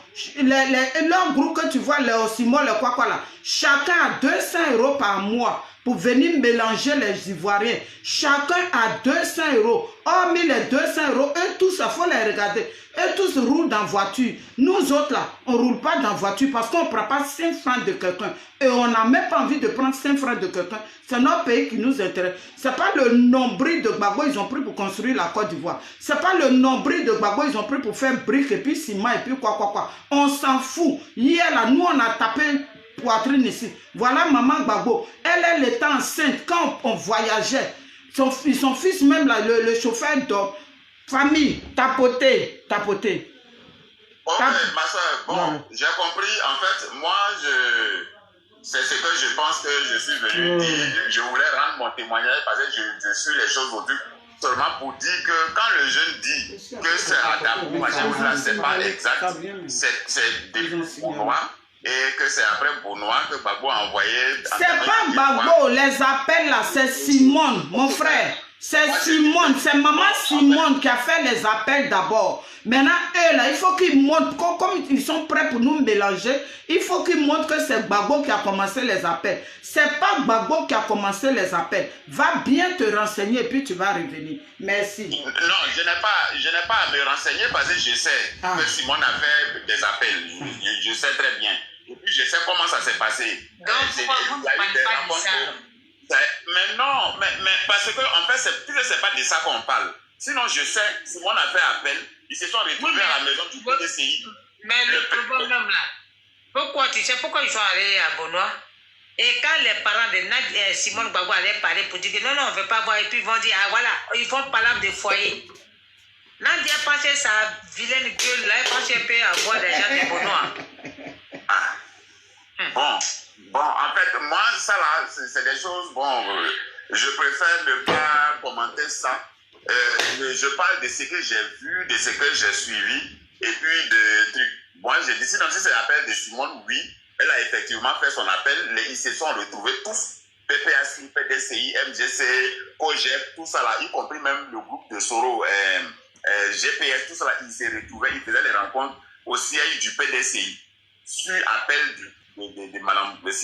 Leur groupe que tu vois, les Osimo, les quoi là, chacun a 200 € par mois pour venir mélanger les Ivoiriens. Chacun a 200 €. Hormis les 200 €, eux tous, il faut les regarder. Eux tous roulent dans voiture. Nous autres là, on ne roule pas dans voiture parce qu'on ne prend pas 5 francs de quelqu'un. Et on n'a même pas envie de prendre 5 francs de quelqu'un. C'est notre pays qui nous intéresse. Ce n'est pas le nombril de Gbagbo ils ont pris pour construire la Côte d'Ivoire. Ce n'est pas le nombril de Gbagbo ils ont pris pour faire briques et puis ciment et puis quoi. On s'en fout. Hier là, nous on a tapé poitrine ici. Voilà maman Gbagbo. Elle était enceinte quand on voyageait. Son fils même là, le chauffeur de famille, tapoté. Ok, ma soeur, bon, j'ai compris. En fait, moi, c'est ce que je pense que je suis venu dire. Je voulais rendre mon témoignage parce que je suis les choses autour. Seulement pour dire que quand le jeune dit que c'est Adabou, c'est pas exact. C'est des Bournois. Et que c'est après Bournois que Gbagbo a envoyé... C'est pas Gbagbo, les appels là, c'est Simone, mon frère. C'est Simone, c'est maman Simone qui a fait les appels d'abord. Maintenant, eux là, il faut qu'ils montrent, comme ils sont prêts pour nous mélanger, il faut qu'ils montrent que c'est Gbagbo qui a commencé les appels. C'est pas Gbagbo qui a commencé les appels. Va bien te renseigner et puis tu vas revenir. Merci. Non, je n'ai pas à me renseigner parce que je sais que Simone a fait des appels. Je sais très bien. Et puis je sais comment ça s'est passé. Donc, pourquoi vous ne parlez pas de ça? Mais non, mais parce que en fait, c'est pas de ça qu'on parle. Sinon, je sais, Simone a fait appel, ils se sont retrouvés à la maison du PDCI. Mais le problème là, pourquoi tu sais pourquoi ils sont allés à Bonois? Et quand les parents de Simone Gbagbo allaient parler pour dire que non, on ne veut pas voir, et puis ils vont dire, ah voilà, ils font parler de foyer. Nadia a passé sa vilaine gueule là, elle pensait qu'elle peut avoir des gens de Bonois. Bon, en fait, moi, ça là, c'est des choses, bon, je préfère ne pas commenter ça. Je parle de ce que j'ai vu, de ce que j'ai suivi, et puis de trucs. Moi, j'ai dit, si c'est l'appel de Simone, oui, elle a effectivement fait son appel, ils se sont retrouvés tous, PPAC, PDCI, MGC, COGEP, tout ça là, y compris même le groupe de Soro, GPS, tout ça là, ils se retrouvaient, ils faisaient les rencontres au siège du PDCI, sur appel de Madame